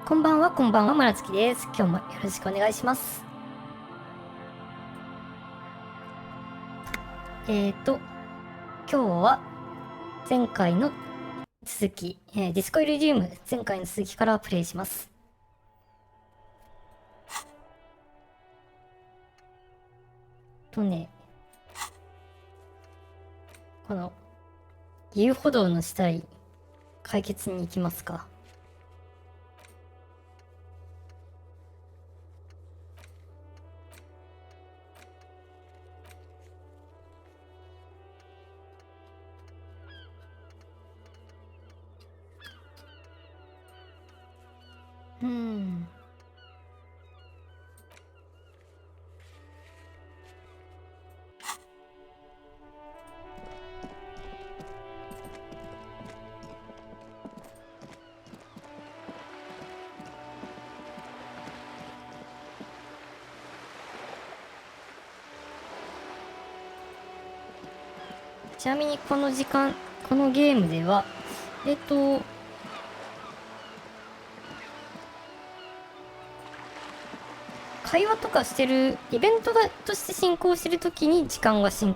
こんばんは、村月です。今日もよろしくお願いします。今日は前回の続き、ディスコイルディウム前回の続きからプレイします。この遊歩道の死体解決に行きますか。ちなみにこのゲームでは、会話とかしてる、イベントとして進行してるときに時間が進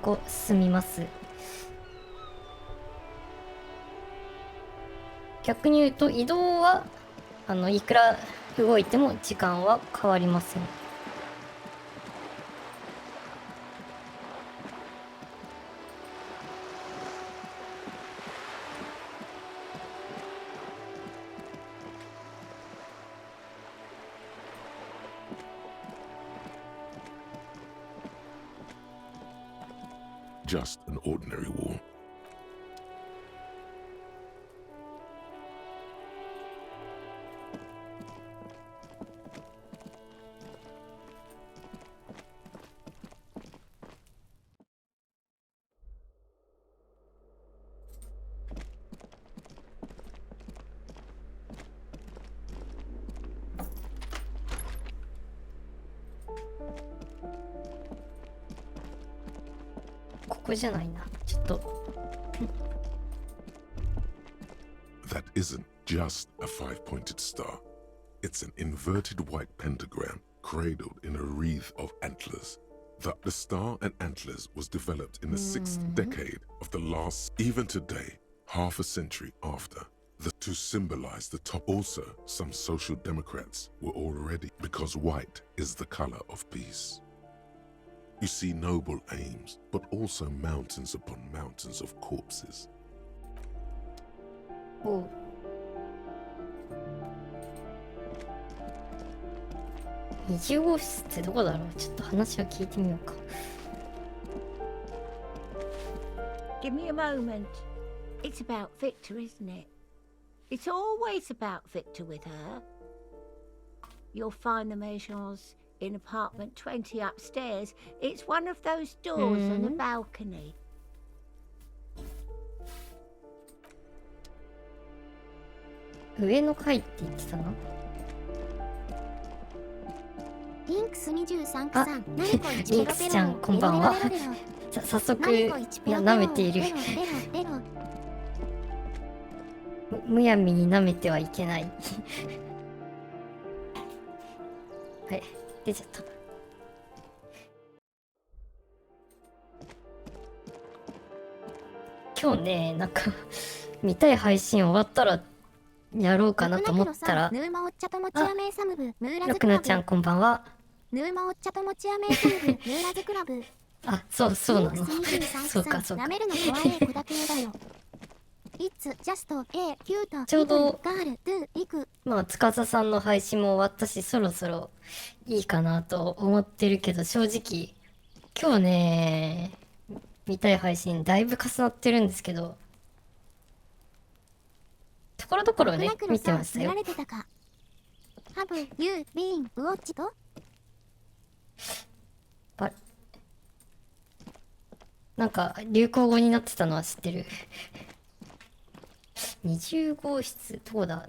みます。逆に言うと移動は、いくら動いても時間は変わりません。Just an ordinary wall. That isn't just a five-pointed star. It's an inverted white pentagram cradled in a wreath of antlers. The star and antlers was developed in the 6th decade of the last, even today, half a century after, to symbolize the top. Also, some social democrats were already, because white is the color of peace. You see noble aims, but also mountains upon mountains of corpses. 20号室ってどこだろう。ちょっと話を聞いてみようか。Give me a moment. It's about Victor, isn't it? It's always about Victor with her. You'll find the Maisons in apartment 20 upstairs. It's one of those doors on the balcony. 上の階って言ってたの？リンクス23さん、リンクスちゃん、こんばんは。早速、舐めている。むやみに舐めてはいけない。はい、出ちゃった。今日ね、なんか見たい配信終わったらやろうかなと思ったら、ルクナちゃんこんばんは。あ、そうなの。そうか。ちょうどまあ司さんの配信も終わったし、そろそろいいかなと思ってるけど、正直今日ね、見たい配信だいぶ重なってるんですけど、ところどころね見てましたよ。なんか流行語になってたのは知ってる。20号室どこだ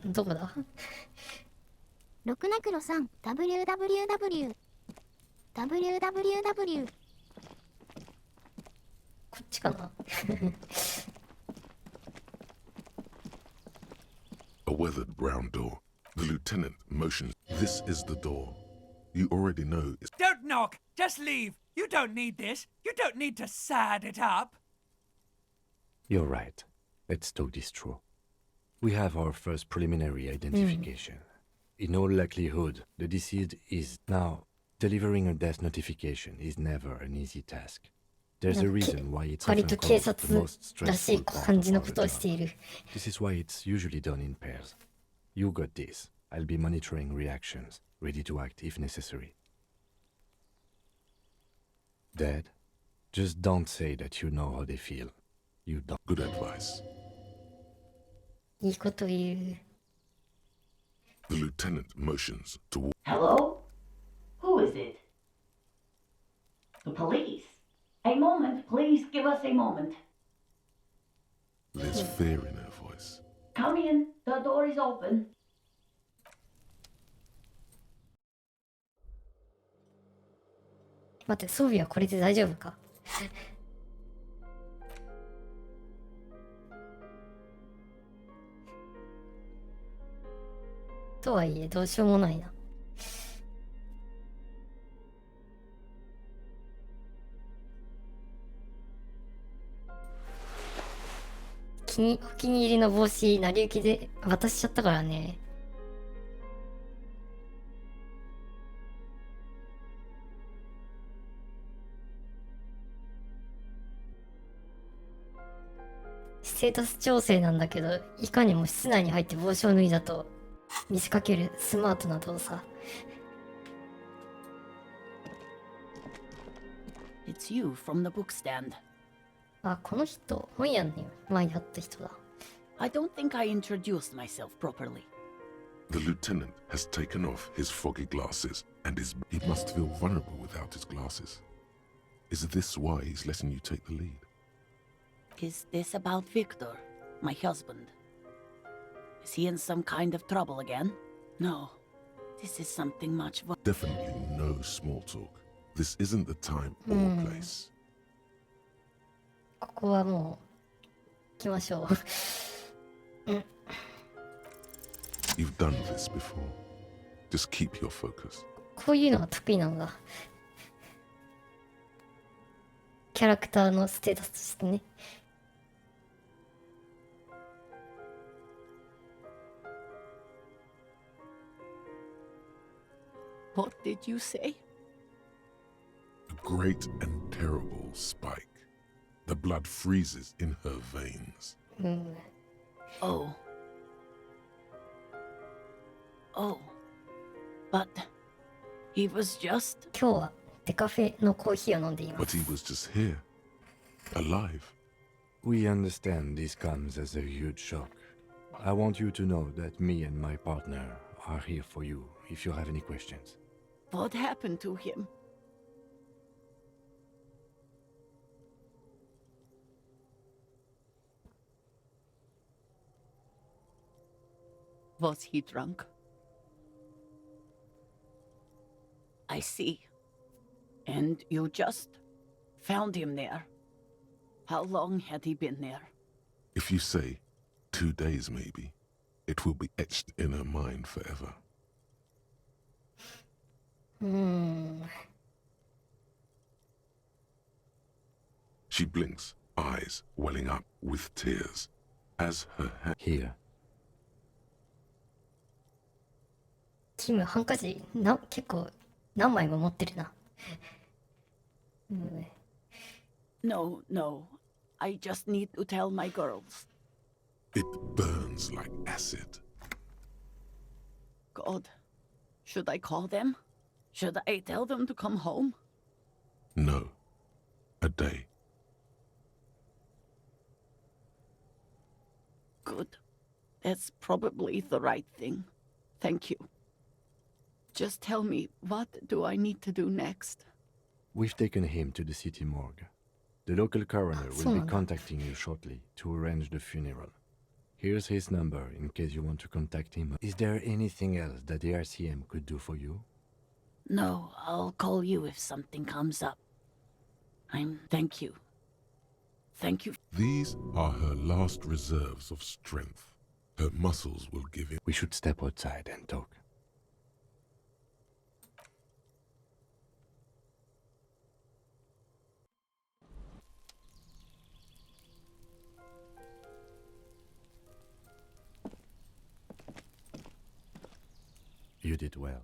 ロクナクロさん www こっちかな。A weathered brown door The lieutenant motions. This is the door. You already know it's Don't knock! Just leave! You don't need this! You don't need to sad it up! You're right. Let's talk this through. We have our first preliminary identification. In all likelihood, the deceased is now delivering a death notification is never an easy task. There's a reason why it's 割 often と警 called the 察 most らしい stressful part 感 of じの our ことをしてい job. る。 This is why it's usually done in pairs. You got this. I'll be monitoring reactions, ready to act if necessary. Dad, just don't say that you know how they feel. You don't. good advice. いいこと言う。 The lieutenant motions toward. Hello? Who is it? The police. A moment, please give us a moment. There's fear in her voice. Come in, the door is open. 待って、装備はこれで大丈夫か？とはいえ、どうしようもないな。お気に入りの帽子、成り行きで渡しちゃったからね。ステータス調整なんだけど、いかにも室内に入って帽子を脱いだと見せかけるスマートな動作。It's you from the bookstand. あ、この人、本屋に前にあった人だ。I don't think I introduced myself properly. The lieutenant has taken off his foggy glasses and he must feel vulnerable without his glasses. Is this why he's letting you take the lead? Is this about Victor, my husband? Is he in some kind of trouble again? No. This is something much worse. Definitely no small talk. This isn't the time or place. ここはもう、行きましょう。You've done this before. Just keep your focus. こういうのが得意なんだ。キャラクターのステータスとしてね。What did you say? A great and terrible spike. The blood freezes in her veins. うん。 Oh. Oh. But he was just... 今日はデカフェのコーヒーを飲んでいま But す。 he was just here. Alive. We understand this comes as a huge shock. I want you to know that me and my partner are here for you if you have any questions. What happened to him? Was he drunk? I see. And you just found him there. How long had he been there? If you say 2 days maybe, it will be etched in her mind forever. うーん。 She blinks, eyes welling up with tears, as her hand. Here. キム、ハンカチ結構何枚も持ってるな。うん。 No, no. I just need to tell my girls. It burns like acid. God. Should I call them? Should I tell them to come home? No. A day. Good. That's probably the right thing. Thank you. Just tell me, what do I need to do next? We've taken him to the city morgue. The local coroner will be contacting you shortly to arrange the funeral. Here's his number in case you want to contact him. Is there anything else that the RCM could do for you? No, I'll call you if something comes up. Thank you. Thank you. These are her last reserves of strength. Her muscles will give in. We should step outside and talk. You did well.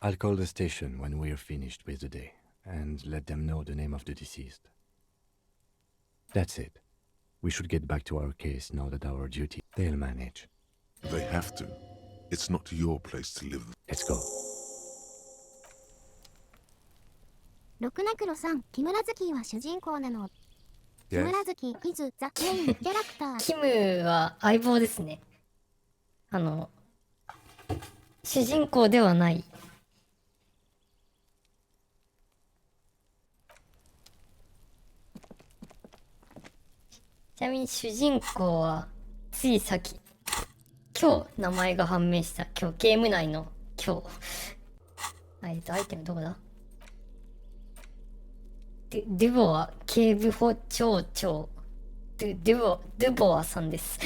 I'll call the station when we're finished with the day and let them know the name of the deceased. That's it. We should get back to our case now that our duty. They'll manage. They have to. It's not your place to live. Let's go. ロクナクロさん、木村月は主人公なの。木村月 is the main character。キムは相棒ですね。主人公ではない。ちなみに主人公はついさっき今日名前が判明した今日ゲーム内の今日アイテムどこだ。デュボア警部補庁長デュボアさんです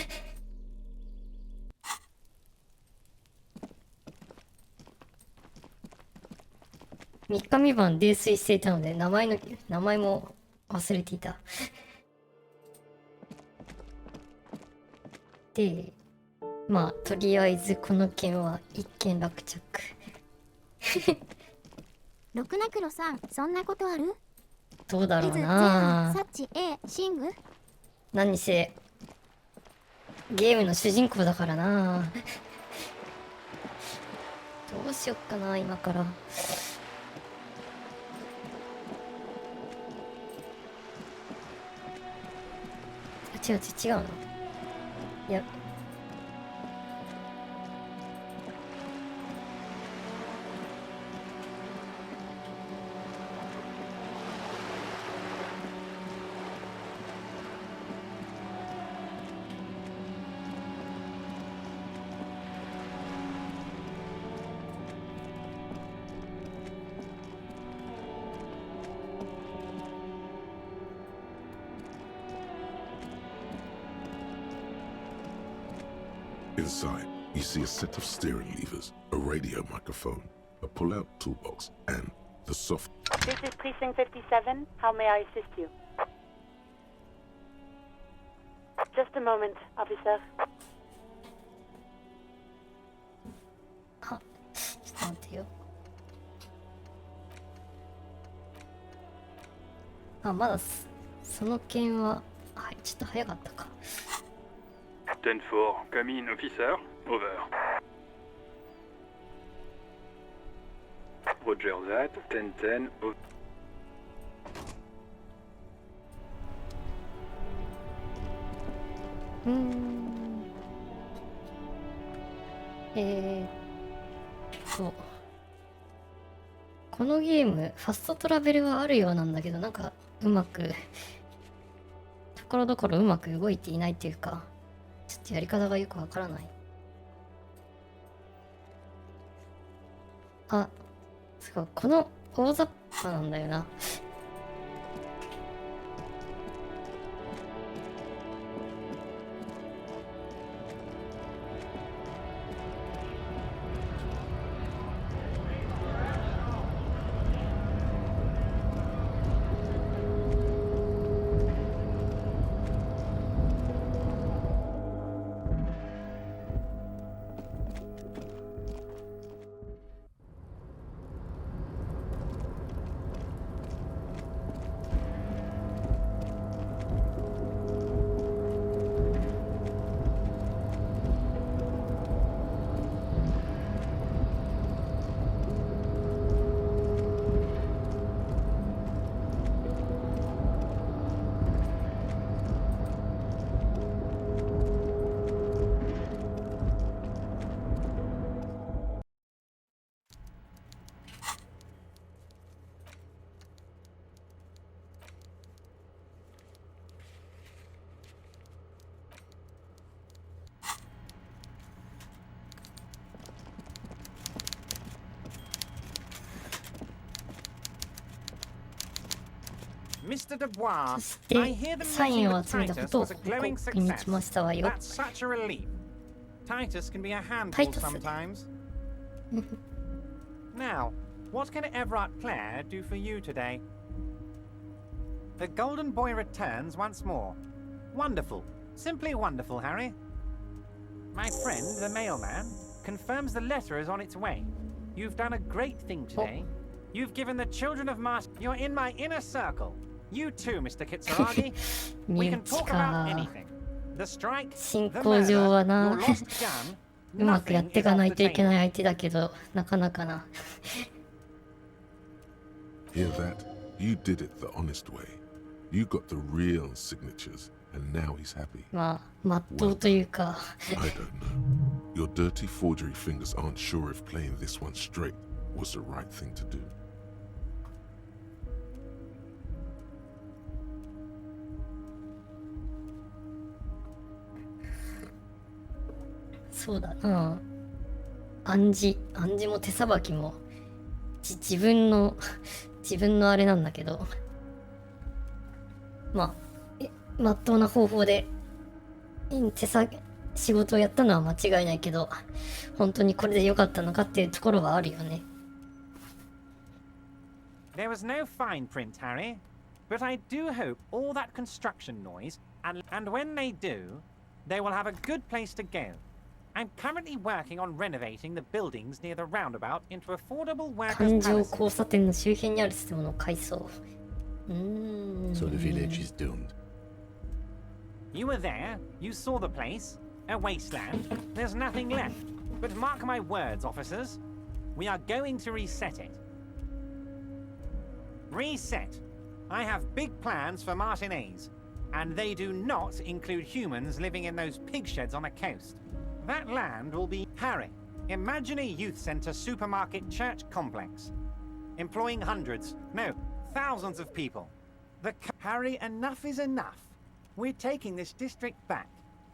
3日3晩泥酔していたので名前も忘れていたで、まあとりあえずこの件は一件落着ロクナクロさん、そんなことある？どうだろう is な there such a thing？何せゲームの主人公だからなどうしよっかな今から違うのいやInside, you see a set of steering levers, a radio microphone, a pull-out toolbox, and the soft. This is Precinct 57. How may I assist you? Just a moment, officer. ちょっと待ってよまだその件はちょっと早かったか10-4, come in, officer. Over. Roger that. 10-10. Over. このゲームファストトラベルはあるようなんだけどなんかうまくところどころうまく動いていないっていうかちょっとやり方がよくわからないすごいこの大雑把なんだよな Mr. Dubois, そして I hear the サイ meeting ンを with 集めたこ Titus とを was a 報 glowing 告に来ま success. したわよ。 That's such a relief. Titus can be a handful Titus. sometimes. Now, what can Everard Clare do for you today? The golden boy returns once more. Wonderful. Simply wonderful, Harry. My friend, the mailman, confirms the letter is on its way. You've done a great thing today. You've given the children of Mars. You're in my inner circle. You too, Mr. Kitsuragi. We can talk about anything. The strike, 進 the 行上は murder, な your lost gun. うまくやっ Nothing てい is かな off い the といけない table. 相手だけど、なかなかな。 Hear that? You did it the honest way. You got the real signatures, and now he's happy. まあ、まっとうというか。 I don't know. Your dirty forgery fingers aren't sure if playing this one straight was the right thing to do. そうだな。暗示も手さばきも自分のあれなんだけど、まっとうな方法で仕事をやったのは間違いないけど、本当にこれで良かったのかっていうところはあるよね。 There was no fine print, Harry. But I do hope all that construction noise, and when they do, they will have a good place to go. I'm currently working on renovating the buildings near the roundabout into affordable workers' 環状 palaces. 交差点の周辺にある建物を改装。So the village is doomed. You were there, you saw the place, a wasteland. There's nothing left. But mark my words, officers. We are going to reset it. Reset. I have big plans for Martinez, and they do not include humans living in those pig sheds on the coast. That land will be Harry. Imagine a youth centre supermarket church complex, employing hundreds, no, thousands of people. Harry, enough is enough. We're taking this district back.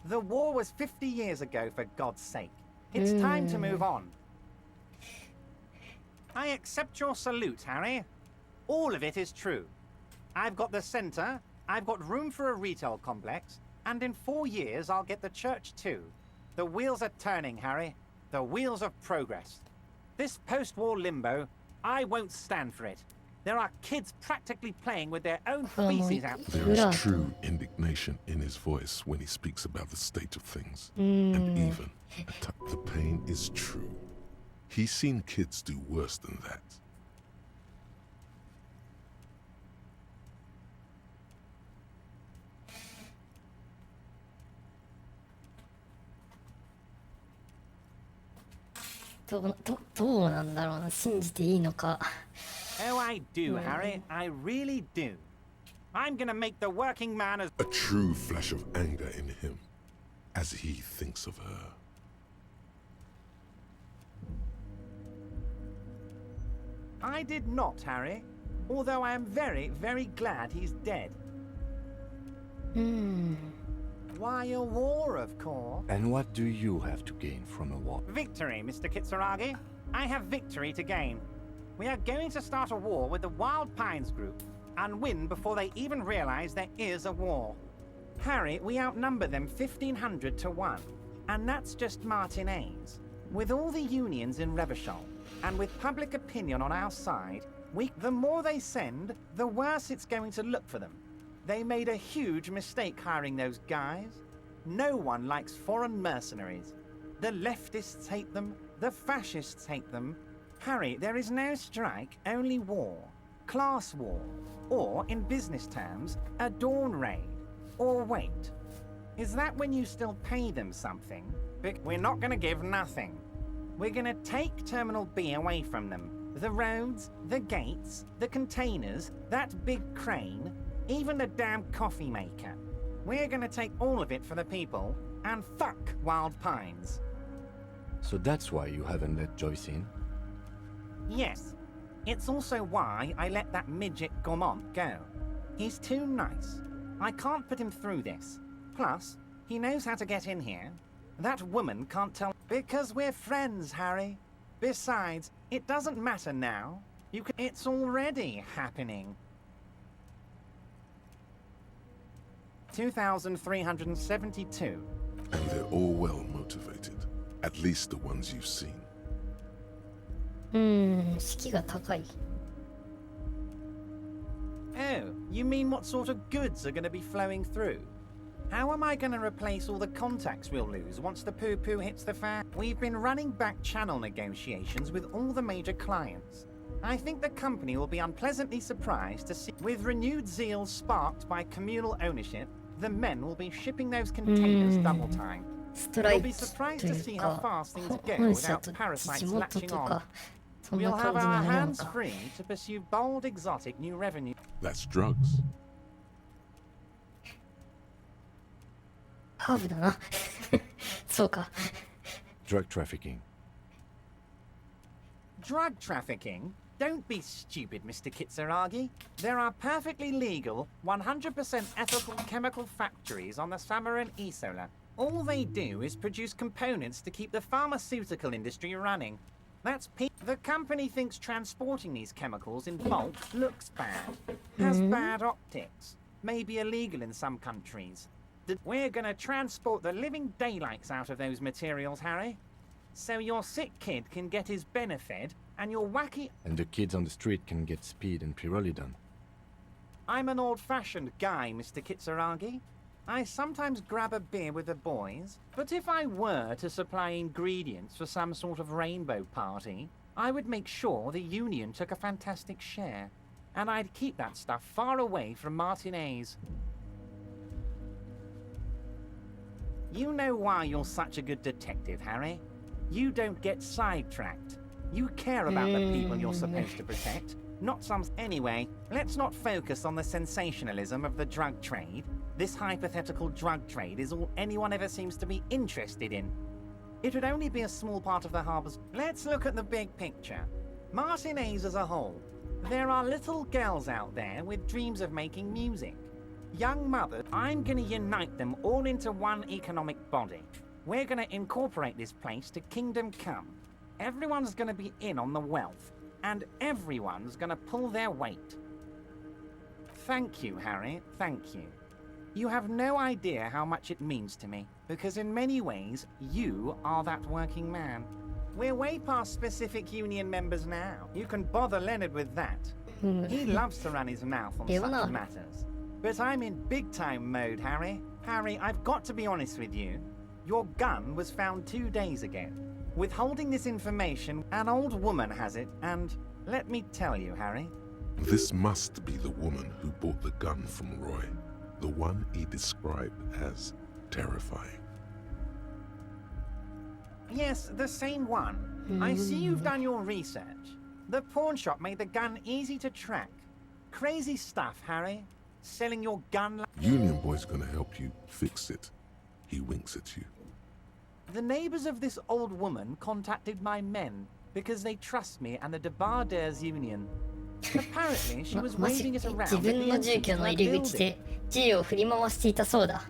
The war was 50 years ago, for God's sake. It's time to move on. I accept your salute, Harry. All of it is true. I've got the centre, I've got room for a retail complex, and in 4 years I'll get the church too. The wheels are turning, Harry. The wheels of progress. This post-war limbo, I won't stand for it. There are kids practically playing with their own feces out. There is true indignation in his voice when he speaks about the state of things. And even, the pain is true. He's seen kids do worse than that. どうなんだろうな、信じていいのか。 Oh, I do, Harry. I really do. I'm gonna make the working man as... A true flash of anger in him, as he thinks of her. I did not, Harry. Although I am very, very glad he's dead. Why a war, of course? And what do you have to gain from a war? Victory, Mr. Kitsuragi. I have victory to gain. We are going to start a war with the Wild Pines group and win before they even realize there is a war. Harry, we outnumber them 1,500 to 1. And that's just Martinez. With all the unions in Revachol, and with public opinion on our side, the more they send, the worse it's going to look for them. They made a huge mistake hiring those guys. No one likes foreign mercenaries. The leftists hate them, the fascists hate them. Harry, there is no strike, only war. Class war. Or, in business terms, a dawn raid. Or wait. Is that when you still pay them something? We're not going to give nothing. We're going to take Terminal B away from them. The roads, the gates, the containers, that big crane, even the damn coffee maker. We're going to take all of it for the people, and fuck Wild Pines. So that's why you haven't let Joyce in? Yes. It's also why I let that midget Gaumont go. He's too nice. I can't put him through this. Plus, he knows how to get in here. That woman can't tell... Because we're friends, Harry. Besides, it doesn't matter now. It's already happening. 2,372. And they're all well motivated. At least the ones you've seen. 士気が高い。Oh, you mean what sort of goods are going to be flowing through? How am I going to replace all the contacts we'll lose once the poo-poo hits the fan? We've been running back channel negotiations with all the major clients. I think the company will be unpleasantly surprised to see, with renewed zeal sparked by communal ownership, the men will be shipping those containers double time. ストライ You'll キ be と surprised い to う see how か fast things go 本社 without と parasites 地元 latching と on. かそん We'll な have 感じに our なるの hands か。 free to pursue bold exotic new revenue. That's drugs. ハーブだな。そうか。 Drug trafficking. Drug trafficking? Don't be stupid, Mr. Kitsuragi. There are perfectly legal, 100% ethical chemical factories on the Samaran Isola. All they do is produce components to keep the pharmaceutical industry running. The company thinks transporting these chemicals in bulk looks bad, has bad optics, may be illegal in some countries. We're gonna transport the living daylights out of those materials, Harry. So your sick kid can get his benefit, and your wacky... And the kids on the street can get speed and pyrrolidon. I'm an old-fashioned guy, Mr. Kitsuragi. I sometimes grab a beer with the boys, but if I were to supply ingredients for some sort of rainbow party, I would make sure the Union took a fantastic share, and I'd keep that stuff far away from Martinez. You know why you're such a good detective, Harry? You don't get sidetracked. You care about the people you're supposed to protect, not some... Anyway, let's not focus on the sensationalism of the drug trade. This hypothetical drug trade is all anyone ever seems to be interested in. It would only be a small part of the harbor's... Let's look at the big picture. Martinez as a whole. There are little girls out there with dreams of making music. Young mothers. I'm gonna unite them all into one economic body. We're gonna incorporate this place to Kingdom Come. Everyone's gonna be in on the wealth, and everyone's gonna pull their weight. Thank you, Harry, thank you. You have no idea how much it means to me, because in many ways, you are that working man. We're way past specific union members now. You can bother Leonard with that. He loves to run his mouth on such matters. But I'm in big-time mode, Harry. Harry, I've got to be honest with you. Your gun was found 2 days ago. Withholding this information, an old woman has it, and let me tell you, Harry. This must be the woman who bought the gun from Roy. The one he described as terrifying. Yes, the same one. I see you've done your research. The pawn shop made the gun easy to track. Crazy stuff, Harry. Selling your gun... Union Boy's gonna help you fix it. He winks at you. The neighbors of this old woman contacted my men because they trust me and the Debarders Union. Apparently, she was マジ waving it 自 around at 分 the の住 entrance 居 of の her 入り口 building. で銃を振り回していたそうだ。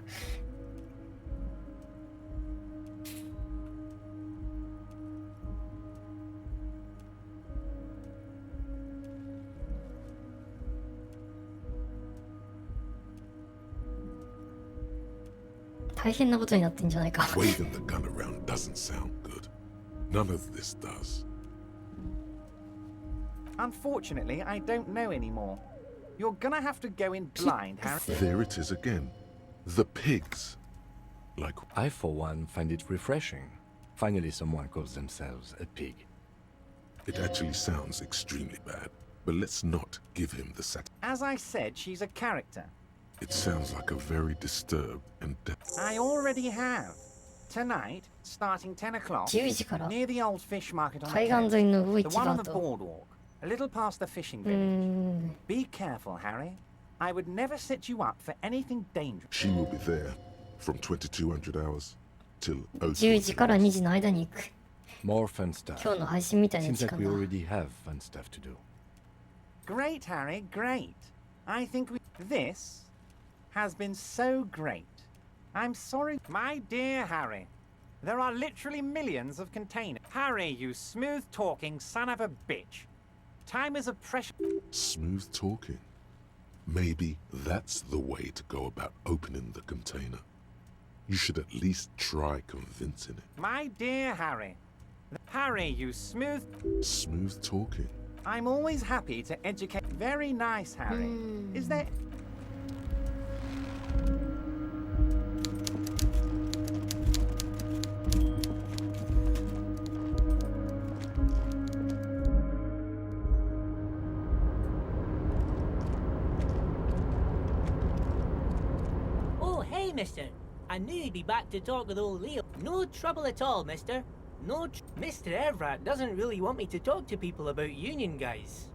大変なことになってんじゃないか。 Waving the gun around doesn't sound good. None of this does. Unfortunately, I don't know anymore. You're gonna have to go in blind, Harry. There it is again. The pigs. Like, I, for one, find it refreshing. Finally, someone calls themselves a pig. it actually sounds extremely bad. But let's not give him the As I said, she's a character. It sounds like a very disturbed and I already have. Tonight, starting 10 o'clock, 10時から near the old fish market on the 海岸 coast, 沿いの魚 the 市 one 場 on the と boardwalk, a little past the fishing うー village. ん Be careful, Harry. I would never set you up for anything dangerous. She will be there from 2200 hours till 10時から2時の間に行く。 More fun stuff. 今日の配信みたいな Seems 時 like 間 we だ。 already have fun stuff to do. Great, Harry, great. I think this has been so great. I'm sorry, my dear Harry. There are literally millions of containers. Harry, you smooth-talking son of a bitch. Time is a precious... Smooth talking. Maybe that's the way to go about opening the container. You should at least try convincing it. My dear Harry. Harry, you smooth... Smooth talking. I'm always happy to educate... Very nice, Harry. Is there... Oh, hey, mister. I knew you'd be back to talk with old Leo. No trouble at all, mister. Mr. Evrat doesn't really want me to talk to people about union guys.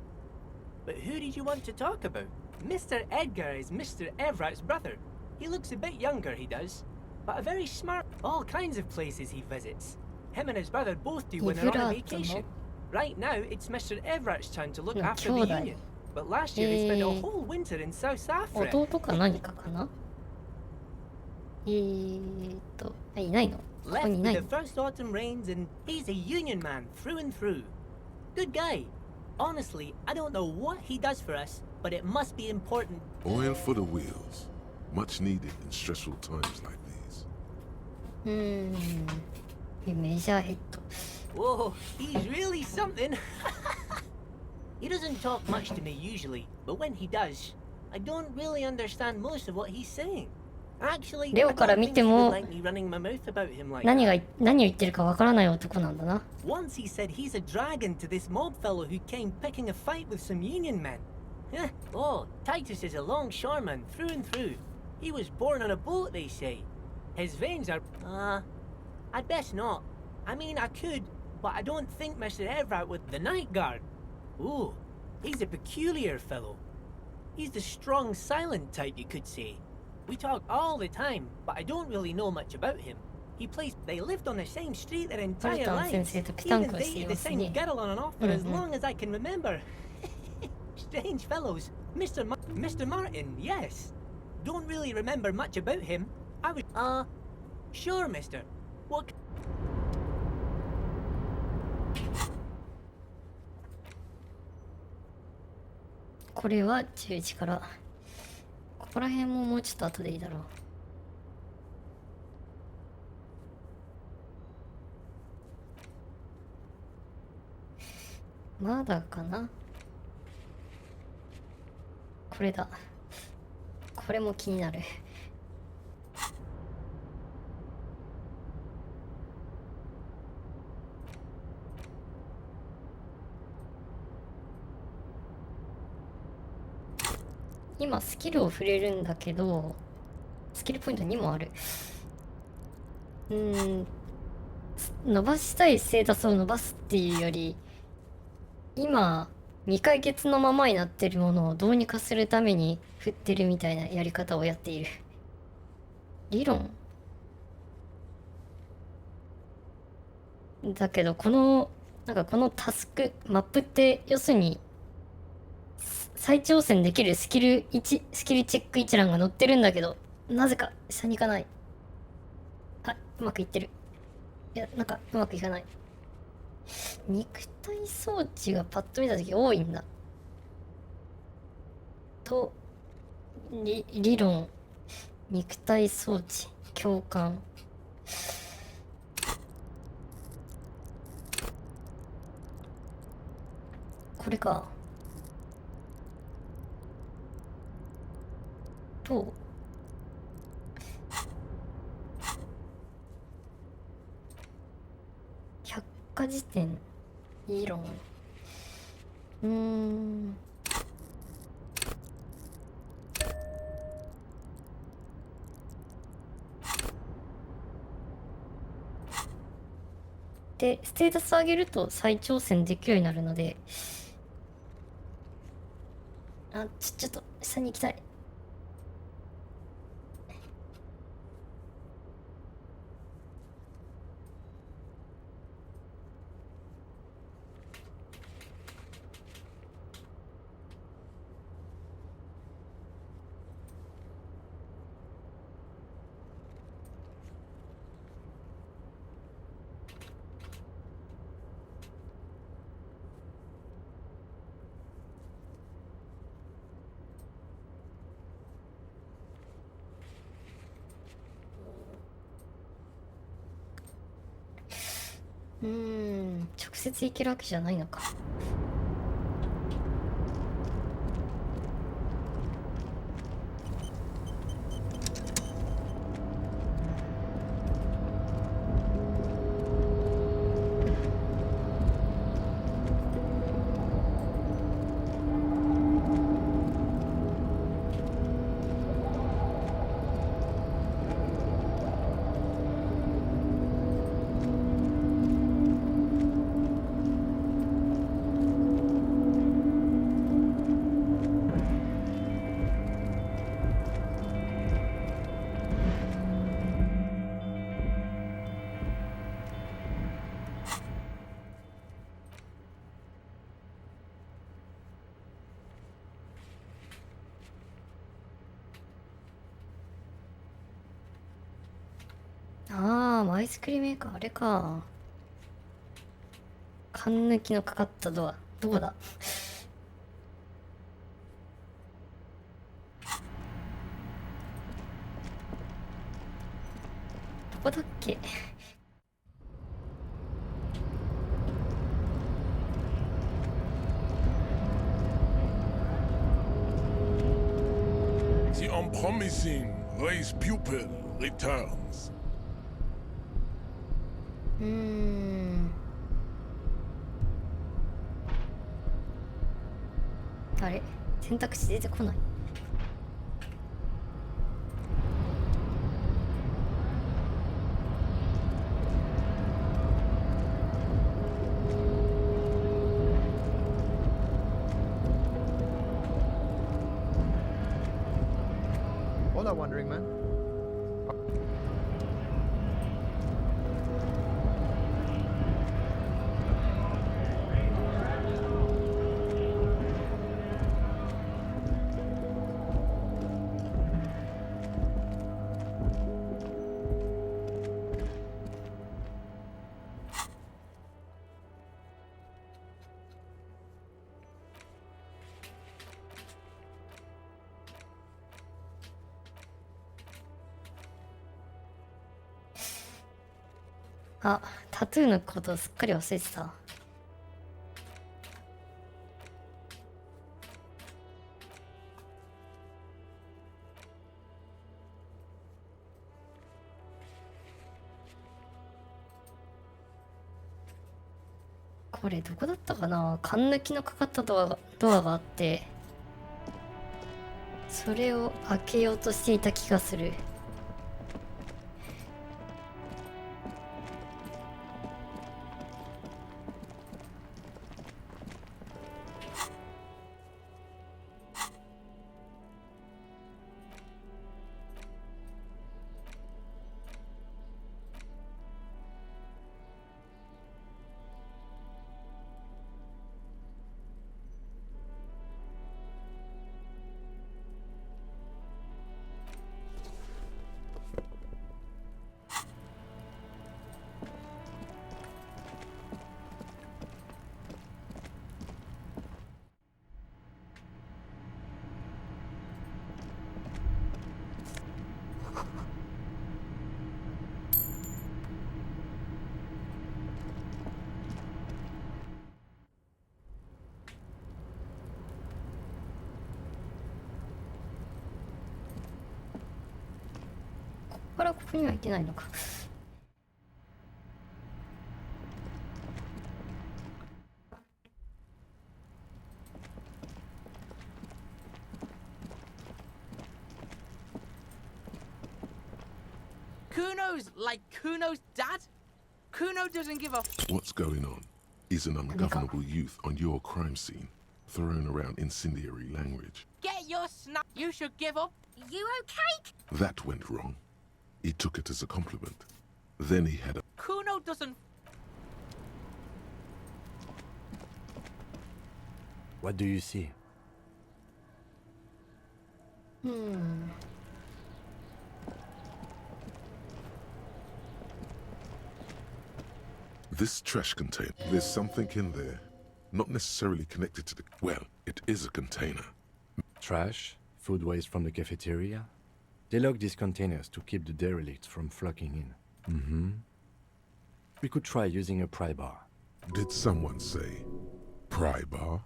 But who did you want to talk about? Mr. Edgar is Mr. Evrat's brother. He looks a bit younger, he does. But a very smart... All kinds of places he visits. Him and his brother both do when they're on a vacation. Right now, it's Mr. Everett's turn to look after the union. But last year he spent a whole winter in South Africa. 弟か何かかな。いないの？ここ Left にいない with の？ the first autumn rains, and he's a union man through and through. Good guy. Honestly, I don't know what he does for us, but it must be important. Oil for the wheels. Much needed in stressful times like these. メジャーヘッド。 Whoa, he's really something. He doesn't talk much to me usually, but when he does, I don't really understand most of what he's saying. Actually, レオから見ても I don't think he would like me running my mouth about him like 何 that. を言ってるかわからない男なんだな。 Once he said he's a dragon to this mob fellow who came picking a fight with some union men. Oh, Titus is a longshoreman through and through. He was born on a boat, they say. His veins are... I'd best not. I mean, I could, but I don't think Mr. Evrat with the night guard. Ooh, he's a peculiar fellow. He's the strong, silent type, you could say. We talk all the time, but I don't really know much about him. They lived on the same street their entire lives. Even dated the same girl on and off for as long as I can remember. Strange fellows. Mr. Martin, yes. Don't really remember much about him. I was... Sure, mister. What... これは11から。ここら辺ももうちょっと後でいいだろう。まだかな。これだ。これも気になる。今スキルを触れるんだけど、スキルポイント2もある。伸ばしたいステータスを伸ばすっていうより、今未解決のままになってるものをどうにかするために振ってるみたいなやり方をやっている。理論だけど、このタスクマップって要するに再挑戦できるスキルチェック一覧が載ってるんだけど、なぜか下に行かない。うまくいってる。いや、うまくいかない。肉体装置がパッと見たとき多いんだ。理論、肉体装置、共感。これか。百科事典理論でステータス上げると再挑戦できるようになるので、ちょっと下に行きたい。直接行けるわけじゃないのか。ああ、アイスクリームメーカー、あれか。缶抜きのかかったドア。どこだ？どこだっけ？The unpromising race pupil returns. あれ、選択肢出てこない。Hola, Wandering Man.あ、タトゥーのことすっかり忘れてた。これどこだったかな。缶抜きのかかったドアがあって、それを開けようとしていた気がする。ここからここには行けないのか。Kuno's like Kuno's dad? Kuno doesn't give a What's going on? Is an ungovernable youth on your crime scene, throwing around incendiary language. Get your snap. You should give up. You okay? That went wrong. He took it as a compliment. Then he had a... Kuno doesn't. What do you see? This trash container, there's something in there. Not necessarily connected to the... Well, it is a container. Trash? Food waste from the cafeteria? They lock these containers to keep the derelicts from flocking in. We could try using a pry bar. Did someone say pry bar?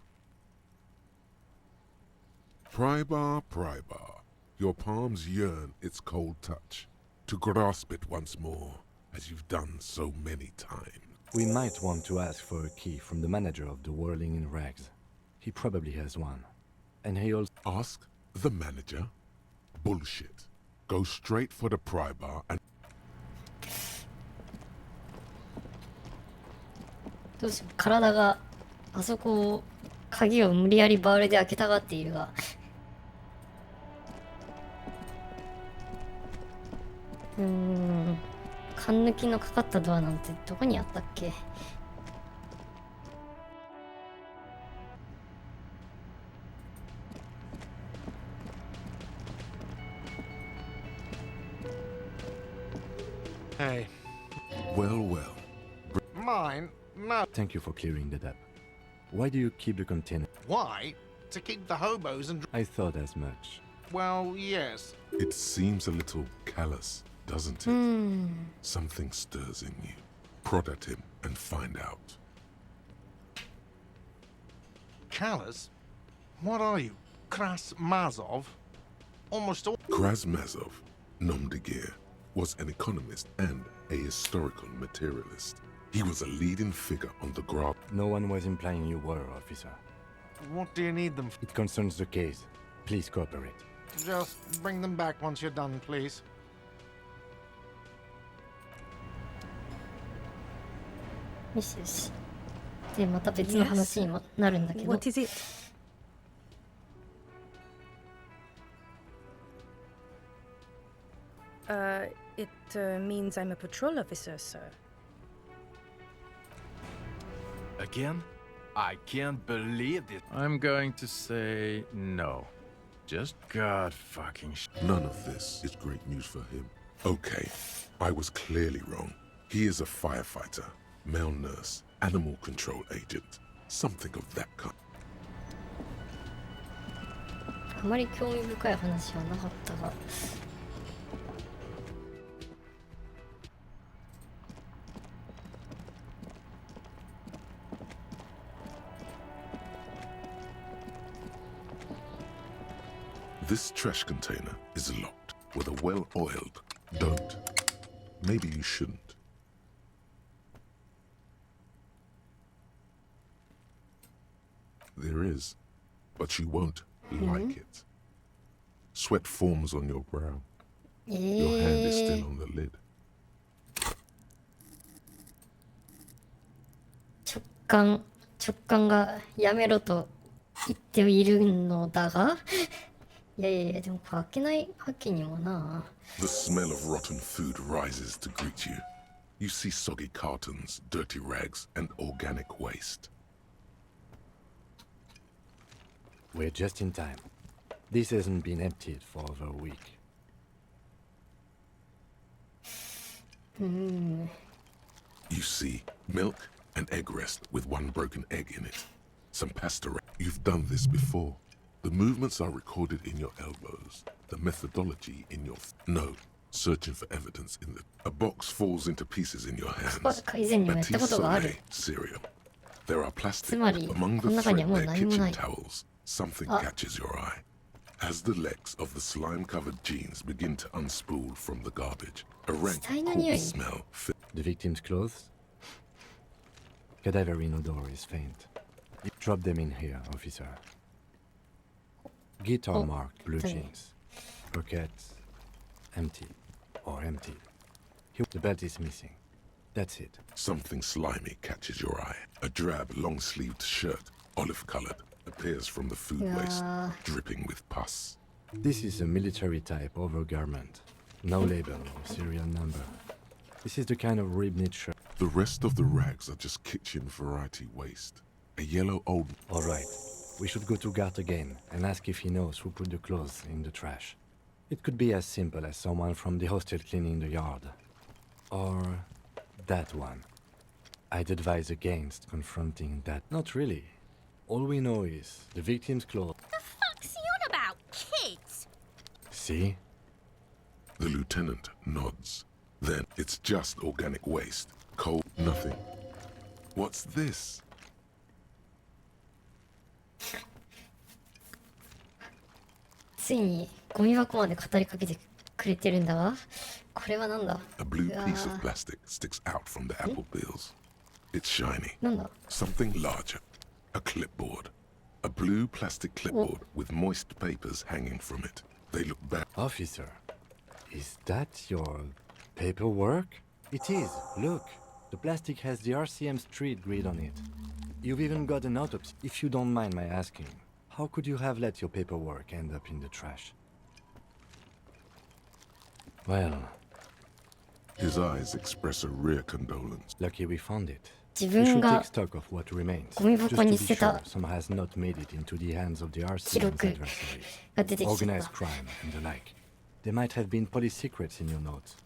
Pry bar, pry bar. Your palms yearn its cold touch, to grasp it once more, as you've done so many times. We might want to ask for a key from the manager of the Whirling in Rags. He probably has one. And he also... Ask the manager? Bullshit. Go straight for the pry bar and... どうしよう、体があそこを鍵を無理やりバールで開けたがっているが、缶抜きのかかったドアなんてどこにあったっけ。Hey. Well, well. Mine? No. Thank you for clearing that up. Why do you keep the container? Why? To keep the hobos and... I thought as much. Well, yes. It seems a little callous, doesn't it? Something stirs in you. Prod at him and find out. Callous? What are you? Krasmazov? Almost all... Krasmazov, nom de guerre, was an economist and a historical materialist. He was a leading figure on the graph. No one was implying you were, officer. What do you need them for? It concerns the case. Please cooperate. Just bring them back once you're done, please. よしよし。で、また別の話にもなるんだけど。What is it? It means I'm a patrol officer, sir. Again? I can't believe it. I'm going to say no. Just God fucking None of this is great news for him. Okay, I was clearly wrong. He is a firefighter, male nurse, animal control agent, something of that kind. あまり興味深い話はなかったが。This trash container is locked with a well-oiled. Don't. Maybe you shouldn't. There is, but you won't like it. Sweat forms on your brow. Your hand is still on the lid. 直感がやめろと言っているのだが。いやいやいや、でも開けないわけにもな。The smell of rotten food rises to greet you. You see soggy cartons, dirty rags, and organic waste. We're just in time. This hasn't been emptied for over a week. You see milk and egg rest with one broken egg in it. Some pasta. You've done this before. The movements are recorded in your elbows. The methodology in your... No. Searching for evidence in the... A box falls into pieces in your hands. Patisserie cereal. There are plastics among the threadbare kitchen towels. Something catches your eye. As the legs of the slime-covered jeans begin to unspool from the garbage, a rank, cool smell... The victim's clothes? Cadaverine odor is faint. Drop them in here, officer. Guitar marked blue jeans. Pockets empty or empty. The belt is missing. That's it. Something slimy catches your eye. A drab, long-sleeved shirt, olive-colored, appears from the food waste, dripping with pus. This is a military-type overgarment. No label or serial number. This is the kind of rib-knit shirt. The rest of the rags are just kitchen variety waste. A yellow old... All right. We should go to Gart again and ask if he knows who put the clothes in the trash. It could be as simple as someone from the hostel cleaning the yard. Or that one. I'd advise against confronting that. Not really. All we know is the victim's clothes. The fuck's he on about, kids? See? The lieutenant nods. Then it's just organic waste, cold nothing. What's this? ついにゴミ箱まで語りかけてくれてるんだわ。これはなんだ？ A blue うわ piece of ー plastic sticks out from the apple peels. It's shiny. なんだ？ Something larger. A clipboard. A blue plastic clipboard with moist papers hanging from it. They look bad. Officer, is that your paperwork? It is. Look, the plastic has the RCM street grid on it. You've even got an autopsy. If you don't mind my asking, how could you have let your paperwork end up in the trash? Well, His eyes express a rare condolence. lucky we found it. 自 You 分 should が take stock of what remains, ゴミ just 箱 to に be 捨て sure た some has not made it into the hands of the 記 RCM's 録 adversaries. が出てきちゃっ Organized た。 crime and the like. There might have been police secrets in your notes.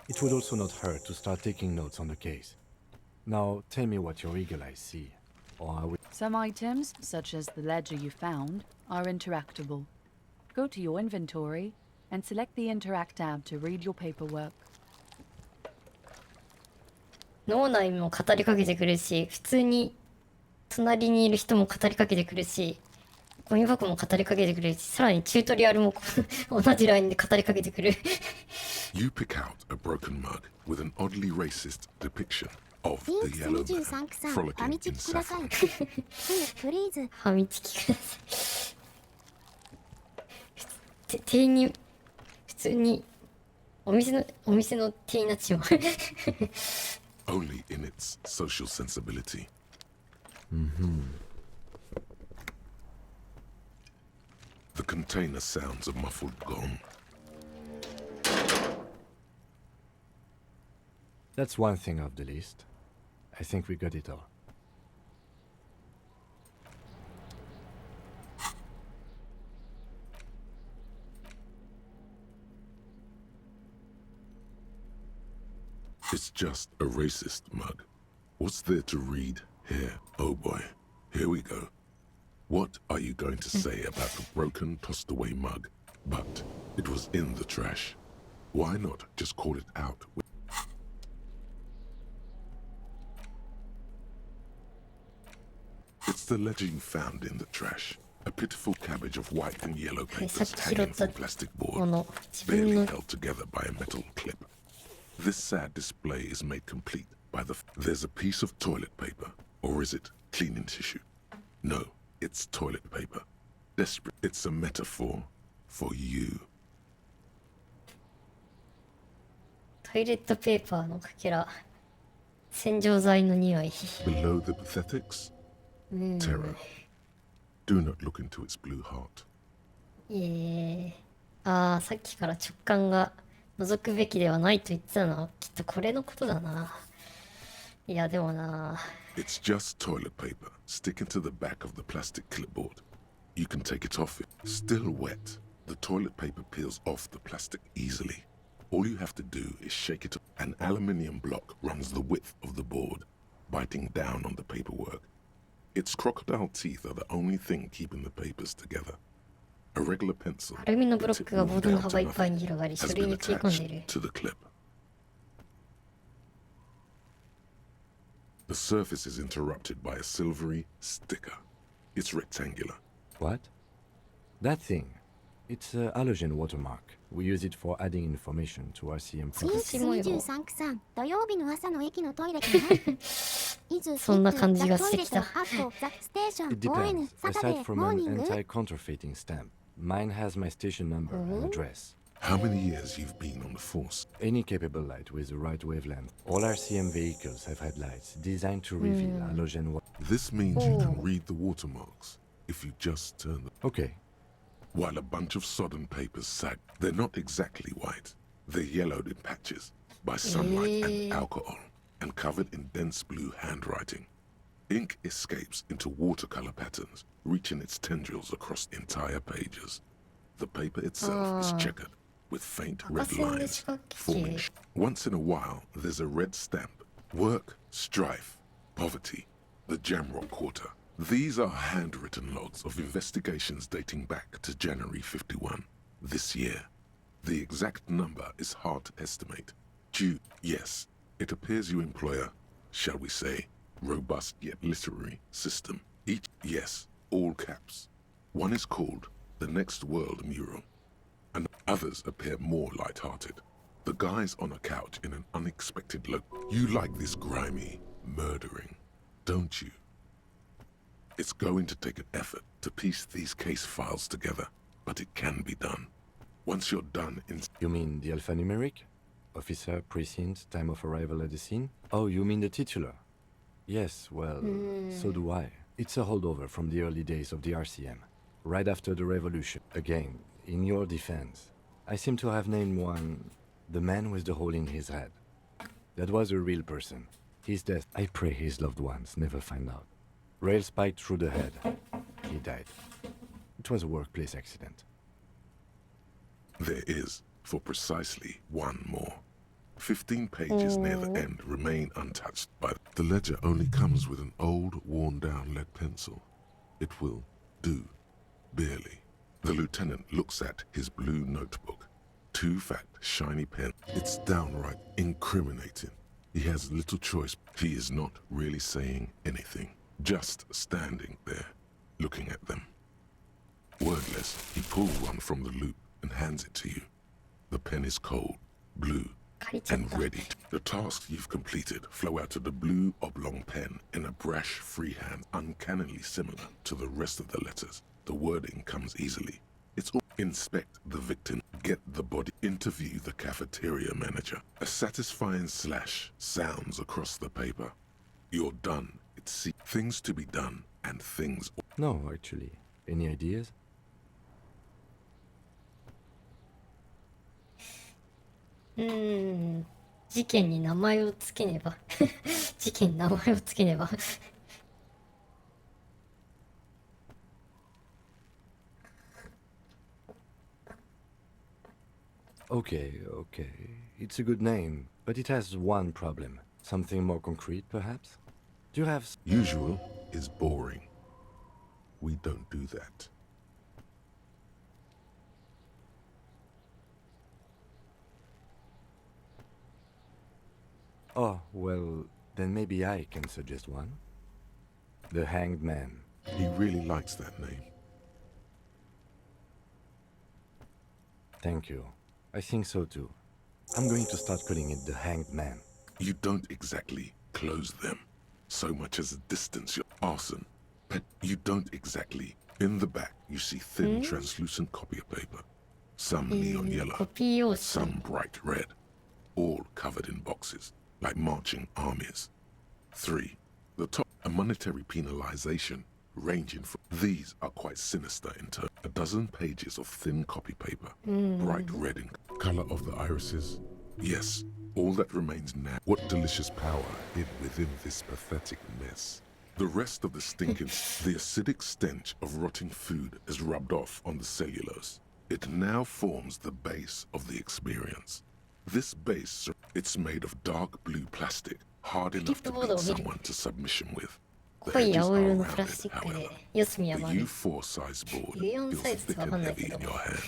It would also not hurt to start taking notes on the case. Now, tell me what your eagle eyes see, or I will... Some items, such as the ledger you found, are interactable. Go to your inventory and select the Interact tab to read your paperwork. 脳内も語りかけてくるし、普通に隣にいる人も語りかけてくるし、ゴミ箱も語りかけてくるし、さらにチュートリアルも同じラインで語りかけてくる。You pick out a broken mug with an oddly racist depiction of リン the クス yellow 23 man 区さん、ファ frolicking ミチ in キください。 saffron. プリーズ。ファミチキください。店員に、普通に、お店の店員になっちまう。Only in its social sensibility. The container sounds a muffled gong. That's one thing off the list. I think we got it all. It's just a racist mug. What's there to read here? Oh boy, here we go. What are you going to say about the broken, tossed away mug? But it was in the trash. Why not just call it out? It's the ledger you found in the trash. A pitiful cabbage of white and yellow papers hanging from plastic board, barely held together by a metal clip. This sad display is made complete by the... There's a piece of toilet paper. Or is it cleaning tissue? No, it's toilet paper. Desperate. It's a metaphor for you. トイレットペーパーのかけら。洗浄剤の匂い。Below the pathetics? Terror. Do not look into its blue heart. ああ、さっきから直感が覗くべきではないと言ってたのはきっとこれのことだな。いや、でもな。It's just toilet paper sticking to the back of the plastic clipboard. You can take it off. Still wet. The toilet paper peels off the plastic easily. All you have to do is shake it up. An aluminium block runs the width of the board, biting down on the paperwork. Its crocodile teeth are the only thing keeping the papers together. A regular pencil, アルミのブロックがボードの down 幅 to いっぱい nothing, に広がり、 has 書類 been に食い込んでい attached る。 to the clip. The surface is interrupted by a silvery sticker. It's rectangular. What? That thing. It's a halogen watermark. We use it for adding information to RCM リンク products. ス23区さん、土曜日の朝の駅のトイレかなそんな感じがしてきた。ザ・ステーション It ON depends. サタデ Aside ー from モー an ニング anti-counterfeiting stamp, mine has my station number and address. How many years you've been on the force? Any capable light with the right wavelength. All RCM vehicles have had lights designed to reveal halogen. This means you can read the watermarks if you just turn them. Okay. While a bunch of sodden papers sag, they're not exactly white. They're yellowed in patches by sunlight and alcohol and covered in dense blue handwriting. Ink escapes into watercolor patterns, reaching its tendrils across entire pages. The paper itself is checkered with faint red lines forming. Once in a while, there's a red stamp. Work, strife, poverty, the Jamrock Quarter. These are handwritten logs of investigations dating back to January 51, this year. The exact number is hard to estimate. Yes, It appears you employ a, shall we say, robust yet literary system. Each, yes, all caps. One is called The Next World Mural, and others appear more light-hearted. The guy's on a couch in an unexpected look. You like this grimy murdering, don't you? It's going to take an effort to piece these case files together, but it can be done. Once you're done in... You mean the alphanumeric? Officer, precinct, time of arrival at the scene? Oh, you mean the titular? Yes, well, so do I. It's a holdover from the early days of the RCM, right after the revolution. Again, in your defense, I seem to have named one the man with the hole in his head. That was a real person. His death, I pray his loved ones never find out. Rail spiked through the head. He died. It was a workplace accident. There is, for precisely one more. 15 pages near the end remain untouched by... The ledger only comes with an old, worn-down lead pencil. It will do, barely. The lieutenant looks at his blue notebook. 2 fat, shiny pens. It's downright incriminating. He has little choice. He is not really saying anything. Just standing there, looking at them. Wordless, he pulls one from the loop and hands it to you. The pen is cold, blue, and ready. The tasks you've completed flow out of the blue oblong pen in a brash freehand, uncannily similar to the rest of the letters. The wording comes easily. It's all inspect the victim, get the body, interview the cafeteria manager. A satisfying slash sounds across the paper. You're done. It's things to be done and things... No, actually. Any ideas? 事件に名前をつけねば事件に名前をつけねば Okay, okay. It's a good name, but it has one problem. Something more concrete, perhaps? Do you have... Usual is boring. We don't do that. Oh, well, then maybe I can suggest one. The Hanged Man. He really likes that name. Thank you. I think so too. I'm going to start calling it the Hanged Man. You don't exactly close them, so much as distance your arson. But you don't exactly. In the back, you see thin, translucent copier paper. Some neon yellow, some bright red, all covered in boxes, like marching armies. 3. The top, a monetary penalization ranging from... These are quite sinister in turn. A dozen pages of thin copy paper, bright red in color of the irises. Yes, all that remains now. What delicious power hid within this pathetic mess. The rest of the stinking, the acidic stench of rotting food is rubbed off on the cellulose. It now forms the base of the experience. This base, it's made of dark blue plastic, hard enough to beat someone to submission with. The edges are rounded, however. The U4 size board feels thick and heavy in your hand.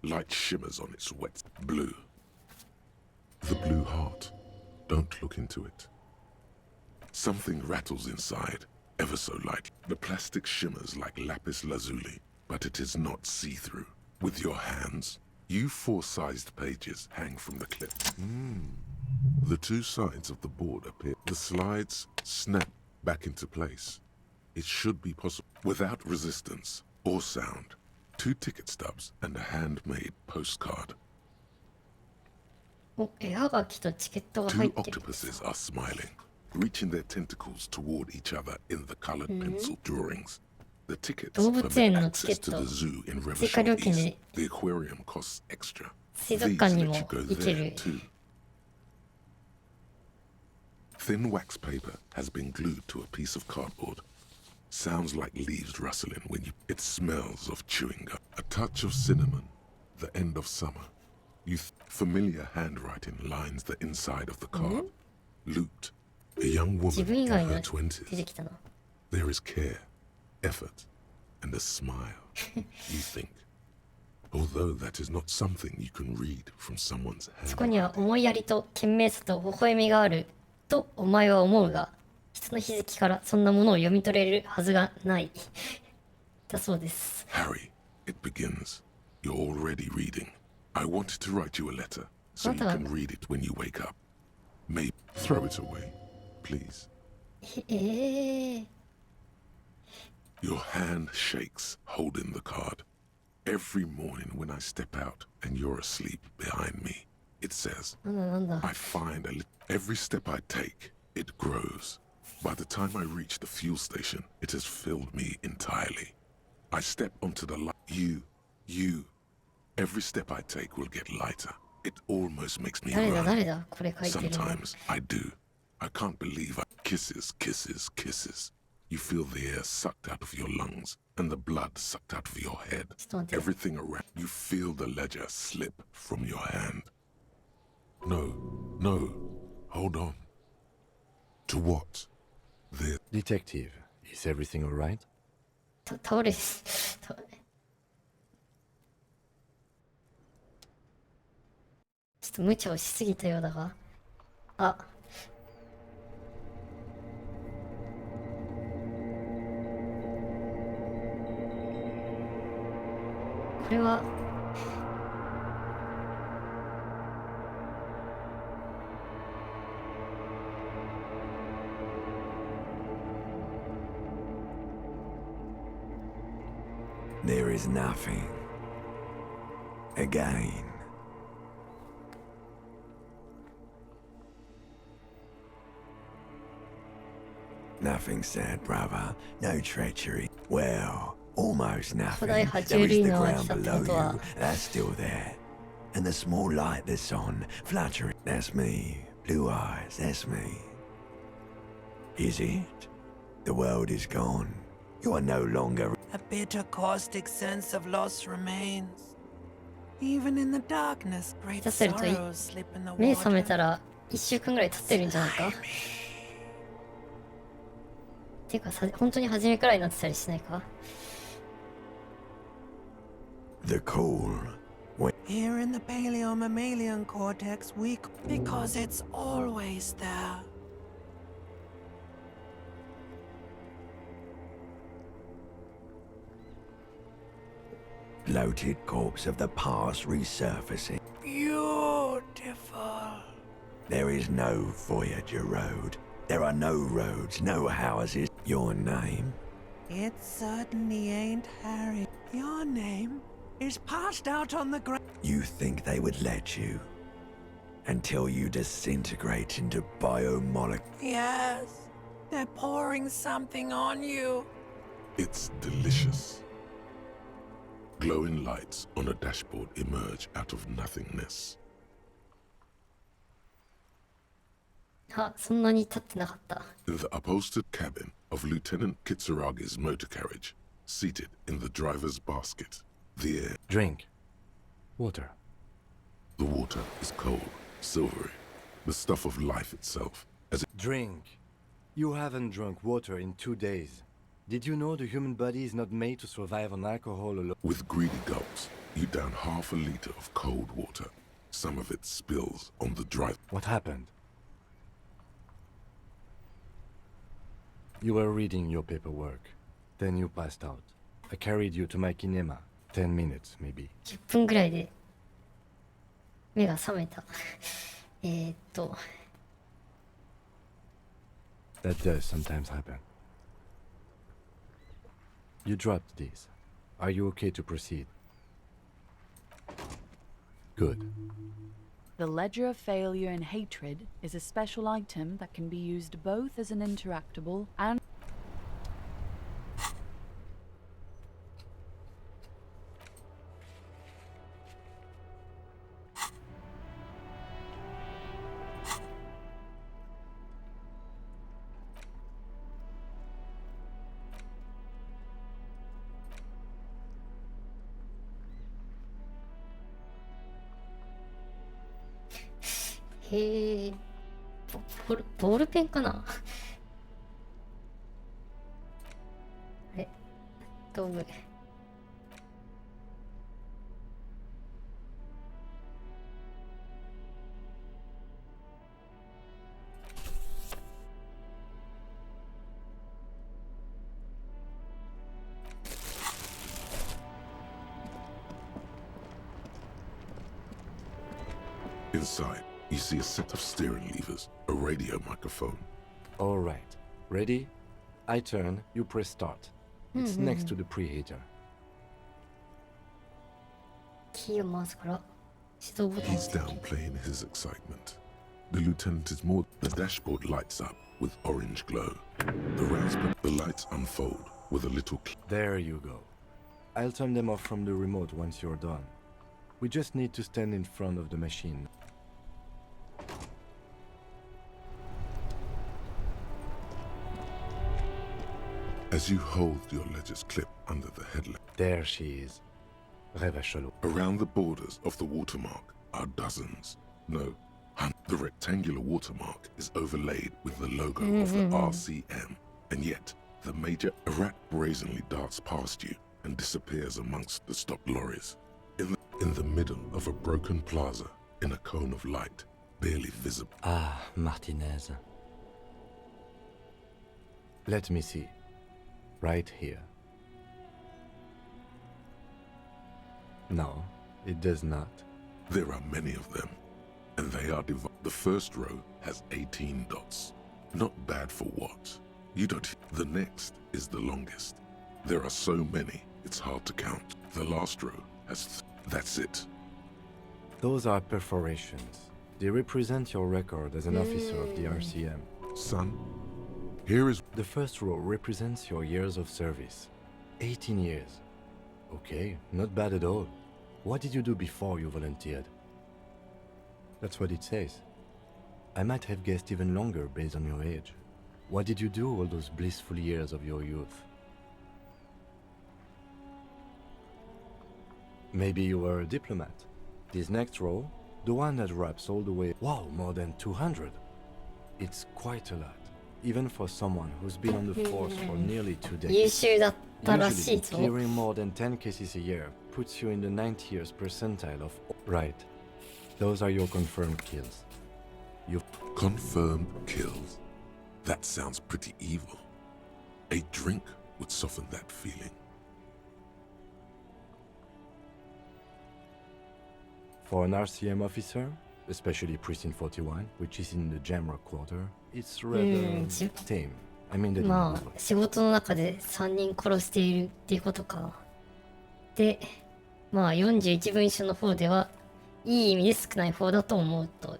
Light shimmers on its wet blue. The blue heart. Don't look into it. Something rattles inside, ever so light. The plastic shimmers like lapis lazuli, but it is not see-through. With your hands, U4-sized pages hang from the clip. The 2 sides of the board appear. The slides snap back into place. It should be possible without resistance or sound. 2 ticket stubs and a handmade postcard. 絵はがきとチケットが 2 入ってる octopuses are smiling, reaching their tentacles toward each other in the colored pencil drawings. The tickets 動物 permit 園のチケ access ッ to ト the zoo in 追加料金 Revolution で East. The aquarium costs extra. 水 These 族館に let も you go 行け there る too. Thin wax paper has been glued to a piece of cardboard. Sounds like leaves rustling when you... It smells of chewing gum. A touch of cinnamon. The end of summer. Familiar handwriting lines the inside of the card. Looped. A young 自 woman 分以 in 外 her の出 20s. てきたな There is care, effort, and a smile. You think. although that is not something you can read from someone's そ hand. こには思いやりと賢明さと微笑みがあるとお前は思うが、人の筆跡からそんなものを読み取れるはずがないだそうです。 Harry, it begins. You're already reading. I wanted to write you a letter so you can read it when you wake up. Maybe throw it away, please. Your hand shakes holding the card. Every morning when I step out and you're asleep behind me, it says, I find every step I take, it grows. By the time I reach the fuel station, it has filled me entirely. I step onto the light. You. Every step I take will get lighter. It almost makes me run. Sometimes I do. I can't believe I... Kisses, kisses, kisses. You feel the air sucked out of your lungs and the blood sucked out of your head. Everything around. You feel the ledger slip from your hand. No. Hold on. To what? This. Detective, is everything all right? 倒れちょっと無茶をしすぎたようだが、あ、これはThere is nothing. Again. Nothing sad, brother. No treachery. Well, almost nothing. There is the ground below you. That's still there. And the small light that's on, fluttering. That's me. Blue eyes, that's me. Is it? The world is gone. You are no longer... A bitter, caustic sense of loss remains. Even in the darkness, great sorrows slip in the water. 目覚めたら1週間ぐらい経ってるんじゃないか。ていうか本当に初めくらいになってたりしないか。 The call. Here in the paleo-mammalian cortex, because it's always there. Bloated corpse of the past resurfacing. Beautiful. There is no Voyager road. There are no roads, no houses. Your name? It certainly ain't Harry. Your name is passed out on the ground. You think they would let you? Until you disintegrate into biomolecules. Yes. They're pouring something on you. It's delicious. Glowing lights on a dashboard emerge out of nothingness. あ、そんなに経ってなかった。 In the upholstered cabin of Lieutenant Kitsuragi's motor carriage, seated in the driver's basket, the air... Drink. Water. The water is cold, silvery, the stuff of life itself, as it... Drink. You haven't drunk water in 2 days. Did you know the human body is not made to survive on alcohol alone? With greedy gulps, you down half a liter of cold water. Some of it spills on the drive. What happened? You were reading your paperwork. Then you passed out. I carried you to my kinema. 10 minutes, maybe. 10分ぐらいで目が覚めた。That does sometimes happen. You dropped these. Are you okay to proceed? Good. The Ledger of Failure and Hatred is a special item that can be used both as an interactable and...へえ、ボールペンかな。あれ、道具。Inside, you see a set of steering levers, a radio microphone. All right. Ready? I turn, you press start. It's next to the preheater. キーを回すから始動ボタンを He's downplaying his excitement. The lieutenant is more. The dashboard lights up with orange glow. The lights unfold with a little. There you go. I'll turn them off from the remote once you're done. We just need to stand in front of the machine. As you hold your ledger's clip under the headlamp. There she is. Revacholo. Around the borders of the watermark are dozens. No, the rectangular watermark is overlaid with the logo of the RCM. And yet, the major rat brazenly darts past you and disappears amongst the stopped lorries. In the middle of a broken plaza, in a cone of light, barely visible. Ah, Martinez. Let me see. Right here. No, it does not. There are many of them, and they are divided. The first row has 18 dots. Not bad for what? You don't. The next is the longest. There are so many, it's hard to count. The last row has. That's it. Those are perforations. They represent your record as an officer of the RCM. Son, here is. The first row represents your years of service. 18 years. Okay, not bad at all. What did you do before you volunteered? That's what it says. I might have guessed even longer based on your age. What did you do all those blissful years of your youth? Maybe you were a diplomat. This next row, the one that wraps all the way... Wow, more than 200. It's quite a lot, even for someone who's been on the force for nearly 2 decades. 優秀だったらし Usually, いぞ。 clearing more than 10 cases a year puts you in the 90th percentile of... Right. Those are your confirmed kills. You... Confirmed kills? That sounds pretty evil. A drink would soften that feeling. For an RCM officer, especially Precinct 41, which is in the Jamrock quarter, it's rather tame. I mean that まあ仕事の中で3人殺しているっていうことか。で、まあ41分書の方ではいい意味で少ない方だと思うと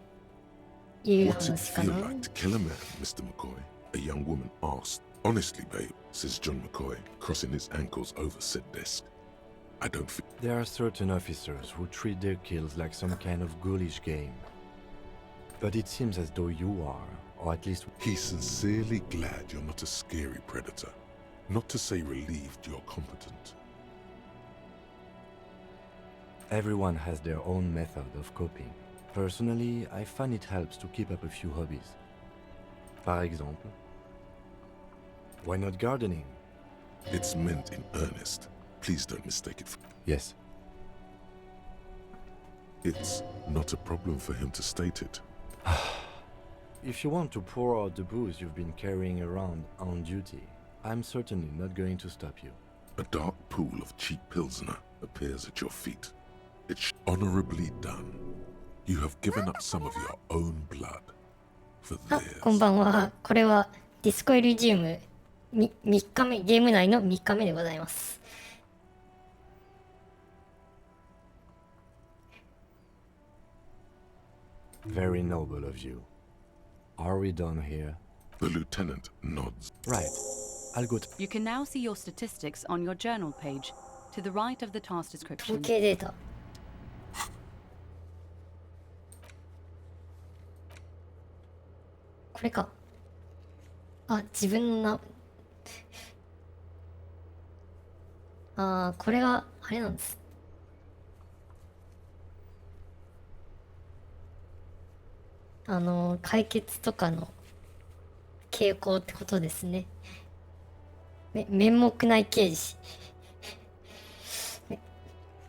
いう What's it 話か feel な。 like to kill a man, Mr. McCoy? A young woman asked. Honestly, babe, says John McCoy, crossing his ankles over said desk. I don't feel... There are certain officers who treat their kills like some kind of ghoulish game. But it seems as though you are, or at least... He's sincerely glad you're not a scary predator. Not to say relieved you're competent. Everyone has their own method of coping. Personally, I find it helps to keep up a few hobbies. Par exemple, why not gardening? It's meant in earnest. Please don't mistake it for... Yes. It's not a problem for him to state it. If you want to pour out the booze you've been carrying around on duty, I'm certainly not going to stop you. A dark pool of cheap Pilsner appears at your feet. It's honorably done. You have given up some of your own blood for あ、 theirs. こんばんは。これはディスコエルジウム3日目、ゲーム内の3日目でございます。Very noble of you. Are we done here? The lieutenant nods. Right. I'll go. You can now see your statistics on your journal page, to the right of the task description. 統計データ。これか。あ、自分のこれがあれなんです。解決とかの傾向ってことですね。面目ない刑事。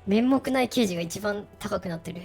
面目ない刑事が一番高くなってる。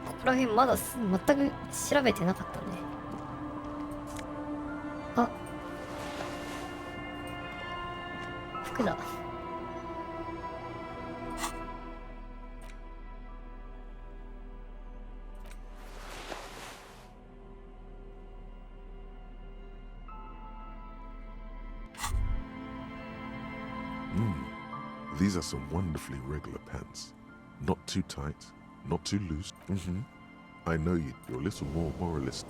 ここら辺まだ全く調べてなかったね。あ、服だ。These are some wonderfully regular pants. Not too tight, not too loose. I know you're a little more moralist.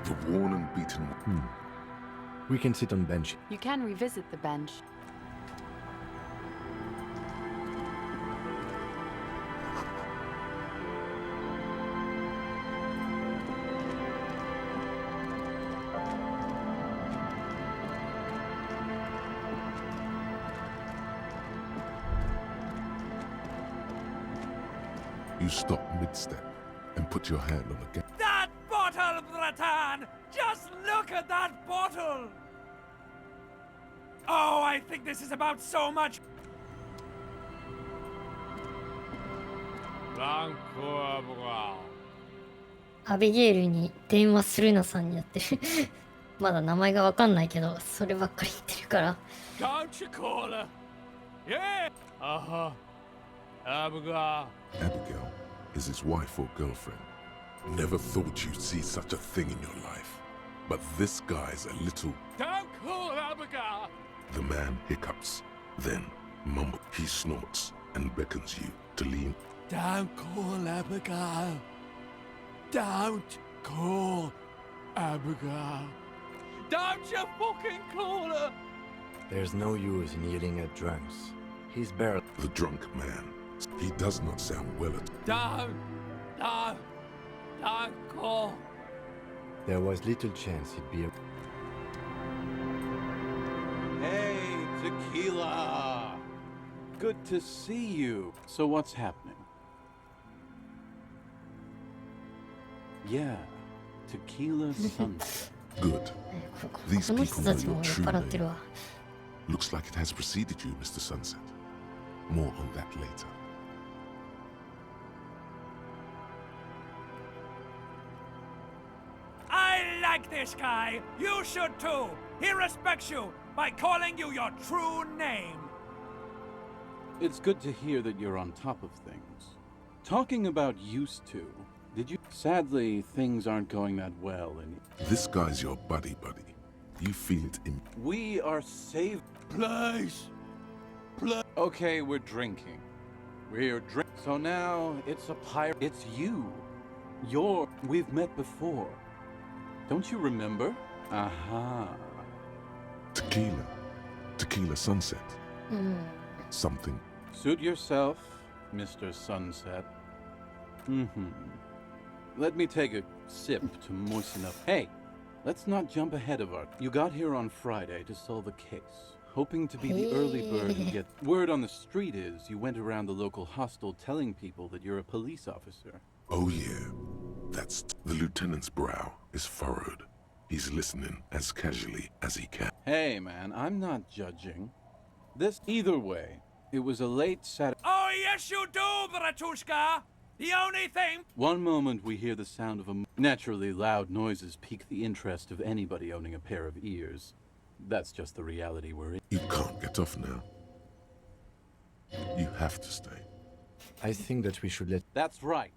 The worn and beaten. We can sit on bench. You can revisit the bench. You stop mid-step and put your hand on the gate. That bottle, Bratan! Just look at that bottle! Oh, I think this is about so much. Abigail アビゲールに電話するなさんにやってる。まだ名前がわかんないけど、そればっかり言ってるから。Don't you call her? Yeah! Abigail is his wife or girlfriend. Never thought you'd see such a thing in your life. But this guy's a little... Don't call Abigail! The man hiccups, then mumbles. He snorts and beckons you to lean. Don't call Abigail. Don't call Abigail. Don't you fucking call her! There's no use in yelling at drunks. He's barely... The drunk man. He does not sound well at... Don't call. There was little chance he'd be... Hey, Tequila! Good to see you. So what's happening? Yeah, Tequila Sunset. Good. These この people 人た know ちも your 酔っ true 払ってる name. わ。Looks like it has preceded you, Mr. Sunset. More on that later. I like this guy. You should too. He respects you by calling you your true name. It's good to hear that you're on top of things. Talking about used to, did you... Sadly, things aren't going that well in... This guy's your buddy. You feel it in... We are saved... Please! Okay, we're drinking. So now, it's a pirate... It's you. We've met before. Don't you remember? Aha. Tequila Sunset. Something. Suit yourself, Mr. Sunset. Let me take a sip to moisten up. Hey, let's not jump ahead of our... You got here on Friday to solve a case, hoping to be the early bird and get... Word on the street is you went around the local hostel telling people that you're a police officer. Oh yeah. That's... The lieutenant's brow is furrowed. He's listening as casually as he can. Hey, man, I'm not judging. Either way, it was a late Saturday... Oh, yes you do, Bratushka! The only thing... One moment we hear the sound of a... Naturally, loud noises pique the interest of anybody owning a pair of ears. That's just the reality we're in. You can't get off now. You have to stay. I think that we should let... That's right.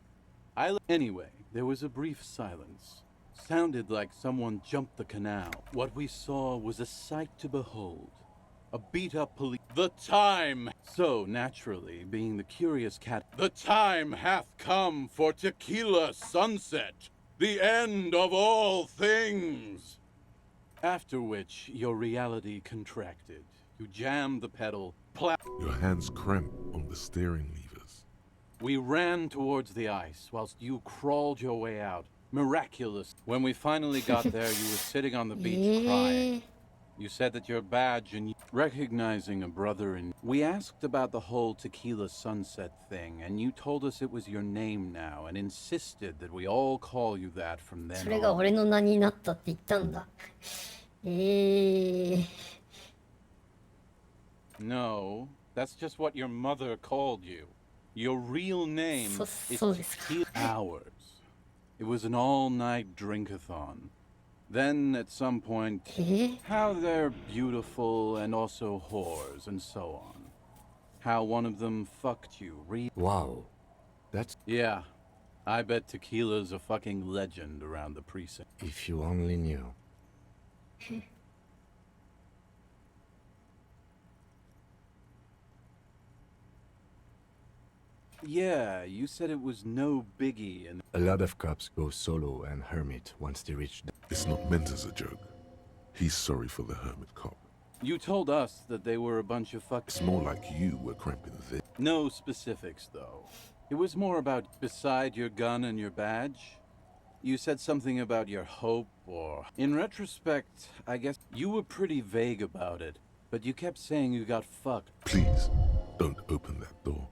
Anyway, there was a brief silence. Sounded like someone jumped the canal. What we saw was a sight to behold. A beat-up police... The time! So, naturally, being the curious cat, the time hath come for tequila sunset, the end of all things! After which, your reality contracted. You jammed the pedal, Your hands cramp on the steering levers. We ran towards the ice, whilst you crawled your way out. Miraculous. When we finally got there, you were sitting on the beach crying. You said that your badge and recognizing a brother in... We asked about the whole tequila sunset thing, and you told us it was your name now, and insisted that we all call you that from then それが on. 俺の名になったって言ったんだ。No, that's just what your mother called you. Your real name is Tequila Hours. It was an all-night drink-a-thon. Then, at some point, how they're beautiful and also whores and so on. How one of them fucked you. Wow. That's... Yeah. I bet tequila's a fucking legend around the precinct. If you only knew. Yeah, you said it was no biggie and... A lot of cops go solo and hermit once they reach... It's not meant as a joke. He's sorry for the hermit cop. You told us that they were a bunch of It's more like you were cramping this. No specifics, though. It was more about beside your gun and your badge. You said something about your hope, or... In retrospect, I guess you were pretty vague about it, but you kept saying you got fucked. Please, don't open that door.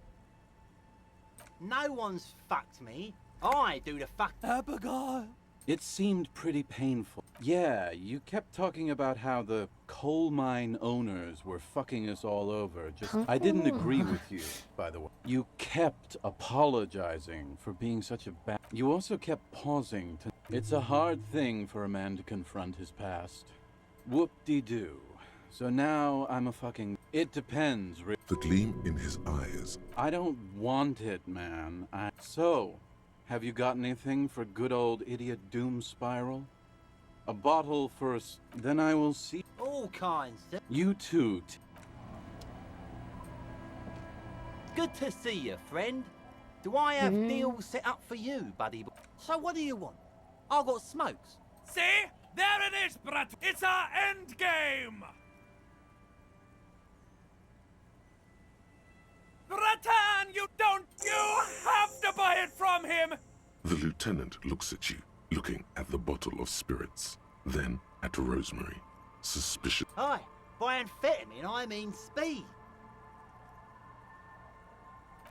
No one's fucked me. I do the fuck. Abigail. It seemed pretty painful. Yeah, you kept talking about how the coal mine owners were fucking us all over. I didn't agree with you, by the way. You kept apologizing for being such a bad... You also kept pausing to... It's a hard thing for a man to confront his past. Whoop-de-doo. So now I'm a fucking... It depends, The gleam in his eyes. I don't want it, man. So, have you got anything for good old idiot Doom Spiral? A bottle first, then I will see. All kinds. You too. Good to see you, friend. Do I have deals set up for you, buddy? So what do you want? I got smokes. See? There it is, brat. It's our end game. Bratan, you have to buy it from him! The lieutenant looks at you, looking at the bottle of spirits, then at Rosemary. Suspicious. Hi, by amphetamine I mean speed.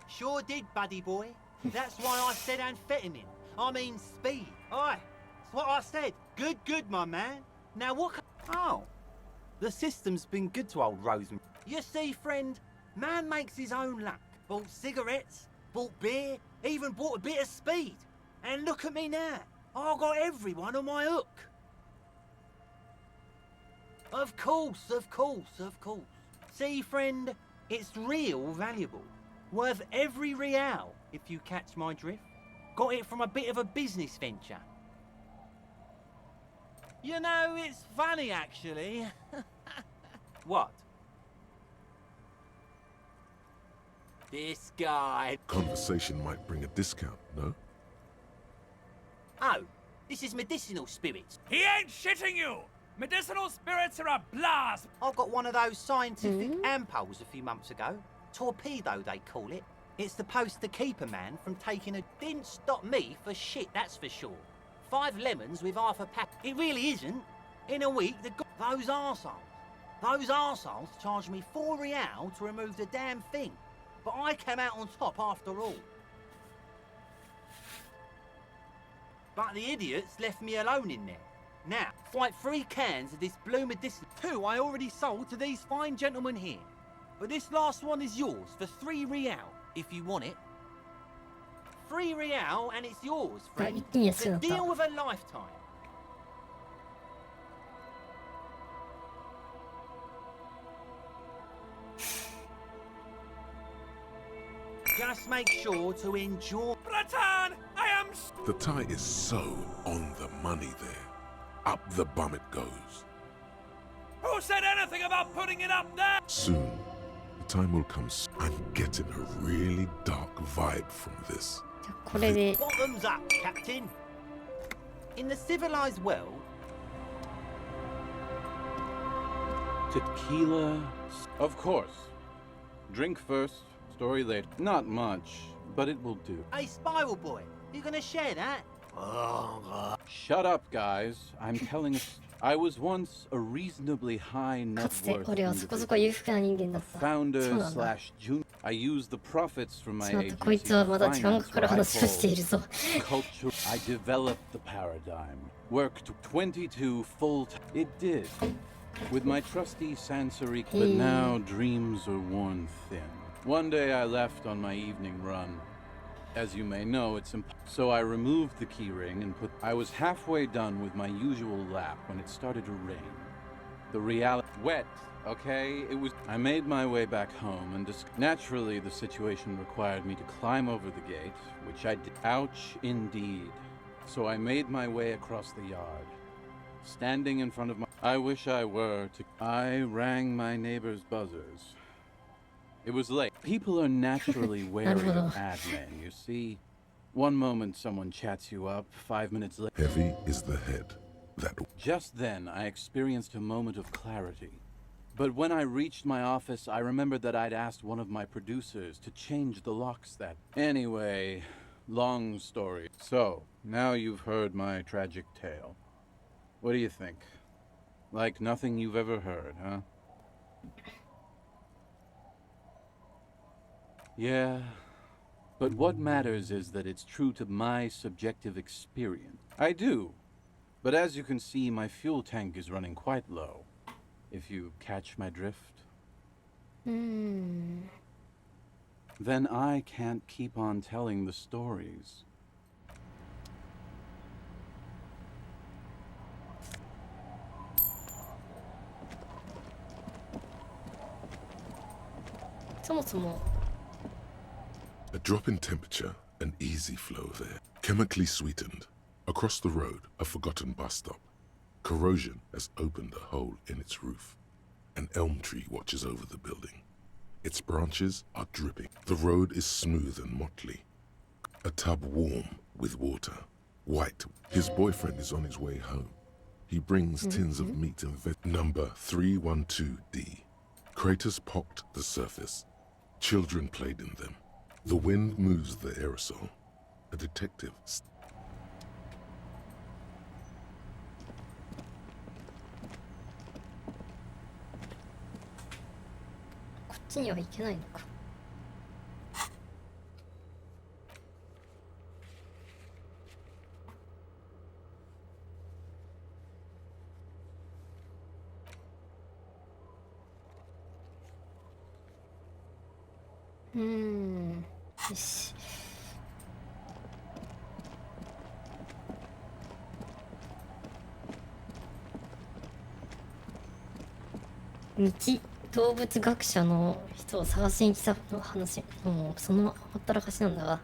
Sure did, buddy boy. That's why I said amphetamine. I mean speed. Aye, that's what I said. Good, my man. Now what... Oh, the system's been good to old Rosemary. You see, friend, man makes his own luck. Bought cigarettes, bought beer, even bought a bit of speed. And look at me now. I got everyone on my hook. Of course. See, friend, it's real valuable. Worth every real, if you catch my drift. Got it from a bit of a business venture. You know, it's funny, actually. What? This guy. Conversation might bring a discount, no? Oh, this is medicinal spirits. He ain't shitting you! Medicinal spirits are a blast! I got one of those scientific ampules a few months ago. Torpedo, they call it. It's supposed to keep a man from taking a... Didn't stop me for shit, that's for sure. 5 lemons with half a pack. It really isn't. In a week, those arseholes charged me 4 real to remove the damn thing. But I came out on top after all. But the idiots left me alone in there. Now, it's like 3 cans of this blue medicine. 2 I already sold to these fine gentlemen here. But this last one is yours for 3 real, if you want it. 3 real and it's yours, friend. The deal of a lifetime. Just make sure to enjoy... Bratan, I am... The tie is so on the money there. Up the bum it goes. Who said anything about putting it up there? Soon, time will come. I'm getting a really dark vibe from this. これで Bottoms up, Captain. In the civilized world, Tequila? Of course. Drink first, story later. Not much, but it will do. hey, Spiral Boy, you gonna share that? Shut up, guys. I'm telling us. I was once a reasonably high か net つて worth 俺はそこそこ裕福な人間だった。そう founder なんだ。 slash junior. I used the profits from my ちょっと待って、こい agency つは to まだ時間が finance かかる what I 話をしているぞ。 culture. I developed the paradigm. Worked 22 full time. It did. With my trusty Sansari. But now dreams are worn thin. One day I left on my evening run. As you may know, it's so I removed the keyring and put. I was halfway done with my usual lap when it started to rain. The reality wet, okay? It was. I made my way back home and naturally the situation required me to climb over the gate, which I did. Ouch, indeed. So I made my way across the yard, standing in front of my. I wish I were to. I rang my neighbor's buzzers. It was late. People are naturally wary of admin, you see. One moment someone chats you up, 5 minutes later. Heavy is the head. That. Just then, I experienced a moment of clarity. But when I reached my office, I remembered that I'd asked one of my producers to change the locks that. Anyway, long story. So, now you've heard my tragic tale. What do you think? Like nothing you've ever heard, huh? Yeah, but what matters is that it's true to my subjective experience. I do. But as you can see, my fuel tank is running quite low. If you catch my drift. Then I can't keep on telling the stories. A drop in temperature, an easy flow of air, chemically sweetened. Across the road, a forgotten bus stop. Corrosion has opened a hole in its roof. An elm tree watches over the building. Its branches are dripping. The road is smooth and motley. A tub warm with water. White. His boyfriend is on his way home. He brings tins of meat and veg. Number 312D. Craters pocked the surface. Children played in them. The wind moves the aerosol. A detective. こっちには行けないのか。よし。動物学者の人を探しに来たの話、もうそのほったらかしなんだが。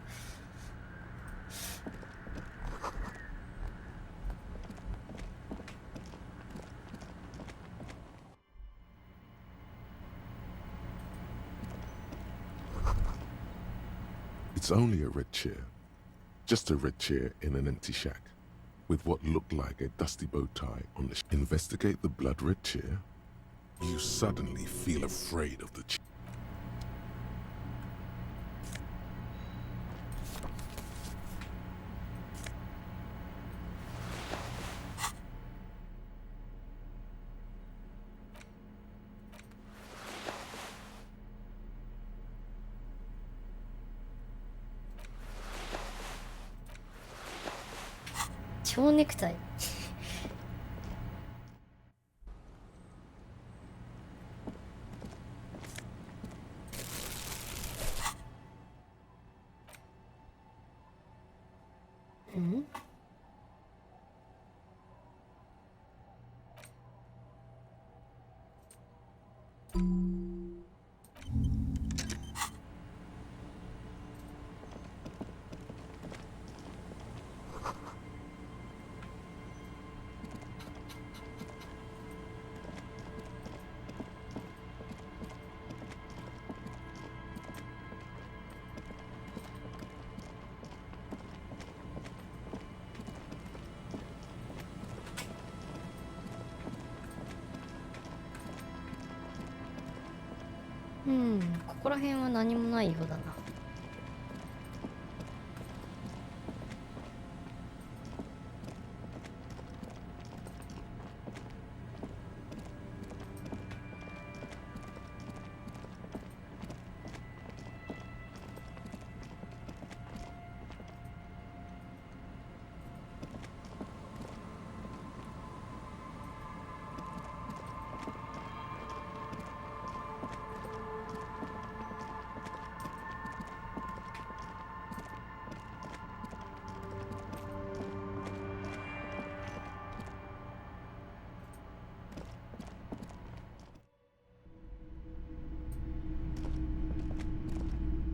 It's only a red chair. Just a red chair in an empty shack, with what looked like a dusty bow tie on the Investigate the blood red chair? You suddenly feel afraid of the chair.蝶ネクタイ。うん、ここら辺は何もないようだな。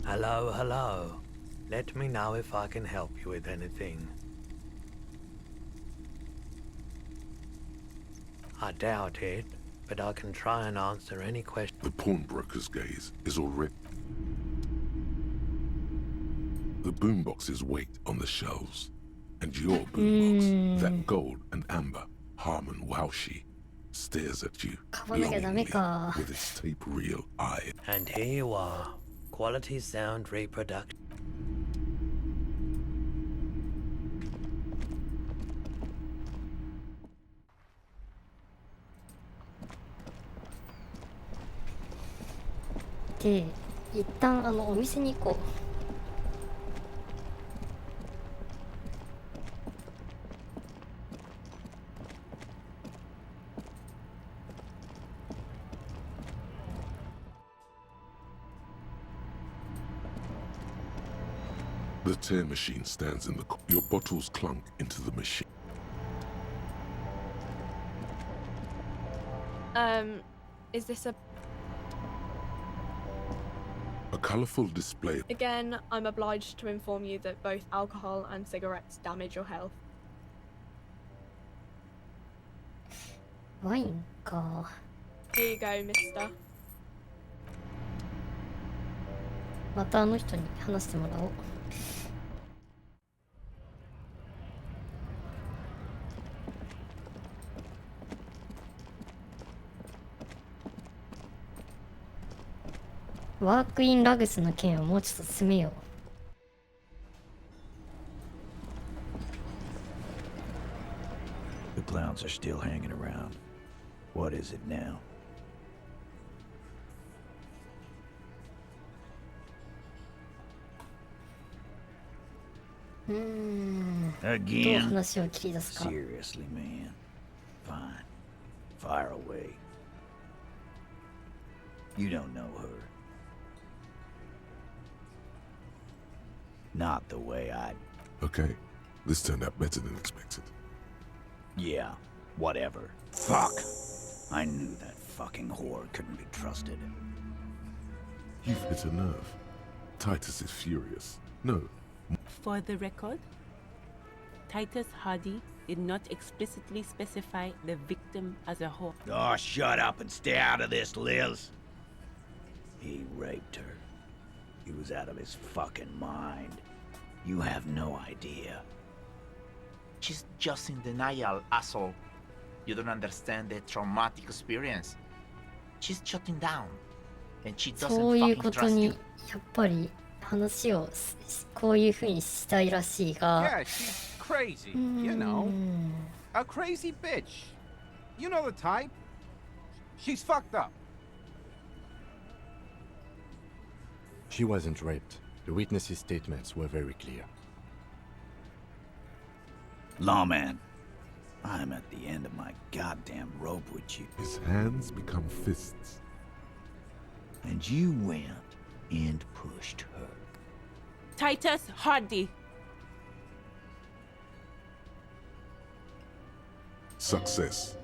Hello, hello. Let me know if I can help you with anything. I doubt it, but I can try and answer any question. The pawnbroker's gaze is already... The boomboxes wait on the shelves, and your boombox, that gold and amber Harmon Waushi, stares at you longingly with its tape reel eye. And here you are, quality sound reproduction. De, 一旦お店に行こう。The tear machine stands in the... Your bottles clunk into the machine. Is this a... A colourful display. Again, I'm obliged to inform you that both alcohol and cigarettes damage your health. ワインか。 Here you go, mister. またあの人に話してもらおう。ワークインラグスの件をもうちょっと進めよう。The clowns are still hanging around. What is it now? Again? Seriously, man. Fine. Fire away. You don't know her. Not the way I... Okay, this turned out better than expected. Yeah, whatever. Fuck! I knew that fucking whore couldn't be trusted. You've hit a nerve. Titus is furious. No. For the record, Titus Hardy did not explicitly specify the victim as a whore. Oh, shut up and stay out of this, Liz. He raped her. He was out of his fucking mind. You have no idea. She's just in denial, asshole. You don't understand the traumatic experience. She's shutting down. And she そういう doesn't こ fucking と trust に you. やっぱり話をこういう風にしたいらしいが。 Yeah, she's crazy, you know. A crazy bitch. You know the type. She's fucked up. She wasn't raped. The witnesses' statements were very clear. Lawman, I'm at the end of my goddamn rope with you. His hands become fists. And you went and pushed her. Titus Hardy. Success.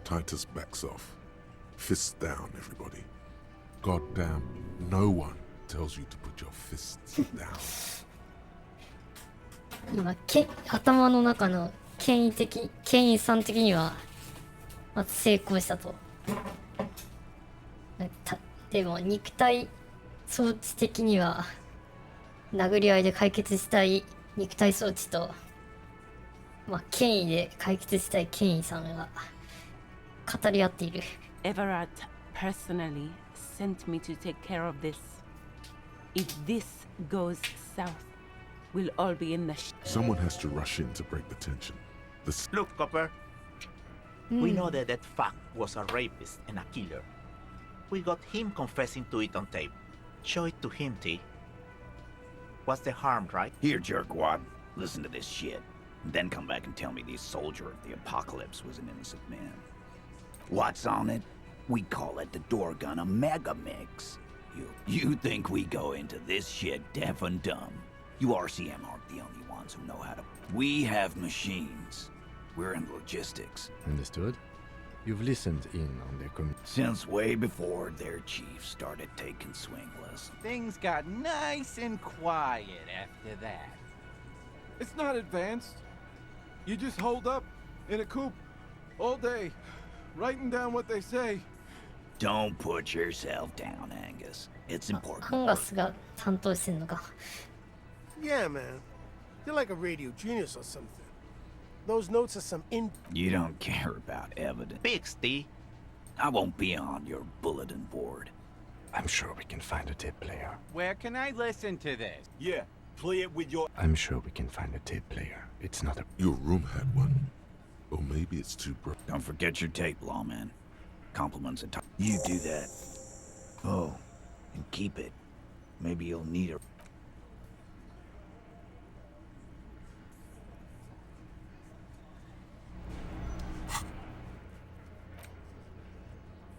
Titus backs off. Fists down, everybody. Goddamn, no one tells you to put your fists down. 今頭の中の権威さん的にはまず成功したと。でも肉体装置的には殴り合いで解決したい肉体装置と、まあ、権威で解決したい権威さんが語り合っている。Everett personally sent me to take care of this. If this goes south, we'll all be in the Someone has to rush in to break the tension. Look, Copper. We know that that fuck was a rapist and a killer. We got him confessing to it on tape. Show it to him, T. What's the harm, right? Here, jerkwad. Listen to this shit. And then come back and tell me the soldier of the apocalypse was an innocent man. What's on it? We call it the door gun a mega mix. You think we go into this shit deaf and dumb? You RCM aren't the only ones who know how to. We have machines. We're in logistics. Understood? You've listened in on their since way before their chief started taking swing lessons. Things got nice and quiet after that. It's not advanced. You just hold up in a coop all day, writing down what they say. Don't put yourself down, Angus. It's important. アンガスが担当してんのか。Yeah, man. You're like a radio genius or something. Those notes are some You don't care about evidence. Big T. I won't be on your bulletin board. I'm sure we can find a tape player. Where can I listen to this? Yeah, play it with your... I'm sure we can find a tape player. It's not a... Your room had one. Or maybe it's too bright. Don't forget your tape, lawman. Compliments and time. You do that. Oh, and keep it. Maybe you'll need it.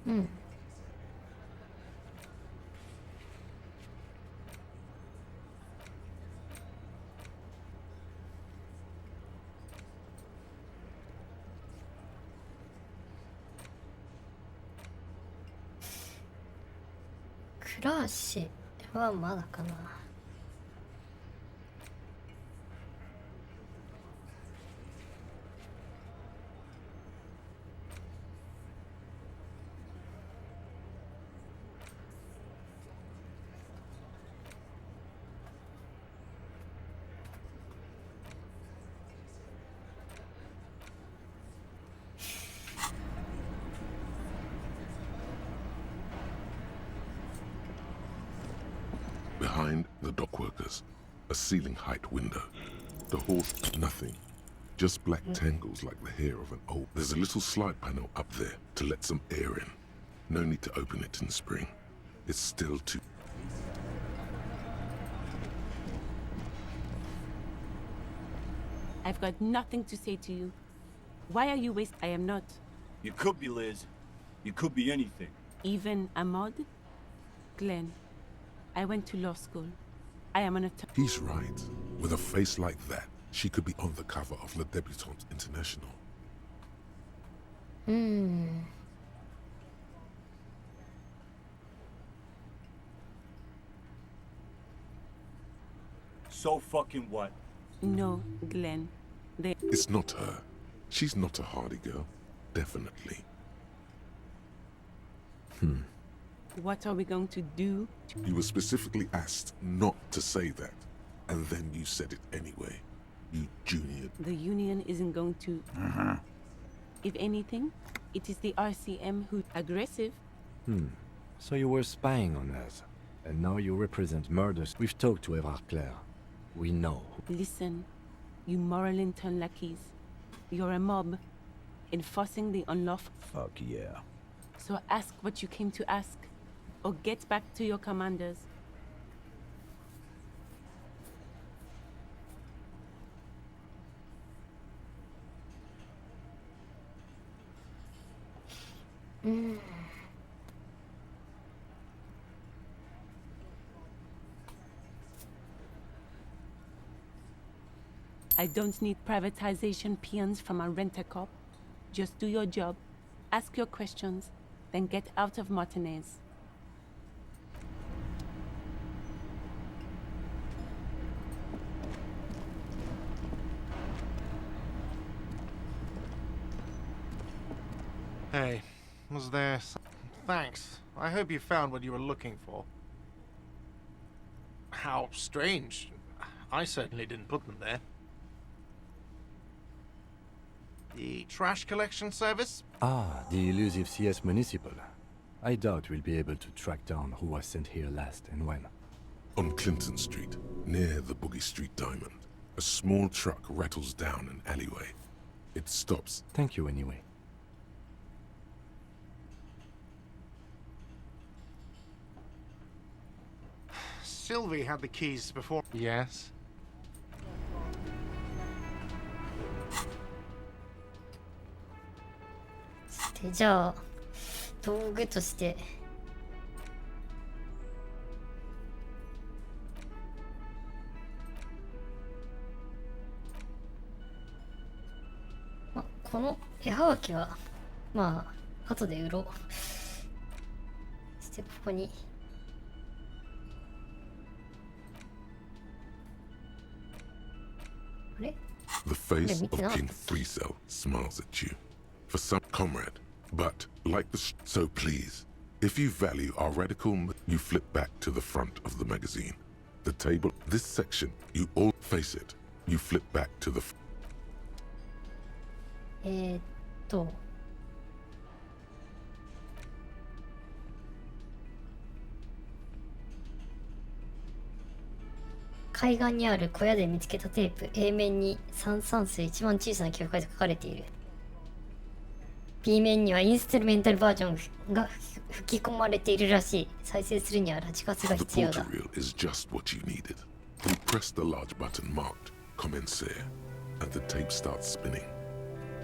Hmm. クラーシはまだかな。Behind the dockworkers, a ceiling height window. The horse, nothing. Just black tangles like the hair of an old. There's a little slide panel up there to let some air in. No need to open it in spring. It's still too. I've got nothing to say to you. Why are you wasting? I am not. You could be, Liz. You could be anything. Even a mod? Glenn, I went to law school. I am on a... He's right. With a face like that, she could be on the cover of Le Debutante International. So fucking what? No, Glenn. It's not her. She's not a hardy girl. Definitely. What are we going to do? You were specifically asked not to say that. And then you said it anyway. You junior. The Union isn't going to... If anything, it is the RCM who... Aggressive. So you were spying on us. And now you represent murders. We've talked to Evrard Claire. We know. Listen, you moral intern lackeys. You're a mob, enforcing the unlawful... Fuck yeah. So ask what you came to ask, or get back to your commanders. I don't need privatization peons from a rent-a-cop. Just do your job, ask your questions, then get out of Martinez. Hey, was there... Thanks. I hope you found what you were looking for. How strange. I certainly didn't put them there. The trash collection service? Ah, the elusive CS Municipal. I doubt we'll be able to track down who was sent here last and when. On Clinton Street, near the Boogie Street Diamond, a small truck rattles down an alleyway. It stops. Thank you anyway. Sylvie had the keys before. Yes. でじゃあ道具としてこの絵はがきはまあ後で売ろう。そしてここにあれ The face of King Freecell smiles at you. For some comrade, but like the so please, if you value our radical, you flip back to the front of the magazine. The table, this section, you all face it. You flip back to the. 海岸にある小屋で見つけたテープ A 面に33数一番小さな記号が書かれている。 B 面にはインストゥルメンタルバージョンが吹き込まれているらしい。再生するにはラジカセが必要だ。 The portal reel is just what you needed. You press the large button marked Commencer, and the tape starts spinning.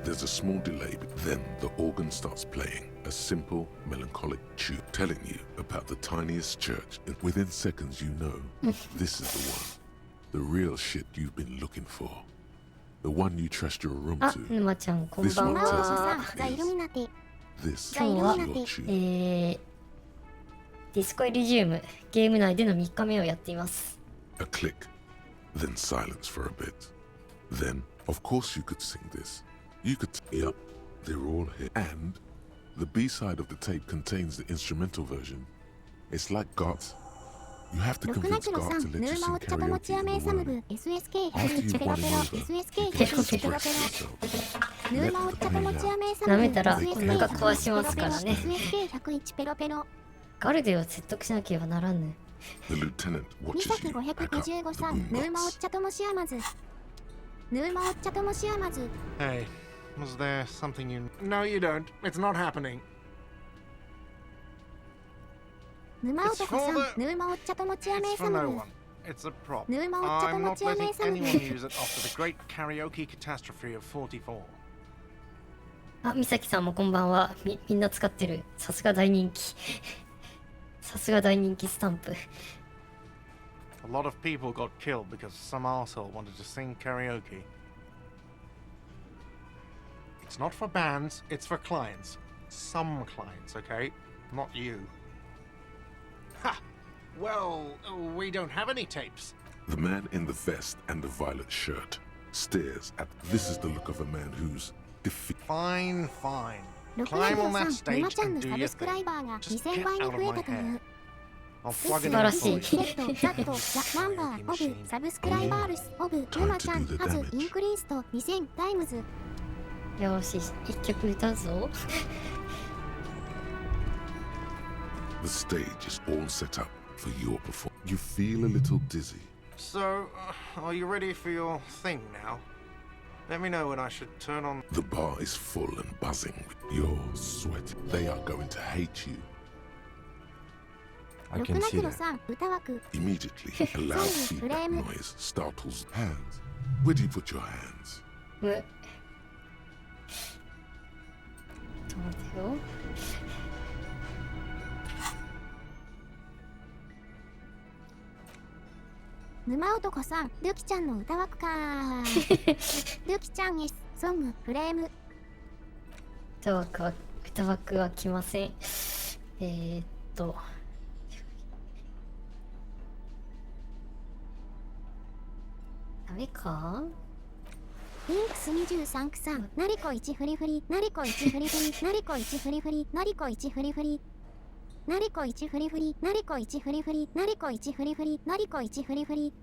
There's a small delay, but then the organ starts playing, a simple, melancholic tune telling you about the tiniest church. And within seconds, you know this is the one. The real shit you've been looking for. The one you trust your room あ、 to. 沼ちゃん、こんばんは。 This 今日は、 is your tune. ディスコエリジウム、ゲーム内での3日目をやっています。 A click, then silence for a bit. Then, of course, you could sing this. You could, yep, they're all here. And the B-side of the tape contains the instrumental version. It's like Garth. You have to convince Garth to let you sing karaoke in the world. After you've won him over, you can express yourself. Let the play 舐め out. たらお腹壊しますからね。ガルデを説得しなければならぬ。 The lieutenant 三 watches 崎 you pack up the 553 boombox. ヌーマおっちゃともしやまずヌーマおっちゃともしやまず Hey, was there something you... No, you don't. It's not happening. 沼男さんヌーマおっちゃともちやめ It's さ for む no one. It's a prop. ヌーマおっちゃと I'm も not ちやめ letting さむ anyone use it after the great karaoke catastrophe of 44. あ、みさきさんもこんばんは。みんな使ってる。さすが大人気。さすが大人気スタンプ。 A lot of people got killed because some arsehole wanted to sing karaoke. It's not for bands, it's for clients. Some clients, okay? Not you. Ha! Well, we don't have any tapes. The man in the vest and the violet shirt stares at. This is the look of a man who's defeated. Fine, fine. 6 Climb 年 on 後さ that ん stage 沼ちゃん and の do サ your ブスクラ thing. イバーが Just 2000 get 倍に out 増 of え my たという hair. I'll 素 plug 晴 it ら in し for い。 you. ゲットザットザナンバーオブサブスクライバールスオブ沼ちゃんハズインクリースト2000タイムズよし、一曲歌うぞ。 The stage is all set up for your performance. You feel a little dizzy. So, are you ready for your thing now? Let me know when I should turn on. The bar is full and buzzing. You're sweating. They are going to hate you. I 6 can ナ see クロ that. さん歌枠 Immediately, a loud feedback noise startles. Hands. Where do you put your hands? む。ちょっと待ってよ。沼男さんルキちゃんの歌枠かルキちゃん is ソングフレーム歌枠は来ません。ダメか？リンクス23区さんナリコ1フリフリナリコ1フリフリナリコ1フリフリナリコ1フリフリナリコ1フリフリナリコ1フリフリナリコ1フリフリナリコ1フリフリ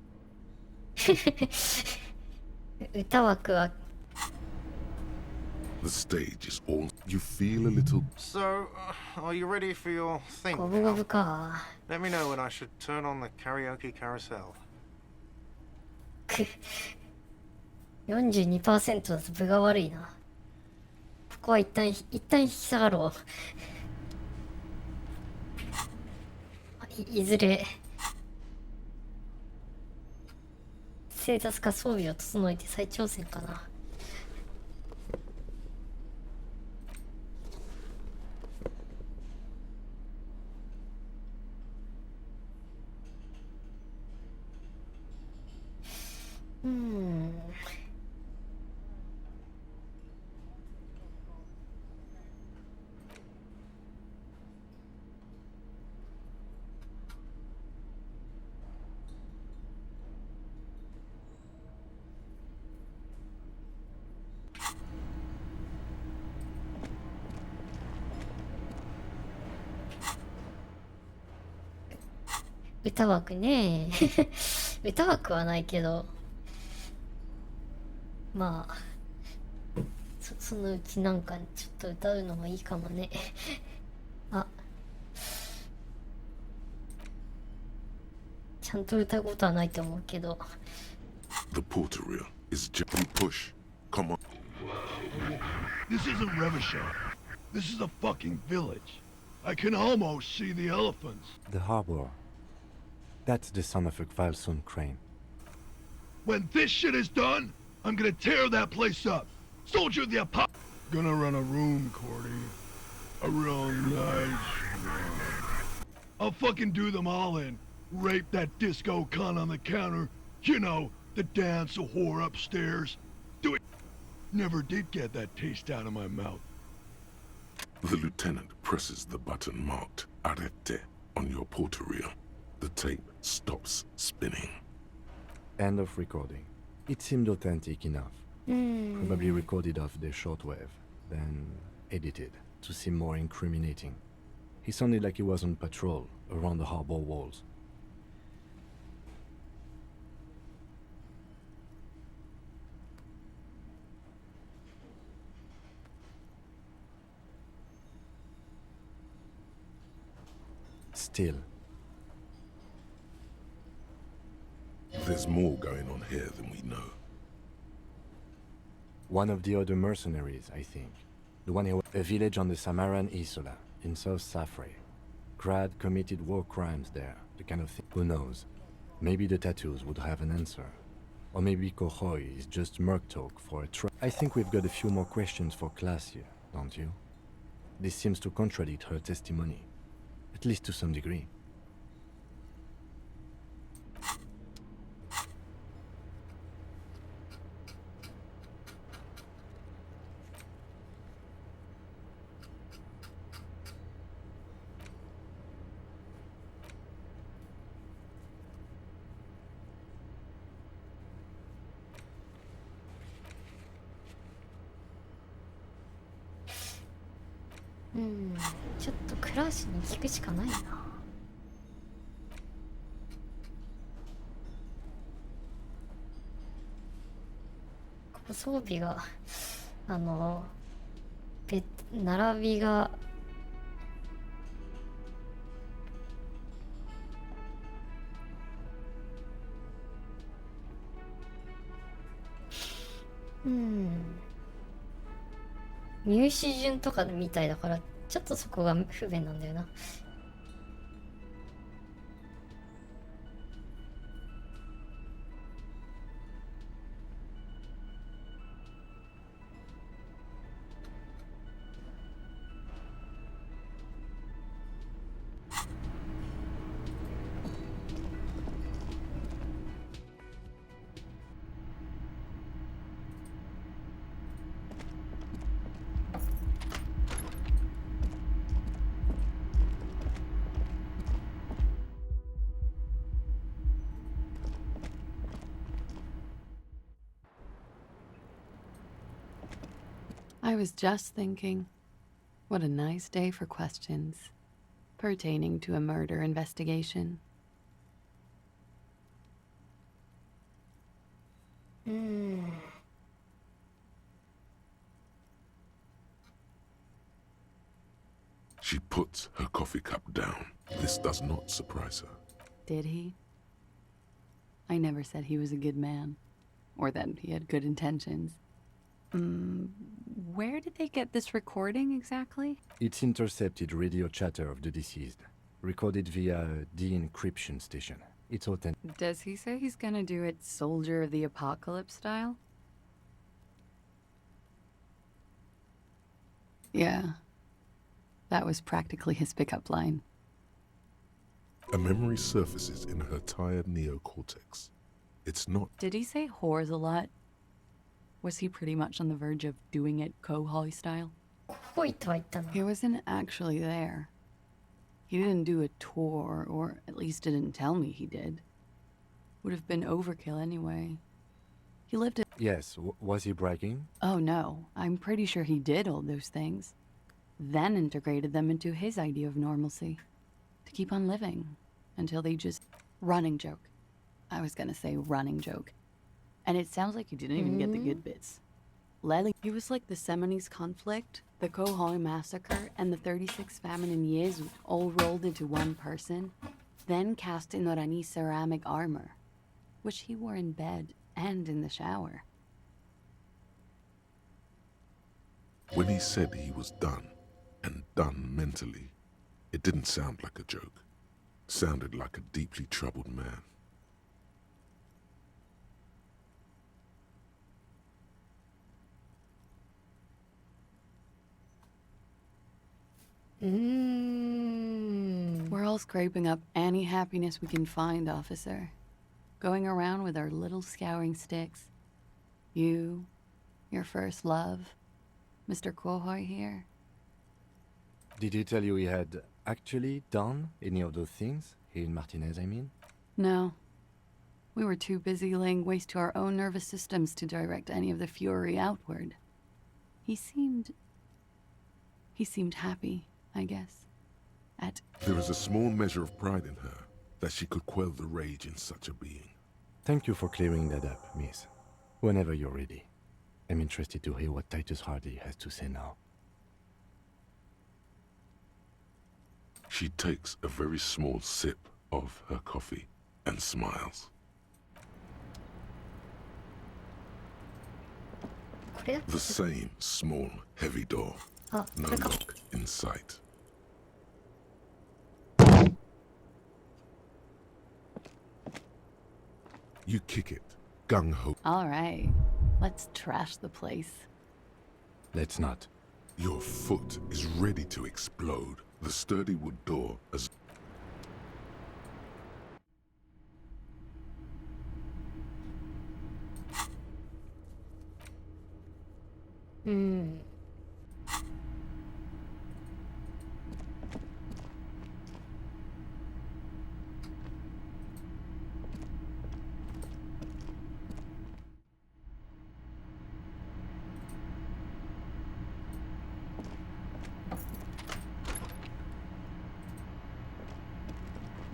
歌枠は The stage is all. You feel a little... So, are you ready for your thing? ゴブゴブか。Let me know when I should turn on the karaoke carousel. 42% だと分が悪いな。ここは一旦引き下がろう。いずれ生活か装備を整えて再挑戦かな。歌枠ね歌枠はないけど、まあそのうちなんかちょっと歌うのもいいかもねあ、ちゃんと歌うことはないと思うけど。 The portal is just... You push. Come on. This isn't Revachon. This is a fucking village. I can almost see the elephants. The harbor. That's the son of a Kvalson crane. When this shit is done, I'm gonna tear that place up. Soldier of the Apoc... Gonna run a room, Cordy. A real nice one. I'll fucking do them all in. Rape that disco cunt on the counter. You know, the dance a whore upstairs. Do it. Never did get that taste out of my mouth. The lieutenant presses the button marked Arete on your portal. The tape stops spinning. End of recording. It seemed authentic enough. Probably recorded off the shortwave, then edited to seem more incriminating. He sounded like he was on patrol around the harbor walls. Still, there's more going on here than we know. One of the other mercenaries, I think. The one who... A village on the Samaran Isola, in South Safre. Grad committed war crimes there, the kind of thing. Who knows? Maybe the tattoos would have an answer. Or maybe Kohoi is just merc talk for a try. I think we've got a few more questions for class here, don't you? This seems to contradict her testimony. At least to some degree.ちょっとクラッシュに聞くしかないな。ここ装備が並びが入手順とかみたいだからちょっとそこが不便なんだよな。I was just thinking, what a nice day for questions pertaining to a murder investigation. She puts her coffee cup down. This does not surprise her. Did he? I never said he was a good man, or that he had good intentions. Where did they get this recording exactly? It's intercepted radio chatter of the deceased, recorded via a de-encryption station. It's authentic. Does he say he's gonna do it Soldier of the Apocalypse style? Yeah. That was practically his pickup line. A memory surfaces in her tired neocortex. It's not. Did he say whores a lot? Was he pretty much on the verge of doing it Kohoi style? He wasn't actually there. He didn't do a tour, or at least didn't tell me he did. Would have been overkill anyway. He lived a— Yes, was he bragging? Oh no, I'm pretty sure he did all those things. Then integrated them into his idea of normalcy. To keep on living. Until they just— Running joke. I was gonna say running joke. And it sounds like you didn't even get the good bits. Lely, he was like the Seminoles conflict, the Kohoi massacre, and the 36 famine in Yezu all rolled into one person, then cast in Norani ceramic armor, which he wore in bed and in the shower. When he said he was done, and done mentally, it didn't sound like a joke. It sounded like a deeply troubled man. We're all scraping up any happiness we can find, officer. Going around with our little scouring sticks. You, your first love, Mr. Kohoi here. Did he tell you he had actually done any of those things? He and Martinez, I mean? No. We were too busy laying waste to our own nervous systems to direct any of the fury outward. He seemed happy, I guess. There is a small measure of pride in her, that she could quell the rage in such a being. Thank you for clearing that up, miss. Whenever you're ready. I'm interested to hear what Titus Hardy has to say now. She takes a very small sip of her coffee and smiles. The same small, heavy door. No lock in sight. You kick it, gung-ho. All right, let's trash the place. Let's not. Your foot is ready to explode. The sturdy wood door as...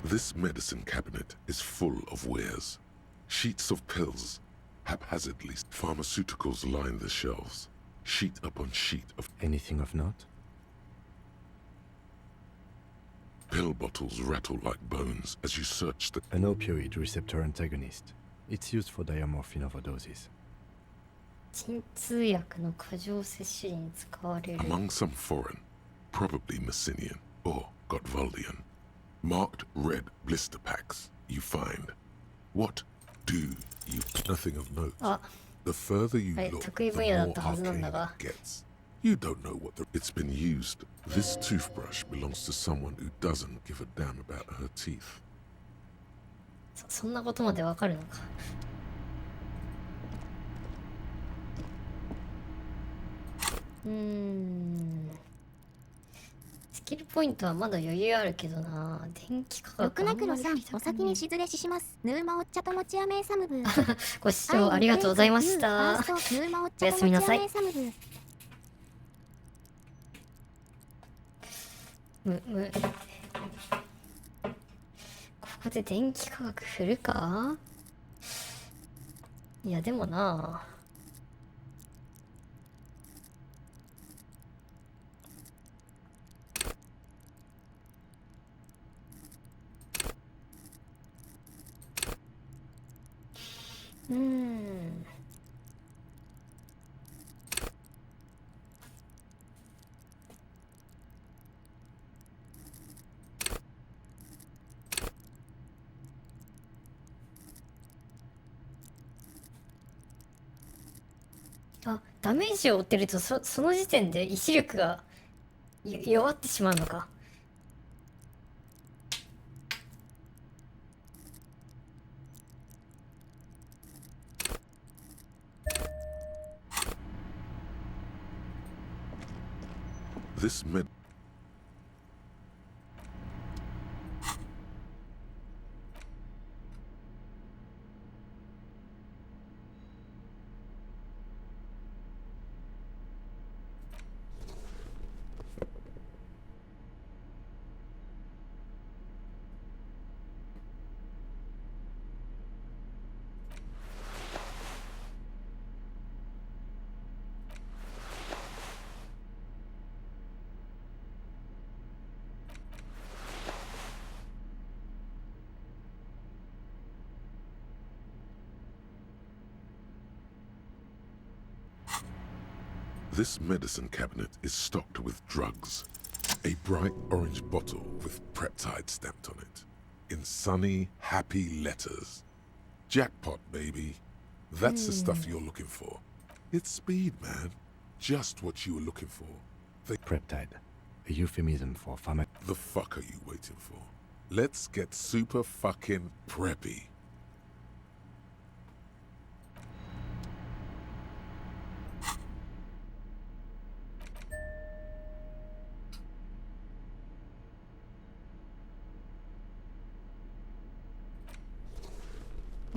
This medicine cabinet is full of wares. Sheets of pills, haphazardly. Pharmaceuticals line the shelves. Sheet upon sheet of... Anything of note? Pill bottles rattle like bones as you search the... An opioid receptor antagonist. It's used for diamorphine overdoses. Among some foreign, probably Messinian or Gottwaldian, marked red blister packs you find. What do you... Nothing of note. The further you look, the more arcane it gets. You don't know what the... It's been used. This toothbrush belongs to someone who doesn't give a damn about her teeth. そんなことまでわかるのか。スキルポイントはまだ余裕あるけどな。電気価格六マクロさん、お先にしずれします。ヌーマおっちゃともちアメーサムブ。ご視聴ありがとうございました。おやすみなさい。ここで電気価格振るか？いやでもな。うーん。あ、ダメージを負ってるとその時点で意志力が弱ってしまうのか。This med This medicine cabinet is stocked with drugs. A bright orange bottle with peptide stamped on it. In sunny, happy letters. Jackpot, baby. That's the stuff you're looking for. It's speed, man. Just what you were looking for. Peptide. A euphemism for pharma... The fuck are you waiting for? Let's get super fucking preppy. .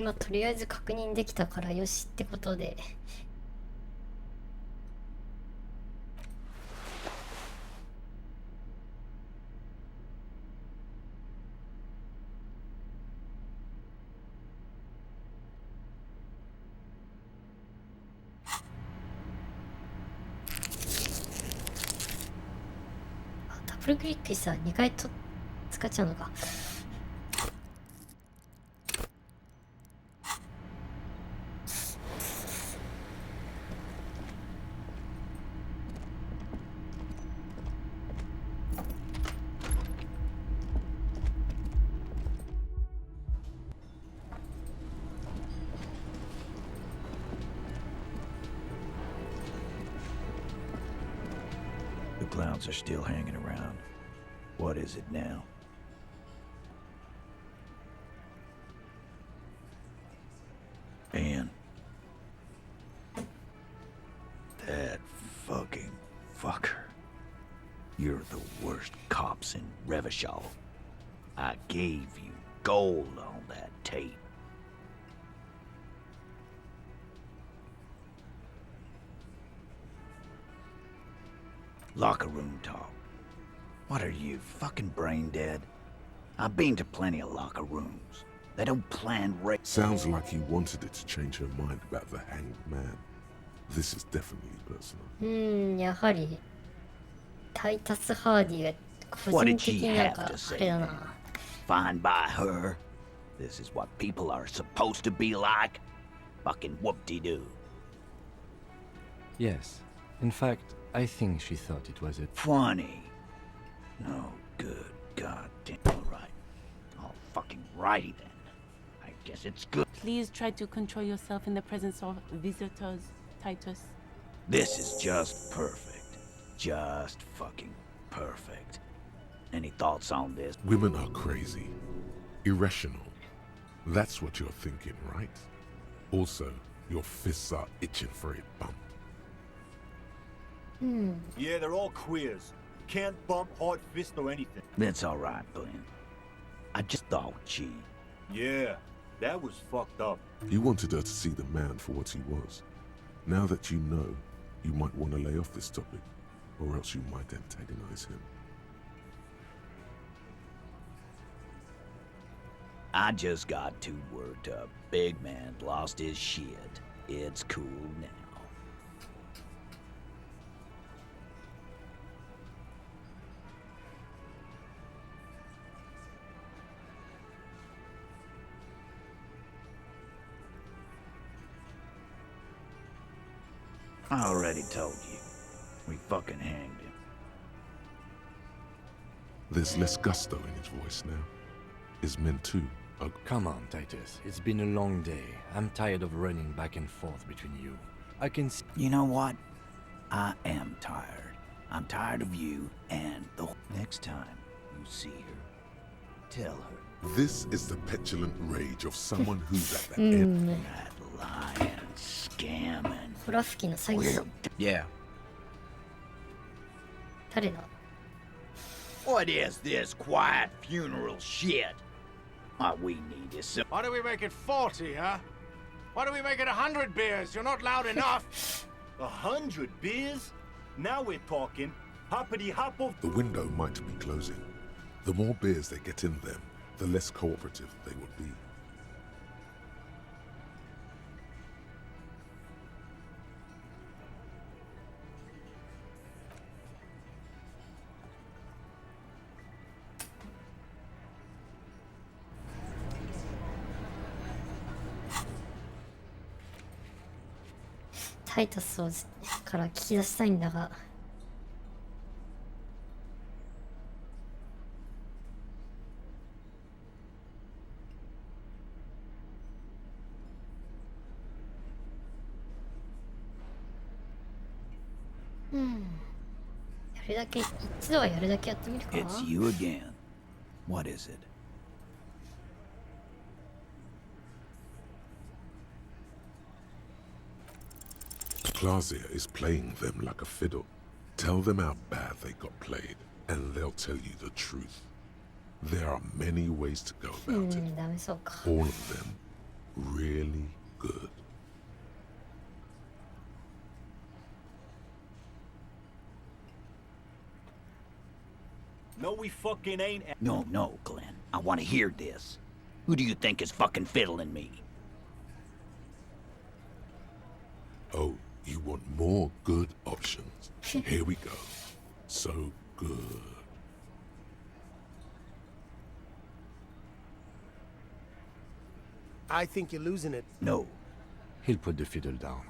まあ、とりあえず確認できたからよしってことで。あ、ダブルクリックしたら2回と使っちゃうのか。The clouds are still hanging around. What is it now? Anne. That fucking fucker. You're the worst cops in Revachol. I gave you gold on that tape. Locker room talk. What are you, fucking brain dead? I've been to plenty of locker rooms. They don't plan rape. Sounds like he wanted it to change her mind about the hanged man. This is definitely personal. やはりタイタス・ハーディが個人的になんかあれだな。Fine by her. This is what people are supposed to be like. Fucking whoop-de-doo. Yes. In fact, I think she thought it was a... Funny. No good. Goddamn. Alright. All fucking righty then. I guess it's good. Please try to control yourself in the presence of visitors, Titus. This is just perfect. Just fucking perfect. Any thoughts on this? Women are crazy. Irrational. That's what you're thinking, right? Also, your fists are itching for a bump. Yeah, they're all queers. Can't bump, hard fist, or anything. That's alright, Glenn. I just thought she... Yeah, that was fucked up. You wanted her to see the man for what he was. Now that you know, you might want to lay off this topic, or else you might antagonize him. I just got too worked up. Big man lost his shit. It's cool now. I already told you. We fucking hanged him. There's less gusto in his voice now. His men too. Come on, Titus. It's been a long day. I'm tired of running back and forth between you. I can see... You know what? I am tired. I'm tired of you and the... Next time you see her, tell her. This is the petulant rage of someone who's at the end. That lying, scamming. ホラ吹きの詐欺師 Yeah. 誰だ What is this quiet funeral shit? What we need is some... Why do we make it 40, huh? Why do we make it 100 beers? You're not loud enough. 100 beers? Now we're talking. Hoppity hop off. The window might be closing. The more beers they get in them, the less cooperative they will be.「タイタスをから聞き出したいんだが」やるだけ一度はやるだけやってみるか It's you again. What is it? Clausia is playing them like a fiddle. Tell them how bad they got played, and they'll tell you the truth. There are many ways to go about it. ダメそうか All of them really good. No, we fucking ain't. No, Glenn. I want to hear this. Who do you think is fucking fiddling me? Oh, you want more good options? Here we go. So good. I think you're losing it. No. He'll put the fiddle down.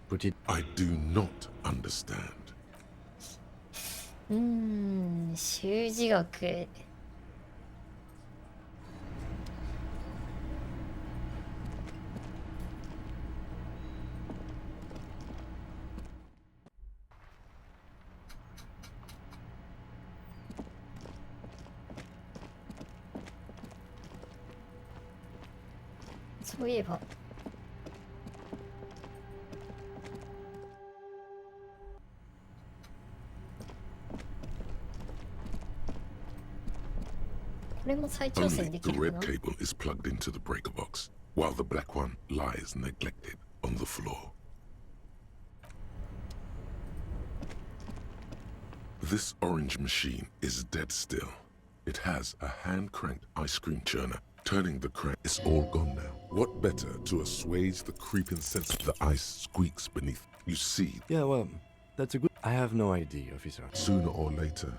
Put it... I do not understand. 習字学そういえばこれも再挑戦 Only で the きる red かな cable is plugged into the breaker box, while the black one lies neglected on the floor. This orange machine is dead still. It has a hand-cranked ice cream churner. Turning the crank is all gone now. What better to assuage the creeping sense of the ice squeaks beneath? You see. Yeah, well, that's a good... I have no idea, officer. Sooner or later.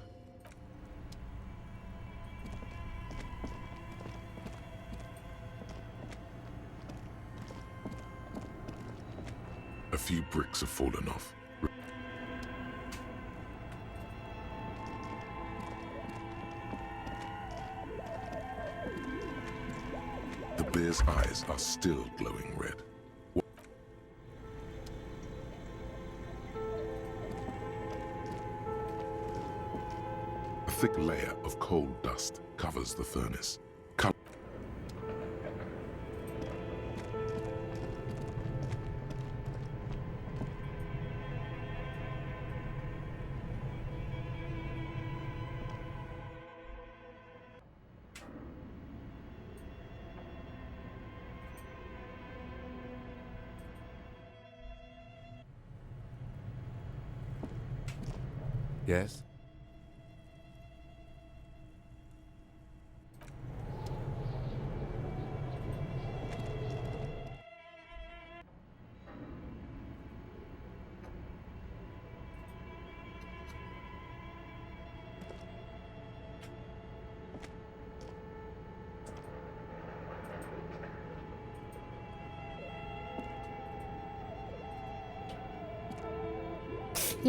A few bricks have fallen off. The bear's eyes are still glowing red. A thick layer of coal dust covers the furnace. Yes?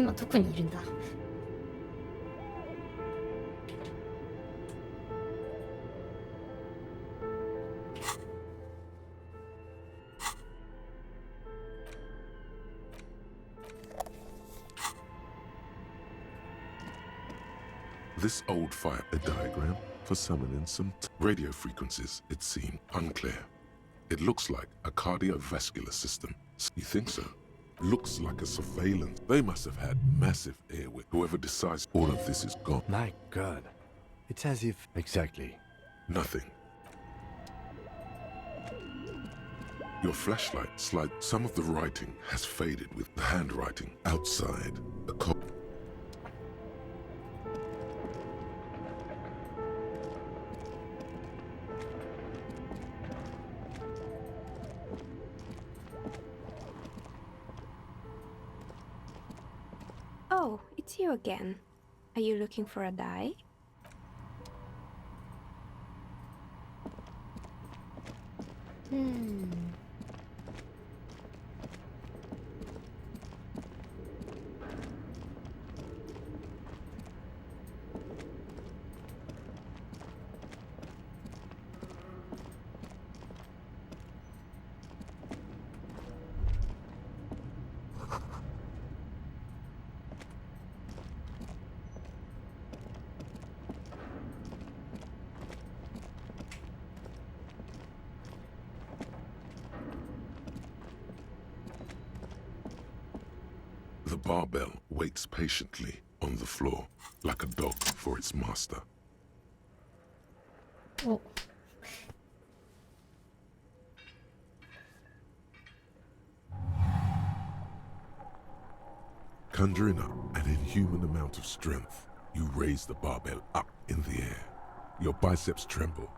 今どこにいるんだ。This old fire, a diagram for summoning some radio frequencies, it seemed unclear. It looks like a cardiovascular system. You think so? Looks like a surveillance. They must have had massive airway. Whoever decides all of this is gone. My God. It's as if... Exactly. Nothing. Your flashlight slide. Some of the writing has faded with the handwriting outside. A Oh, it's you again. Are you looking for a die? The barbell waits patiently on the floor, like a dog for its master. Oh. Conjuring up an inhuman amount of strength, you raise the barbell up in the air. Your biceps tremble.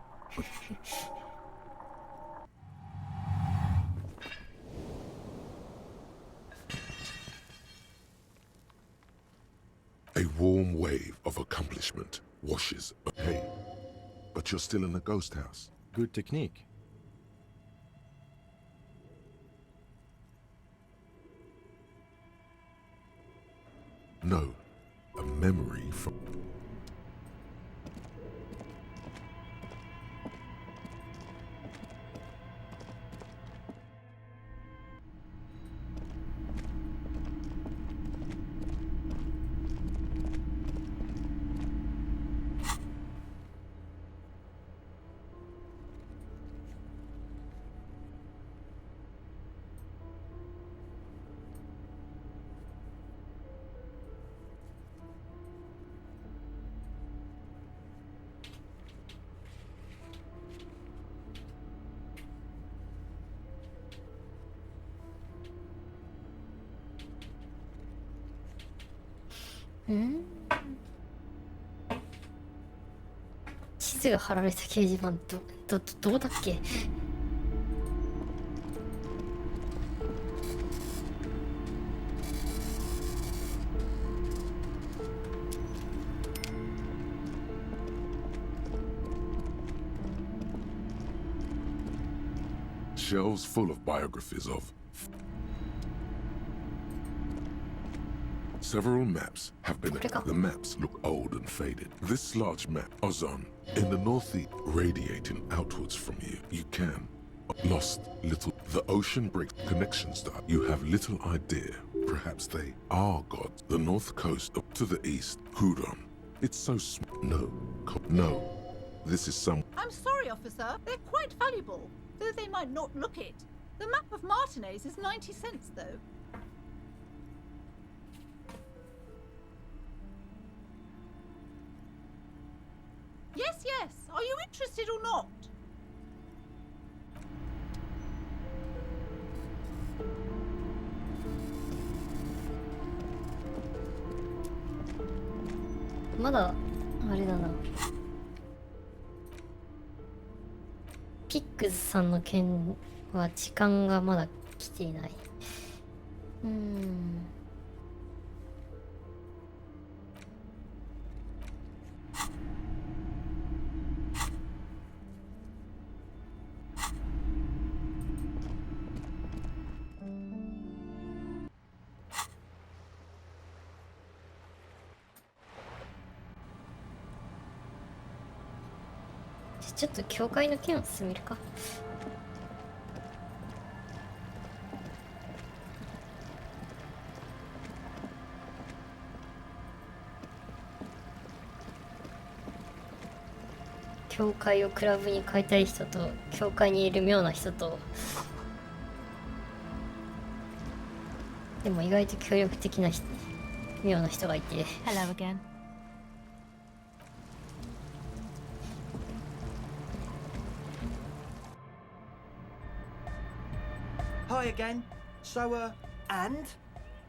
A warm wave of accomplishment washes. Hey, but you're still in a ghost house. Good technique. No, a memory from...地図が貼られた掲示板どうだっけ。Shelves full of biographies of... Several maps have been... The maps look old and faded. This large map, Ozon, in the northeast, radiating outwards from you. You can... Lost little... The ocean breaks connections that you have little idea. Perhaps they are gods. The north coast up to the east, Huron. It's so small. No. This is some... I'm sorry, officer. They're quite valuable, though they might not look it. The map of Martinez is 90 cents, though. Yes. Are you interested or not?まだあれだな。ピックスさんの件は時間がまだ来ていない。ちょっと教会の件を進めるか。教会をクラブに変えたい人と、教会にいる妙な人と、でも意外と協力的な妙な人がいて。 Hello again. Hi again. So, and?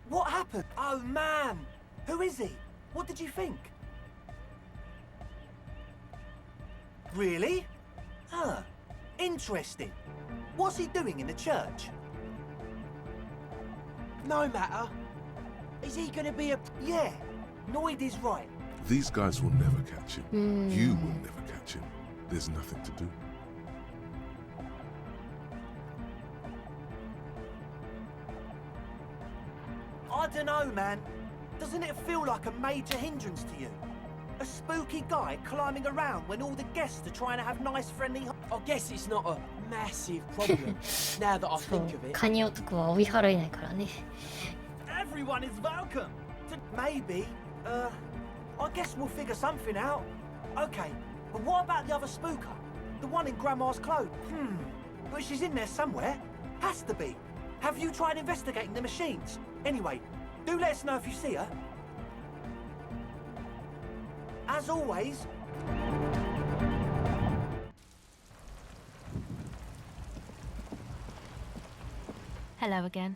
What happened? Oh man! Who is he? What did you think? Really? Huh. Interesting. What's he doing in the church? No matter. Is he gonna be a... Yeah, Noid is right. These guys will never catch him. You will never catch him. There's nothing to do. I don't know, man. Doesn't it feel like a major hindrance to you? A spooky guy climbing around when all the guests are trying to have nice, friendly... I guess it's not a massive problem, now that I そう think of it. カニ男は追い払えないからね。 Everyone is welcome. Maybe. I guess we'll figure something out. Okay, but what about the other spooker? The one in Grandma's clothes? But she's in there somewhere. Has to be. Have you tried investigating the machines? Anyway, do let us know if you see her. As always... Hello again.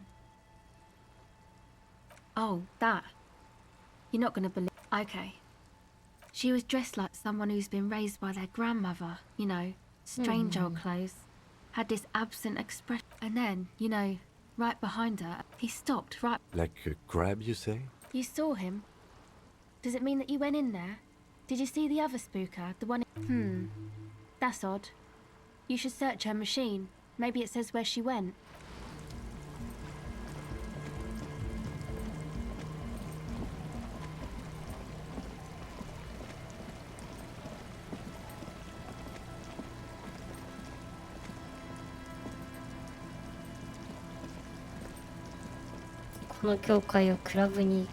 Oh, that. You're not gonna believe... Okay. She was dressed like someone who's been raised by their grandmother, you know, strange old clothes. Had this absent expression. And then, you know, right behind her, he stopped right... Like a crab, you say? You saw him? Does it mean that you went in there? Did you see the other spooker, the one... That's odd. You should search her machine. Maybe it says where she went.「この教会をクラブに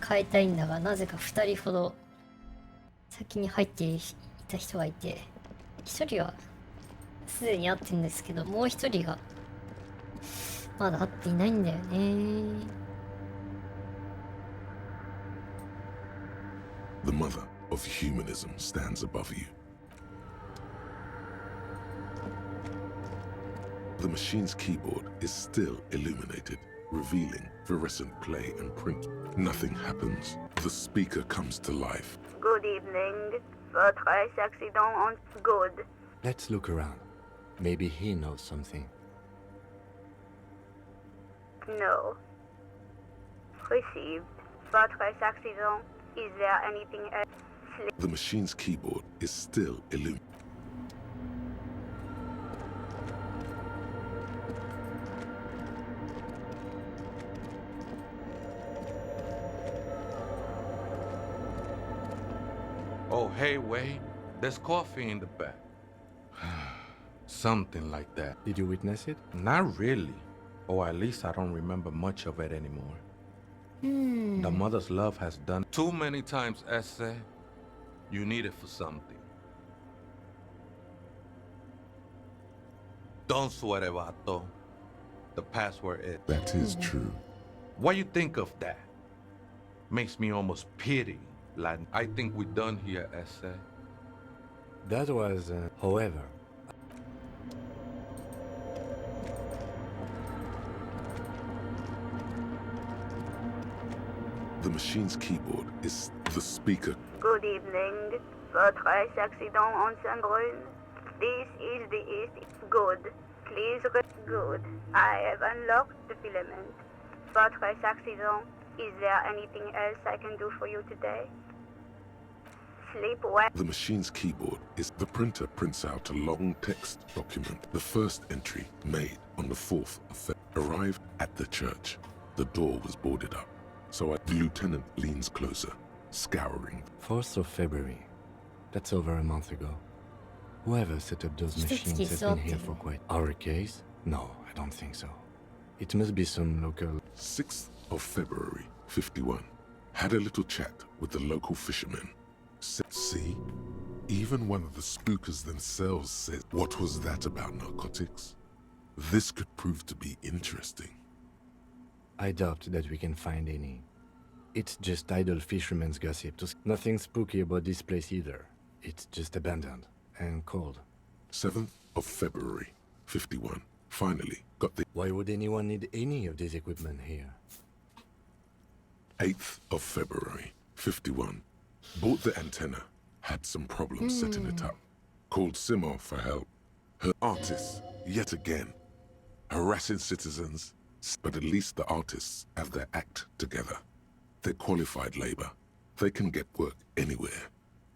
変えたいんだが、なぜか2人ほど先に入っていた人がいて、1人はすでに会ってるんですけど、もう1人がまだ会っていないんだよね。 The mother of humanism stands above you. The machine's keyboard is still illuminated, revealing fluorescent play and print. Nothing happens. The speaker comes to life. Good evening. Votre accident on good. Let's look around. Maybe he knows something. No. Received. Votre accident. Is there anything else? The machine's keyboard is still illuminated. Oh, hey, Wade. There's coffee in the back. Something like that. Did you witness it? Not really. Or at least I don't remember much of it anymore. The mother's love has done too many times, Esse. You need it for something. Don't sweat it, vato. The password is... That is true. What you think of that? Makes me almost pity. Like, I think we're done here, Esse. That was, however... The machine's keyboard is the speaker. Good evening. Votre accident on Saint-Brune. This is the East. Good. Please good. I have unlocked the filament. Votre accident. Is there anything else I can do for you today? Sleep well. The machine's keyboard is the printer prints out a long text document. The first entry made on the 4th of February arrived at the church. The door was boarded up. So the lieutenant leans closer, scouring. 4th of February. That's over a month ago. Whoever set up those machines has been here for quite... Our case? No, I don't think so. It must be some local... 6th of February, 51. Had a little chat with the local fishermen. See? Even one of the spookers themselves said, what was that about narcotics? This could prove to be interesting. I doubt that we can find any. It's just idle fishermen's gossip. Nothing spooky about this place either. It's just abandoned and cold. 7th of February, 51. Finally got the... Why would anyone need any of this equipment here? 8th of February, 51. Bought the antenna. Had some problems setting it up. Called Simo for help. Her artists, yet again, harassing citizens. But at least the artists have their act together. They're qualified labor. They can get work anywhere.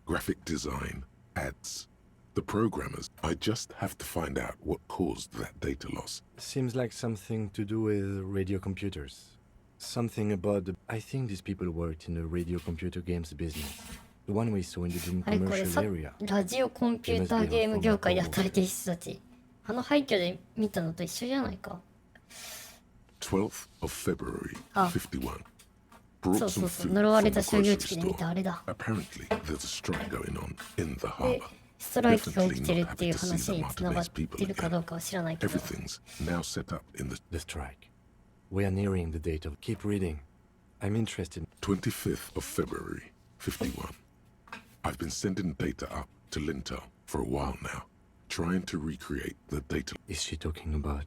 Graphic design, ads. The programmers, I just have to find out what caused that data loss. Seems like something to do with radio computers. Something about the... I think these people worked in the radio computer games business. The one we saw in the dream はい、これ commercial さ area. ラジオコンピューターゲーム業界で働いてる人たち。あの廃墟で見たのと一緒じゃないか。 12th of February, あ、 51. そう Brought そ some うそう、 food 呪わ from れ the た商業 grocery 地で見た store. あれだ。 Apparently, there's a strike going on in the で、 harbor. ストライキが起きてる Definitely っていう not happy to see 話 the に繋が Martinez っ people てるかど again. うかは知らないけど。 Everything's now set up in The strike. We are nearing the date of... Keep reading. I'm interested. 25th of February, 51. I've been sending data up to Lintel for a while now, trying to recreate the data. Is she talking about...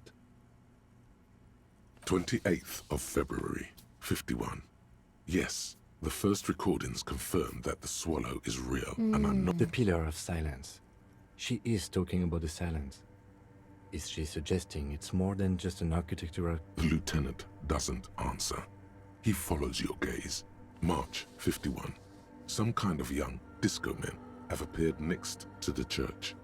28th of February, 51. Yes, the first recordings confirm that the swallow is real, and I'm not... The pillar of silence. She is talking about the silence. Is she suggesting it's more than just an architectural... The lieutenant doesn't answer. He follows your gaze. March 51. Some kind of young disco men have appeared next to the church.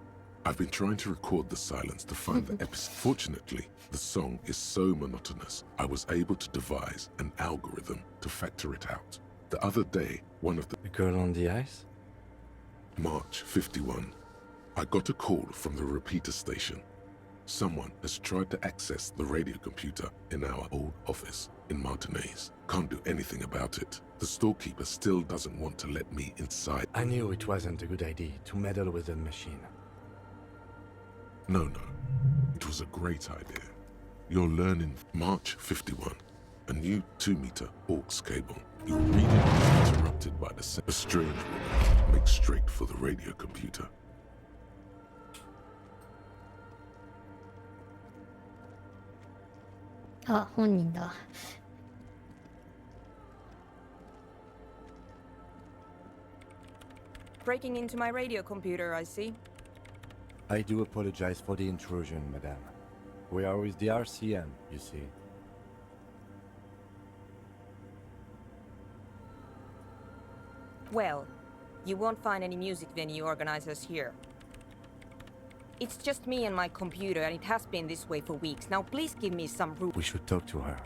I've been trying to record the silence to find the episode. Fortunately, the song is so monotonous, I was able to devise an algorithm to factor it out. The other day, one of the... The girl on the ice? March 51. I got a call from the repeater station. Someone has tried to access the radio computer in our old office in Martinez. Can't do anything about it. The storekeeper still doesn't want to let me inside. I knew it wasn't a good idea to meddle with the machine. No. It was a great idea. You're learning March 51. A new 2-meter aux cable. Your reading is interrupted by the a strange woman makes straight for the radio computer. Ah, 本人だ。Breaking into my radio computer, I see. I do apologize for the intrusion, madame. We are with the RCM, you see. Well, you won't find any music venue organizers here. It's just me and my computer, and it has been this way for weeks. Now please give me some room. We should talk to her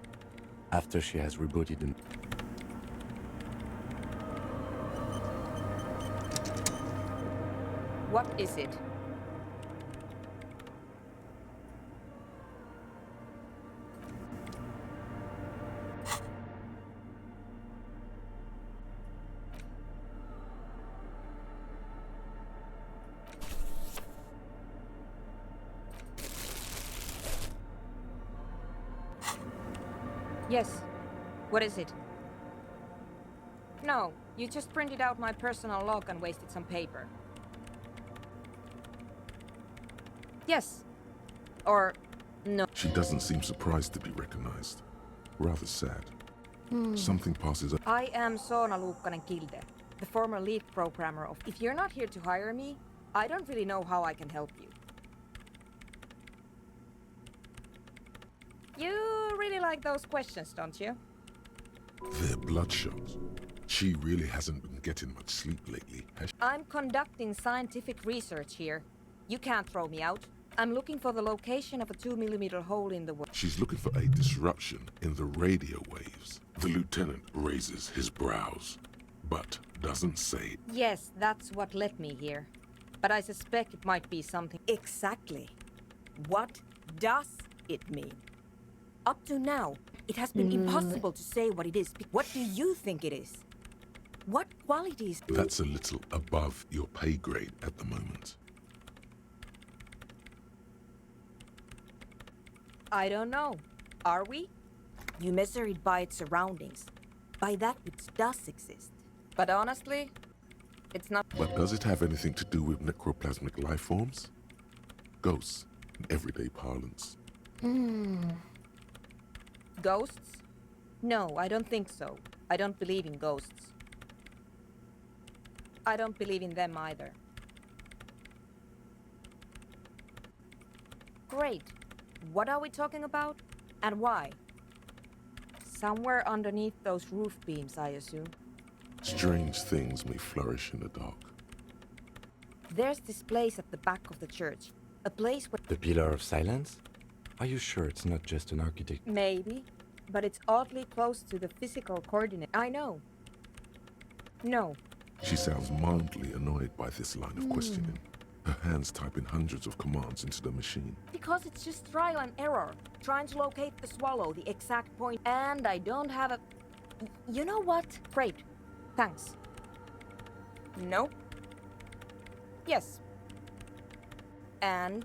after she has rebooted and... What is it? Yes. What is it? No, you just printed out my personal log and wasted some paper. Yes. Or no. She doesn't seem surprised to be recognized. Rather sad. Something passes up. I am Soona Luukkanen-Kilde, the former lead programmer of... If you're not here to hire me, I don't really know how I can help you. You really like those questions, don't you? They're bloodshot. She really hasn't been getting much sleep lately, has she? I'm conducting scientific research here. You can't throw me out. I'm looking for the location of a 2mm hole in the wall. She's looking for a disruption in the radio waves. The lieutenant raises his brows, but doesn't say. Yes, that's what led me here. But I suspect it might be something. Exactly. What does it mean? Up to now, it has been impossible to say what it is. What do you think it is? What qualities? That's a little above your pay grade at the moment. I don't know. Are we? You measure it by its surroundings, by that which does exist. But honestly, it's not. But does it have anything to do with necroplasmic life forms? Ghosts, in everyday parlance. Ghosts? No, I don't think so. I don't believe in ghosts. I don't believe in them either. Great. What are we talking about? And why? Somewhere underneath those roof beams, I assume. Strange things may flourish in the dark. There's this place at the back of the church. A place where... The Pillar of Silence? Are you sure it's not just an architect? Maybe. But it's oddly close to the physical coordinate. I know. No. She sounds mildly annoyed by this line of questioning. Her hands typing hundreds of commands into the machine. Because it's just trial and error. Trying to locate the swallow, the exact point. And I don't have a... You know what? Great. Thanks. No. Yes. And...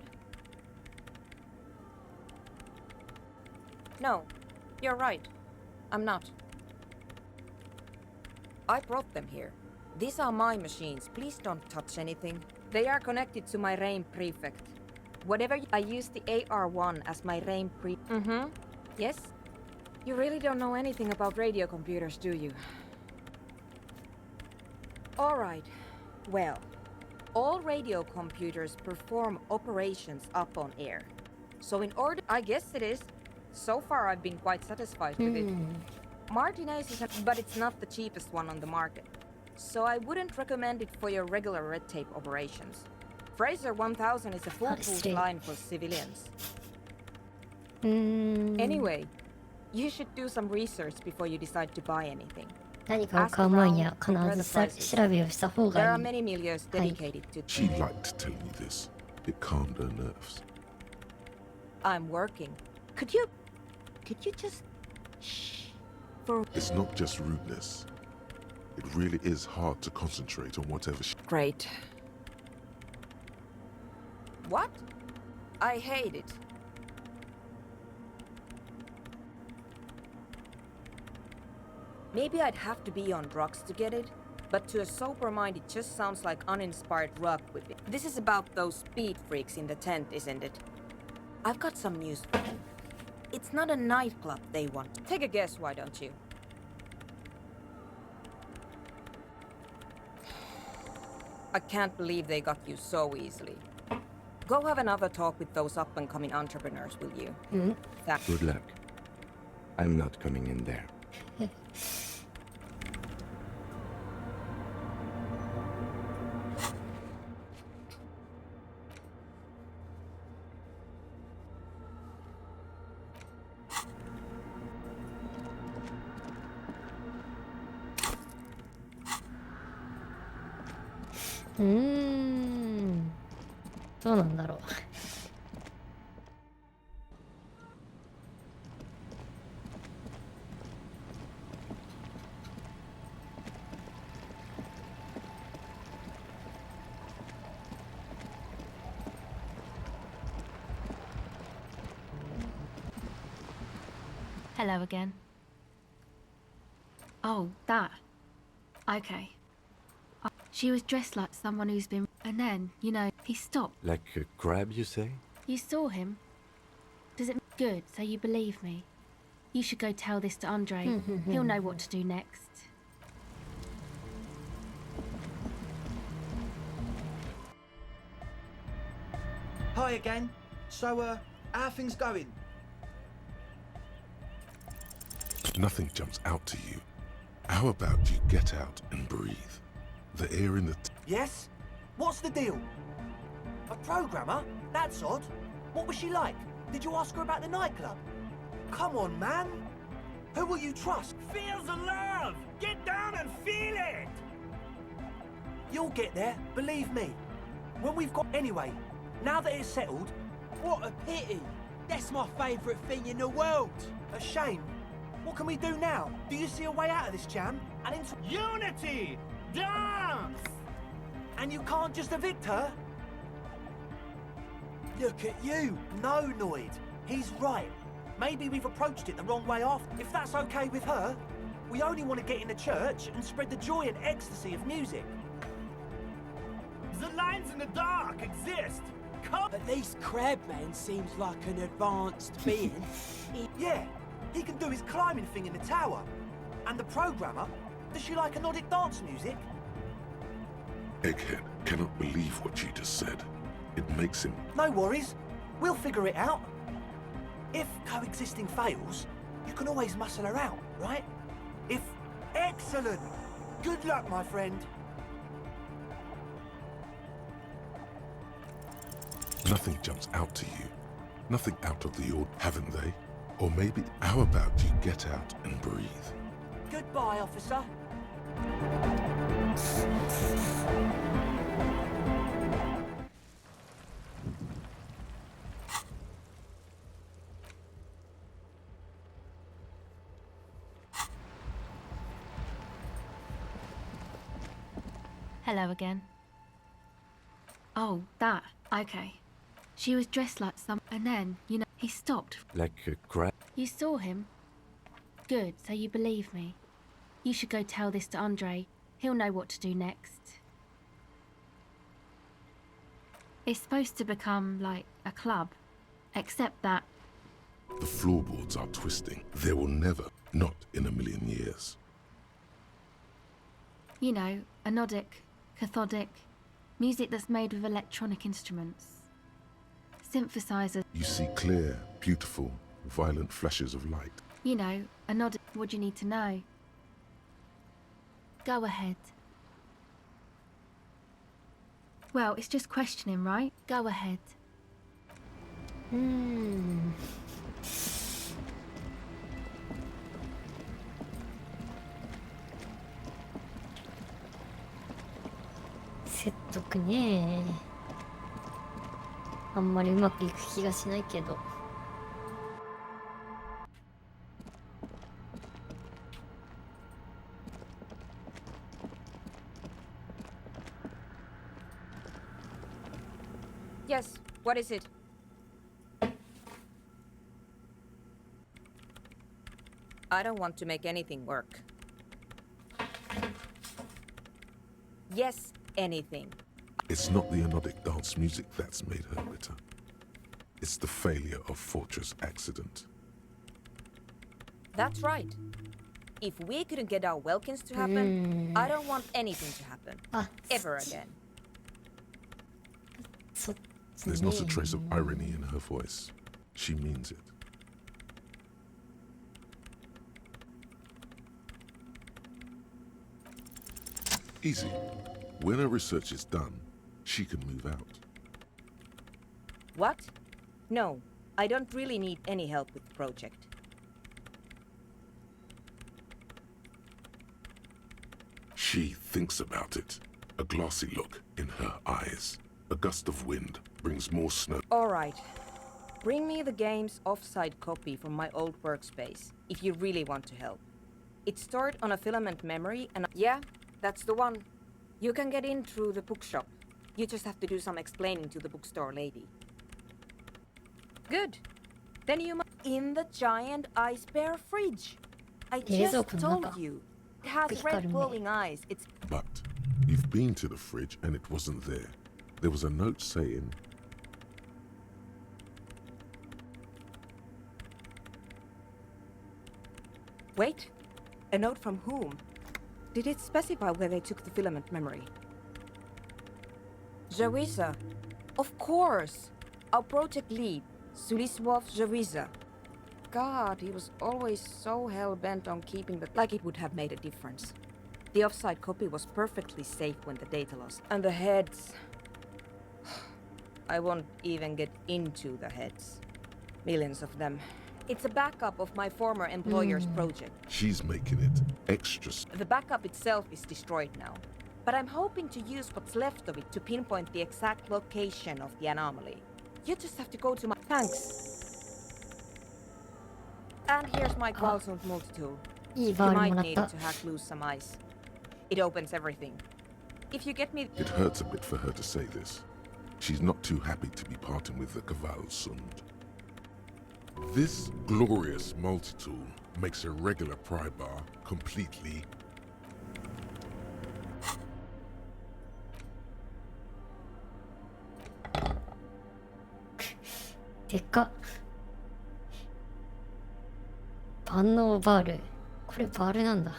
No. You're right. I'm not. I brought them here. These are my machines. Please don't touch anything. They are connected to my RAIM prefect. Whatever I use the AR-1 as my RAIM Yes? You really don't know anything about radio computers, do you? Alright. Well, all radio computers perform operations up on air. So in order... I guess it is. So far I've been quite satisfied with it. Martinez is but it's not the cheapest one on the market. So I wouldn't recommend it for your regular red tape operations. Fraser 1000 is a foolproof line for civilians. Anyway, you should do some research before you decide to buy anything. 何かを買う前には必ず調べをした方 There が are いい。 many milieux dedicated to... She liked telling me this. It calmed her nerves. I'm working. Could you just... Shh. For... It's not just rudeness. It really is hard to concentrate on whatever she... Great. What? I hate it. Maybe I'd have to be on drugs to get it, but to a sober mind it just sounds like uninspired rock whipping. This is about those speed freaks in the tent, isn't it? I've got some news for you. It's not a nightclub they want. Take a guess, why don't you? I can't believe they got you so easily. Go have another talk with those up-and-coming entrepreneurs, will you? Good luck. I'm not coming in there.うーん。どうなんだろう。Hello again. Oh, that. Okay. She was dressed like someone who's been... And then, you know, he stopped. Like a crab, you say? You saw him? Does it... Good, so you believe me. You should go tell this to Andre. He'll know what to do next. Hi again. So, how are things going? Nothing jumps out to you. How about you get out and breathe? The air in the... Yes? What's the deal? A programmer? That's odd. What was she like? Did you ask her about the nightclub? Come on, man. Who will you trust? Feel the love! Get down and feel it! You'll get there, believe me. when we've got... Anyway, now that it's settled... What a pity! That's my favourite thing in the world! A shame. What can we do now? Do you see a way out of this jam? And into... Unity! Dance! And you can't just evict her? Look at you! No, Noid. He's right. Maybe we've approached it the wrong way off. If that's okay with her, we only want to get in the church and spread the joy and ecstasy of music. The lines in the dark exist! Come! At least Crabman seems like an advanced being. Yeah, he can do his climbing thing in the tower. And the programmer, does she like anodic dance music? Egghead cannot believe what she just said. It makes him... No worries. We'll figure it out. If coexisting fails, you can always muscle her out, right? If... Excellent! Good luck, my friend. Nothing jumps out to you. Nothing out of the ordinary, haven't they? Or maybe, how about you get out and breathe? Goodbye, officer. Hello again. Oh, that. Okay. She was dressed like some... And then, you know, he stopped. Like a crab? You saw him? Good, so you believe me. You should go tell this to Andre. He'll know what to do next. It's supposed to become, like, a club. Except that... The floorboards are twisting. There will never, not in a million years. You know, anodic, cathodic, music that's made with electronic instruments. Synthesizers. You see clear, beautiful, violent flashes of light. You know, anodic. What do you need to know? Go ahead. Well, it's just questioning, right? Go ahead.説得ねえ。あんまりうまくいく気がしないけど。Yes, what is it? I don't want to make anything work. Yes, anything. It's not the anodic dance music that's made her bitter. It's the failure of Fortress Accident. That's right. If we couldn't get our Welkins to happen, I don't want anything to happen. Ever again. There's not a trace of irony in her voice. She means it. Easy. When her research is done, she can move out. What? No, I don't really need any help with the project. She thinks about it. A glassy look in her eyes. A gust of wind brings more snow. All right. Bring me the game's offside copy from my old workspace, if you really want to help. It's stored on a filament memory and... Yeah, that's the one. You can get in through the bookshop. You just have to do some explaining to the bookstore lady. Good. Then you must... In the giant ice bear fridge. I just told you. It has red glowing eyes. It's... But you've been to the fridge and it wasn't there. There was a note saying... Wait. A note from whom? Did it specify where they took the filament memory? Jawiza. Of course. Our project lead, Suliswov Jawiza. God, he was always so hell-bent on keeping the... Like it would have made a difference. The offside copy was perfectly safe when the data lost. And the heads... I won't even get into the heads. Millions of them. It's a backup of my former employer's project. She's making it extra... The backup itself is destroyed now. But I'm hoping to use what's left of it to pinpoint the exact location of the anomaly. You just have to go to my... Thanks. And here's my Qualsund multi-tool. You might need it to hack loose some ice. It opens everything. If you get me... It hurts a bit for her to say this. She's not too happy to be parting with the Kvalsund. This glorious multi-tool makes a regular pry bar completely... Deka. 万能バール。これバールなんだ。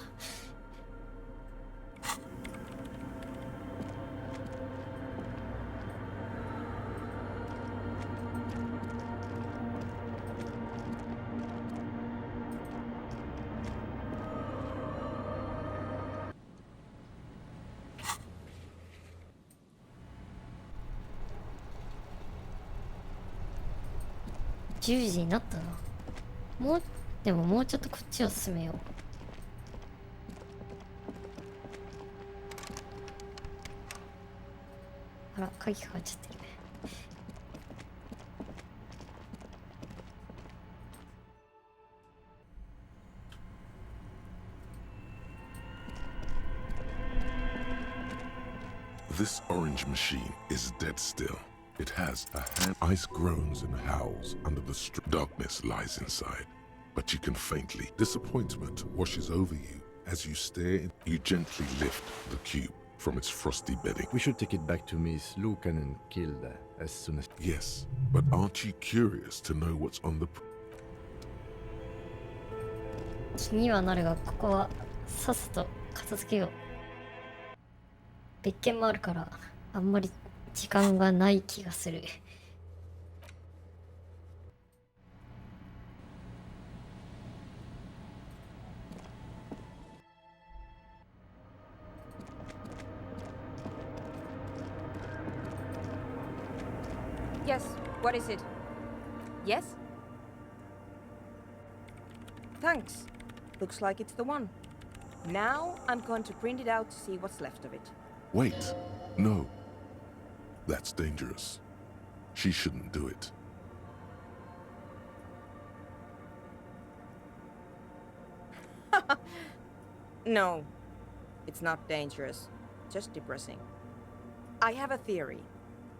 10時になったな。でももうちょっとこっちを進めよう。あら、鍵かかっちゃってる。This orange machine is dead still. It has a hand. Ice groans and howls under the darkness lies inside. But you can faintly. Disappointment washes over you as you stare. You gently lift the cube from its frosty bedding. We should take it back to Miss Lucan and kill as soon as... Yes, but aren't you curious to know what's on the... 気にはなるが、ここはさっさと片付けよう。別件もあるから、あんまり時間がない気がする。Yes, what is it? Yes? Thanks. Looks like it's the one. Now I'm going to print it out to see what's left of it. Wait, no. That's dangerous. She shouldn't do it. No, it's not dangerous. Just depressing. I have a theory.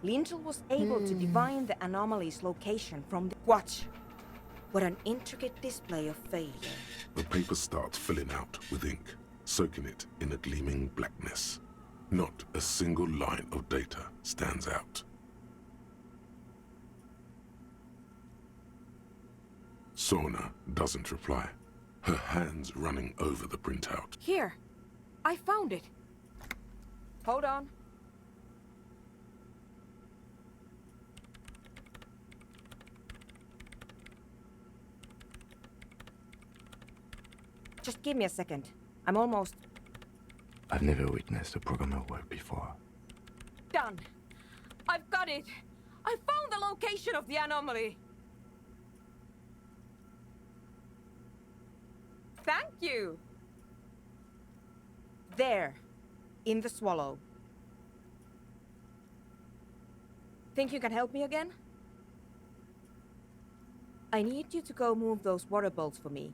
Lindell was able to divine the anomaly's location from the... Watch! What an intricate display of failure. The paper starts filling out with ink, soaking it in a gleaming blackness. Not a single line of data stands out. Sona doesn't reply, her hands running over the printout. Here! I found it! Hold on. Just give me a second. I'm almost... I've never witnessed a programmer work before. Done! I've got it! I found the location of the anomaly! Thank you! There. In the swallow. Think you can help me again? I need you to go move those water bolts for me.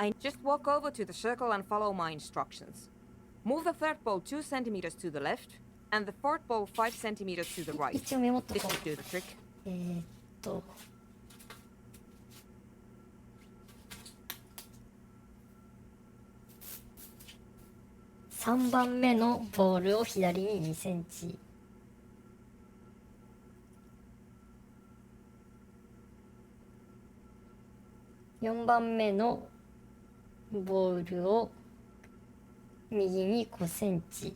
I just walk over to the circle and follow my instructions. Move the third bolt 2 centimeters to the left, and the fourth bolt 5 centimeters to the right. This should do the trick. 3番目のボールを左に2センチ。4番目のボールを右に5センチ。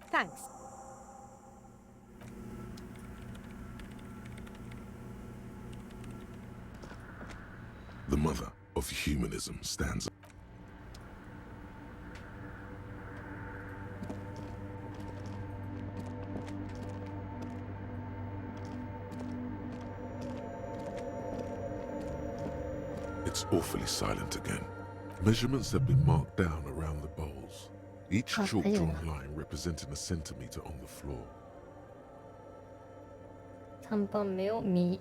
Thanks. The mother of humanism stands up. It's awfully silent again. Measurements have been marked down around the bowls, each Ah, chalk yeah. drawn line representing a centimeter on the floor. 3番目を右。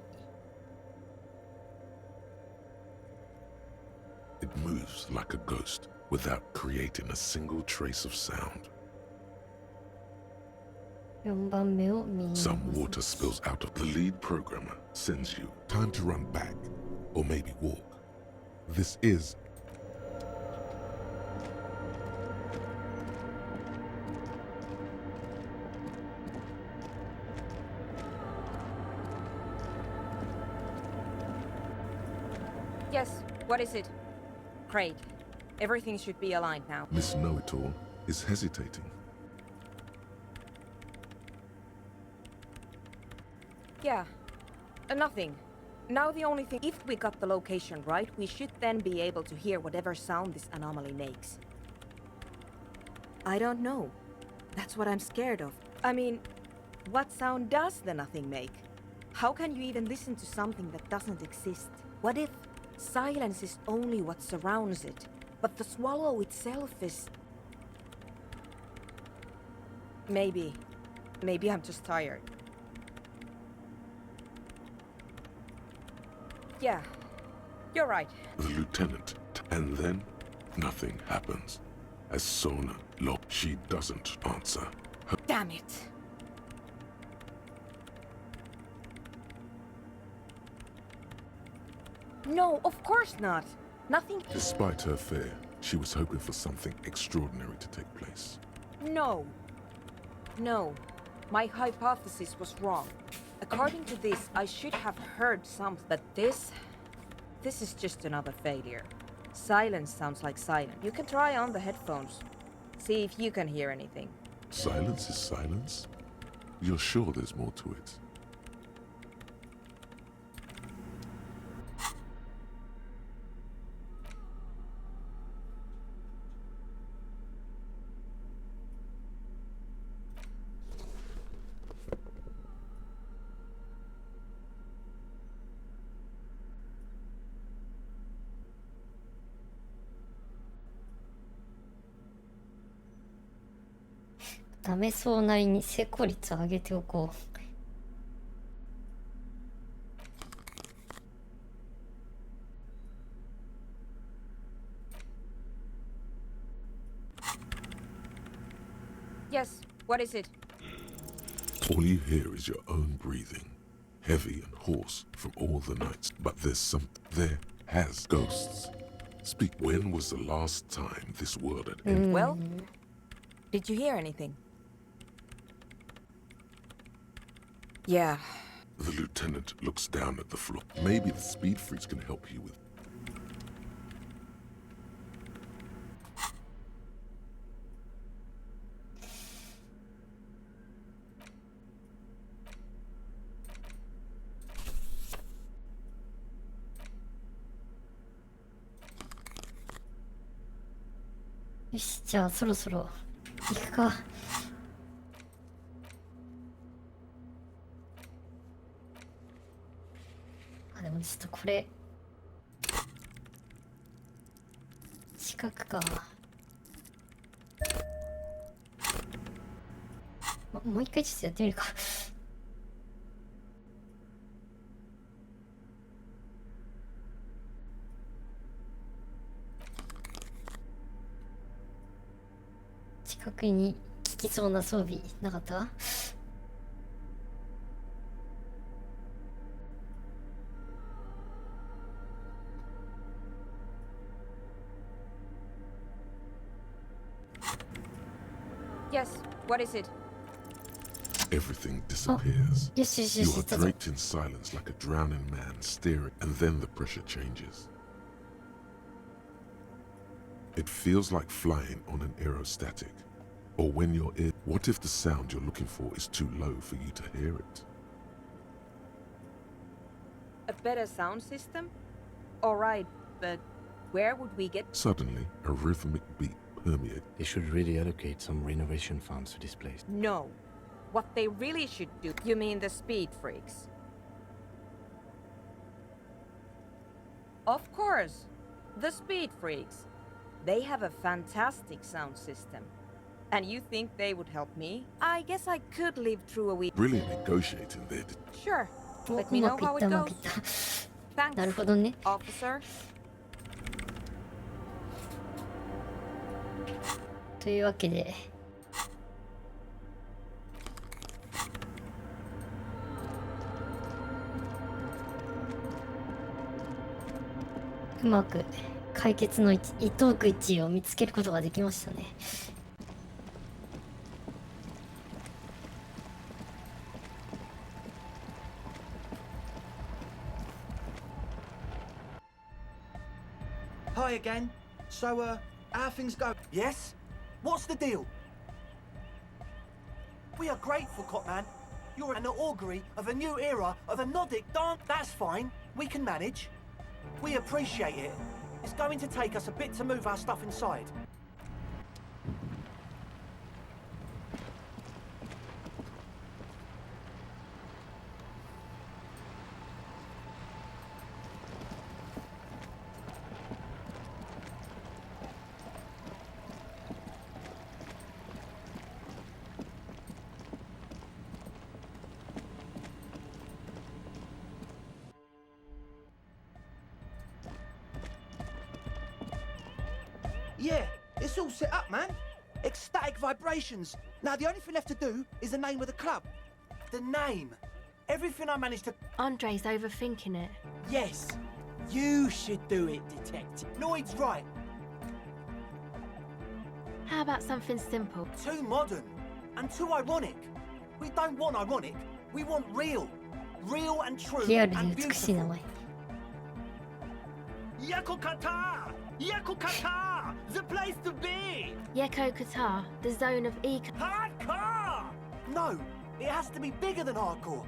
It moves like a ghost without creating a single trace of sound. 4番目を右。 Some water spills out of the lead programmer sends you time to run back or maybe walk. This is Yes, what is it? Craig, everything should be aligned now. Miss Know-It-All is hesitating. Yeah, nothing. Now the only thing, if we got the location right, we should then be able to hear whatever sound this anomaly makes. I don't know. That's what I'm scared of. I mean, what sound does the nothing make? How can you even listen to something that doesn't exist? What if silence is only what surrounds it, but the swallow itself is... Maybe I'm just tired. Yeah, you're right. The lieutenant, and then nothing happens. As Sona she doesn't answer. Damn it. No, of course not. Nothing... Despite her fear, she was hoping for something extraordinary to take place. No. No. My hypothesis was wrong. According to this, I should have heard something, but this is just another failure. Silence sounds like silence. You can try on the headphones. See if you can hear anything. Silence is silence? You're sure there's more to it?ダメそうなりに成功率を上げておこう。Yes, what is it? All you hear is your own breathing, heavy and hoarse from all the nights. But there has ghosts. Speak. When was the last time this world had ended? Well, did you hear anything? Yeah. The lieutenant looks down at the floor. Maybe the speed freaks can help you with.よし、じゃあそろそろ行くか。あ、でもちょっとこれ近くか。もう一回ちょっとやってみるか。近くに効きそうな装備なかった？ Yes, what is it? Everything disappears. Yes, yes, You yes, are yes, yes. draped in silence like a drowning man staring, and then the pressure changes. It feels like flying on an aerostatic. Or when you're in, what if the sound you're looking for is too low for you to hear it? A better sound system? Alright, but where would we get... Suddenly, a rhythmic beat permeates. They should really allocate some renovation funds to this place. No. What they really should do... You mean the speed freaks? Of course. The speed freaks. They have a fantastic sound system. And you think they would help me? I guess I could live through a week. Brilliant negotiating there. Sure. お Let う me ま know くいっ how た it うまくい goes. った。 Thanks, なるほどね。 officer. というわけで。うまく解決の一等区1位を見つけることができましたね。Hi again. So, how things go? Yes? What's the deal? We are grateful, Copman. You're an augury of a new era of a Nordic dance. That's fine. We can manage. We appreciate it. It's going to take us a bit to move our stuff inside. Yeah, it's all set up, man. Ecstatic vibrations. Now, the only thing left to do is the name of the club. The name. Everything I managed to... Andre's overthinking it. Yes, you should do it, detective. Noid's right. How about something simple? Too modern and too ironic. We don't want ironic. We want real. Real and true リアルで and 美しい名 beautiful. 前。 Yakokata! Yakokata! The place to be! Yeko Qatar, the zone of eco. Hardcore! No, it has to be bigger than hardcore.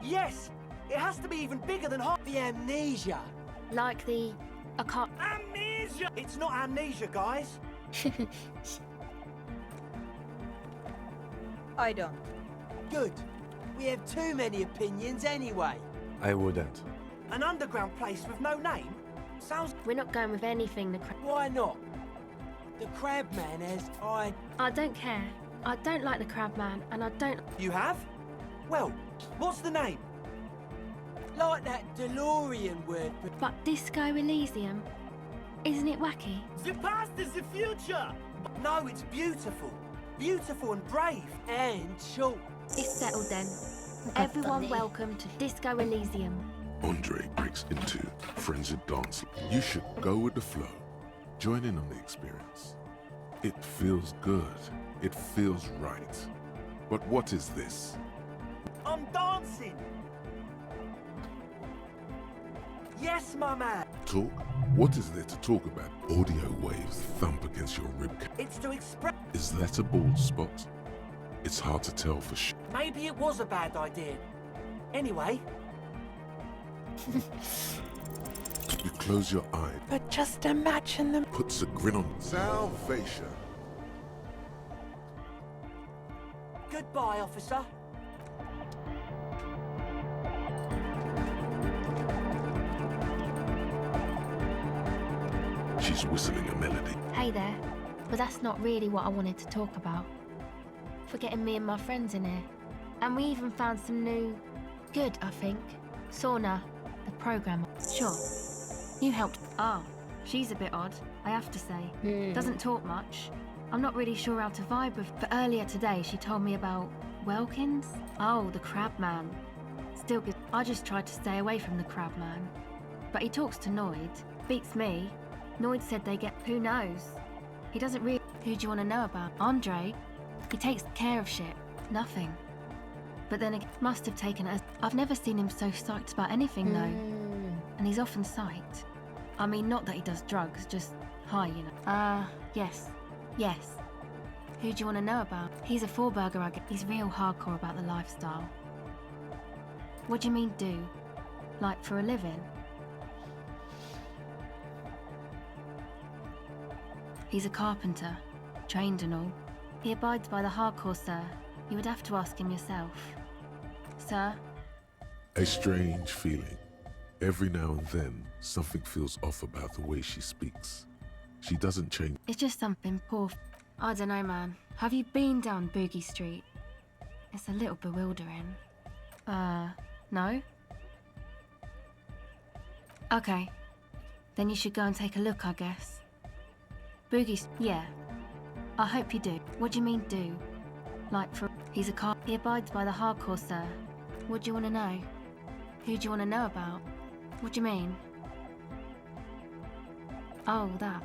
Yes, it has to be even bigger than The amnesia. Like the... I can't... Amnesia! It's not amnesia, guys. I don't. Good. We have too many opinions anyway. I wouldn't. An underground place with no name? Sounds... We're not going with anything the Why not? The Crab Man has... I don't care. I don't like the Crab Man, and I don't... You have? Well, what's the name? Like that DeLorean word. But Disco Elysium? Isn't it wacky? The past is the future! No, it's beautiful. Beautiful and brave. And short. It's settled then. Everyone welcome to Disco Elysium. Andre breaks into frenzied dance. You should go with the flow. Join in on the experience. It feels good. It feels right. But what is this? I'm dancing! Yes, my man! Talk? What is there to talk about? Audio waves thump against your ribcage. It's to express... Is that a bald spot? It's hard to tell for sure. Maybe it was a bad idea. Anyway... You close your eye. But just imagine them... Puts a grin on salvation. Goodbye, officer. She's whistling a melody. Hey there. But that's not really what I wanted to talk about. For getting me and my friends in here. And we even found some new... Good, I think. Sauna, the programmer. Sure. You helped. Oh, she's a bit odd, I have to say. Doesn't talk much. I'm not really sure how to vibe with... But earlier today, she told me about... Welkins? Oh, the Crab Man. Still good. I just tried to stay away from the Crab Man. But he talks to Noid. Beats me. Noid said they get... Who knows? He doesn't really... Who do you want to know about? Andre? He takes care of shit. Nothing. But then it must have taken it as... I've never seen him so psyched about anything, though. And he's often psyched. I mean, not that he does drugs, just high, you know. Yes. Yes. Who do you want to know about? He's a four-burger, I guess. He's real hardcore about the lifestyle. What do you mean, do? Like, for a living? He's a carpenter, trained and all. He abides by the hardcore, sir. You would have to ask him yourself. Sir? A strange feeling. Every now and then, something feels off about the way she speaks. She doesn't change. It's just something poor. I don't know, man. Have you been down Boogie Street? It's a little bewildering. No? Okay. Then you should go and take a look, I guess. Yeah. I hope you do. What do you mean, do? Like, he's a car. He abides by the hardcore, sir. What do you want to know? Who do you want to know about? What do you mean? Oh, that.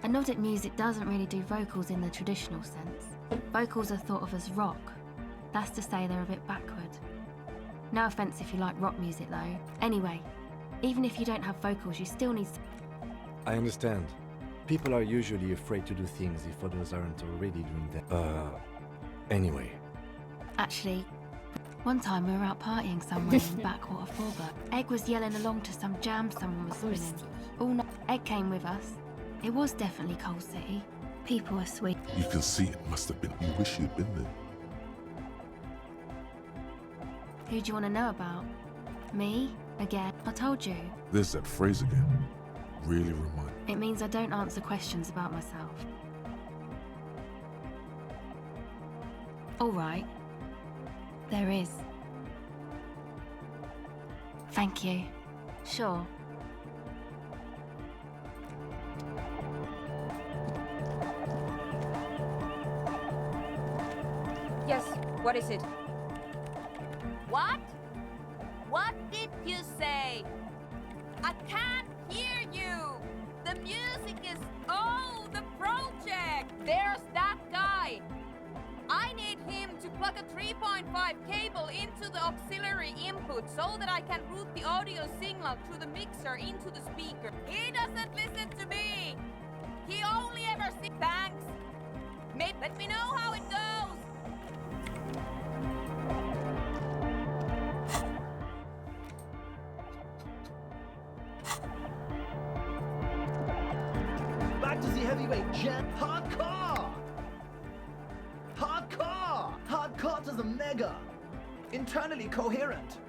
Anodic music doesn't really do vocals in the traditional sense. Vocals are thought of as rock. That's to say they're a bit backward. No offense if you like rock music, though. Anyway, even if you don't have vocals, you still need... I understand. People are usually afraid to do things if others aren't already doing them. Anyway. Actually, one time we were out partying somewhere in backwater Fallbrook. Egg was yelling along to some jam someone was spinning. All night. Egg came with us. It was definitely Coal City. People were sweet. You can see it must have been. You wish you'd been there. Who do you want to know about? Me? Again? I told you. There's that phrase again. Really remind. It means I don't answer questions about myself. All right. There is. Thank you. Sure. Yes, what is it? What? What did you say? I can't hear you! The music is... Oh, the project! There's that guy! I need him to plug a 3.5 cable into the auxiliary input so that I can route the audio signal through the mixer into the speaker. He doesn't listen to me! He only ever sees... Thanks! Let me know how it goes! Back to the heavyweight champ. Hardcore! Hardcore! Hardcore to the mega. Internally coherent.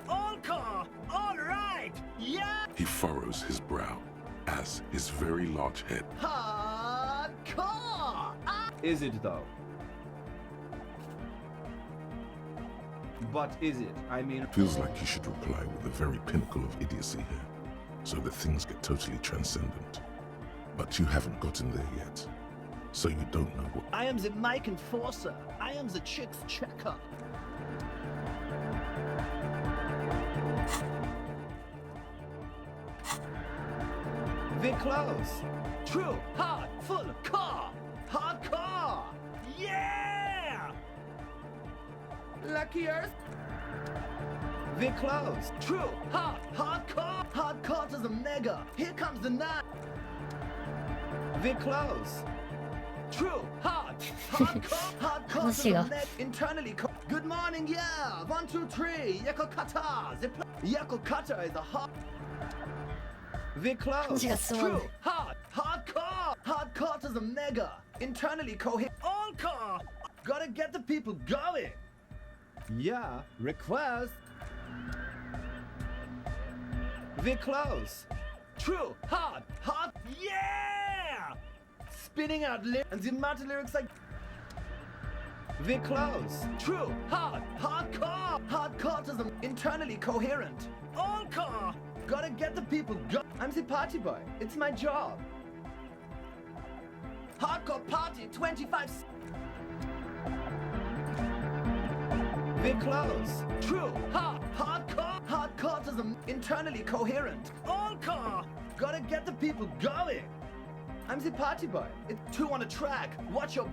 All core! All right! Yeah! He furrows his brow as his very large head. Hardcore! Is it though? But is it? I mean... Feels like you should reply with the very pinnacle of idiocy here, so that things get totally transcendent. But you haven't gotten there yet, so you don't know what... I am the mic enforcer. I am the chicks checker. We're close. True, hard, full, car. Hardcore! Yeah! Lucky Earth. We're close. True, hard, hardcore. Hardcore to the mega. Here comes the nine. We're close. True, hard, hardcore. Hardcore to the mega. Internally. Good morning, yeah. 1, 2, 3. Yako kata. Yako kata is a hard. We're close. True, hard, hardcore. Hardcore to the mega. Internally coherent. All core. Gotta get the people going. Yeah, request. We're close. True, hard, yeah! Spinning out and the amount of lyrics like. We're close. True, hard, hardcore. Hardcore to the internally coherent. All core. Gotta get the people go. I'm the party boy. It's my job. Hardcore party 25. We're close. True, hard, hardcore. Hardcore to the internally coherent. All core. Gotta get the people going. I'm the party boy. It's 2 on a track. Watch your.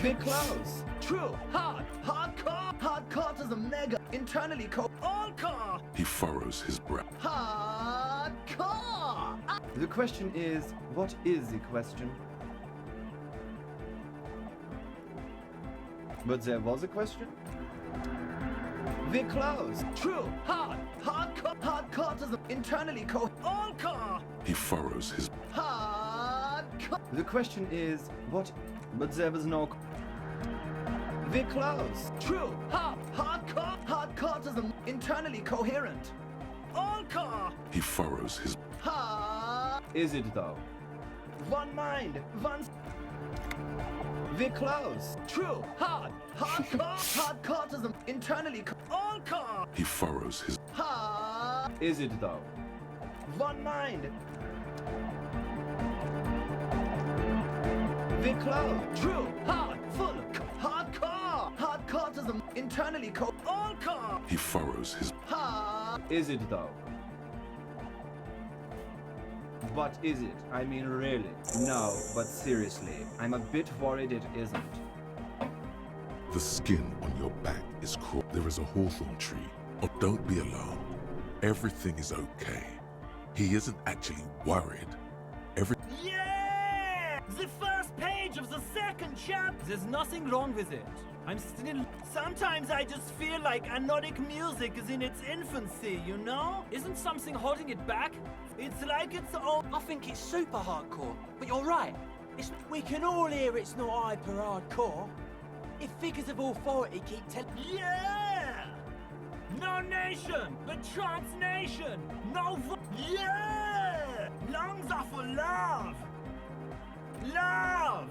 We're close. True, hard, hardcore. Hardcore to the mega. Internally all core. He furrows his brow. Hardcore. The question is, what is the question? But there was a question? We're close. True, hard, hardcore. Hardcore to the internally all core. He furrows his. Hardcore. The question is, what? But there was no. We're close. True, hard, hardcore. Hardcore to the internally coherent. All core. He furrows his. Ha! Is it though? One mind, one. We're close. True. Hard. Hardcore. Hardcore to them. Internally. All core. He furrows his. Ha! Is it though? One mind. We're close. True. Hard. Full. Hardcore. Hardcore to them. Internally. All core. He furrows his. Ha! Is it though? But is it? I mean, really? No, but seriously, I'm a bit worried it isn't. The skin on your back is crawl. There is a hawthorn tree. Oh, don't be alarmed. Everything is okay. He isn't actually worried. Yeah! The first page of the second chapter. There's nothing wrong with it. I'm still. Sometimes I just feel like anodic music is in its infancy, you know? Isn't something holding it back? It's like it's all. I think it's super hardcore, but you're right. We can all hear it's not hyper hardcore. If figures of authority keep telling. Yeah! No nation, but trans nation. No. Yeah! Lungs are for love. Love!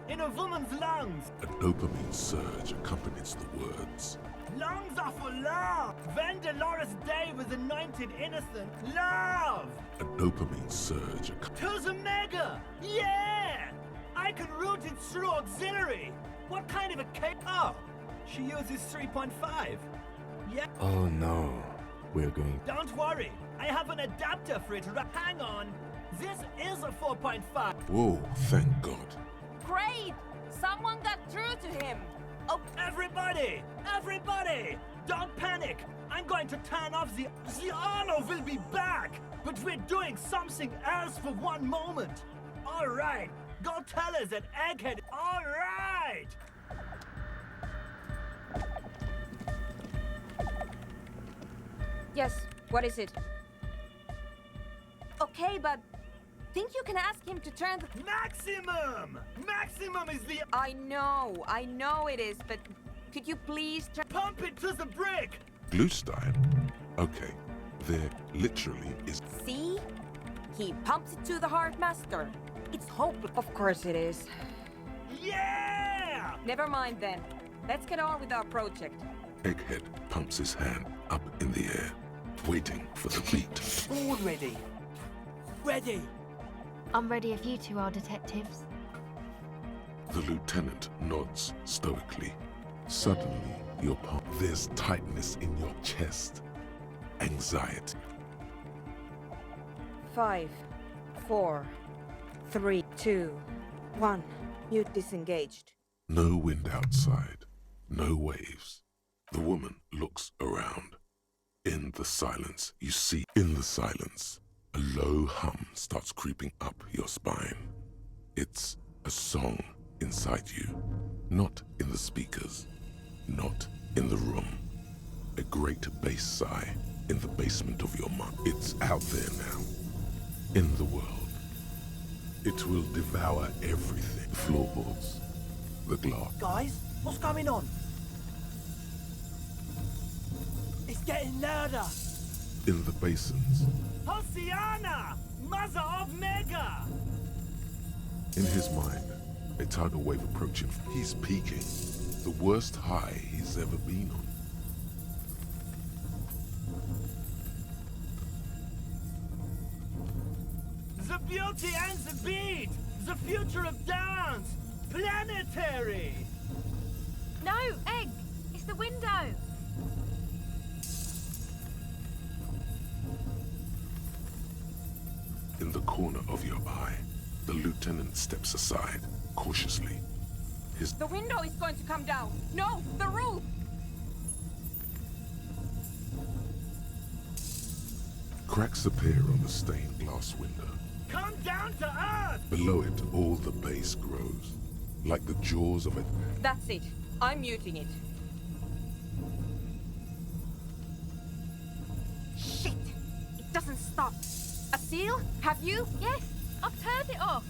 In a woman's lungs. A dopamine surge accompanies the words. Lungs are for love. When Dolores Day was anointed innocent. Love! A dopamine surge. To the mega! Yeah! I can route it through auxiliary. What kind of a cake? Oh, she uses 3.5. Yeah. Oh no, we're going. Don't worry. I have an adapter for it. Hang on. This is a 4.5. Whoa, thank God. Great! Someone got through to him. Oh, everybody! Everybody! Don't panic! I'm going to turn off the Arno will be back! But we're doing something else for one moment! Alright! Go tell us that Egghead... Alright! Yes, what is it? Okay, but think you can ask him to turn the... Maximum! Maximum is the... I know it is, but could you please pump it to the brick? Gluestein? Okay, there literally is... See? He pumps it to the Heart Master. It's hopeless. Of course it is. Yeah! Never mind then. Let's get on with our project. Egghead pumps his hand up in the air, waiting for the beat. All ready. Ready. I'm ready if you two are detectives. The lieutenant nods stoically. Suddenly, your palm. There's tightness in your chest. Anxiety. 5, 4, 3, 2, 1. Mute disengaged. No wind outside. No waves. The woman looks around. In the silence, you see. In the silence, a low hum starts creeping up your spine. It's a song inside you. Not in the speakers. Not in the room. A great bass sigh in the basement of your mind. It's out there now. In the world. It will devour everything. Floorboards. The glass. Guys, what's going on? It's getting louder. In the basins. Hosiana! Mother of Mega! In his mind, a tidal wave approaching. He's peaking. The worst high he's ever been on. The beauty and the beat! The future of dance! Planetary! No, Egg! It's the window! In the corner of your eye, the lieutenant steps aside, cautiously. The window is going to come down! No, the roof! Cracks appear on the stained glass window. Come down to earth! Below it, all the base grows, like the jaws of a... That's it. I'm muting it. Shit! It doesn't stop. A seal? Have you? Yes, I've turned it off.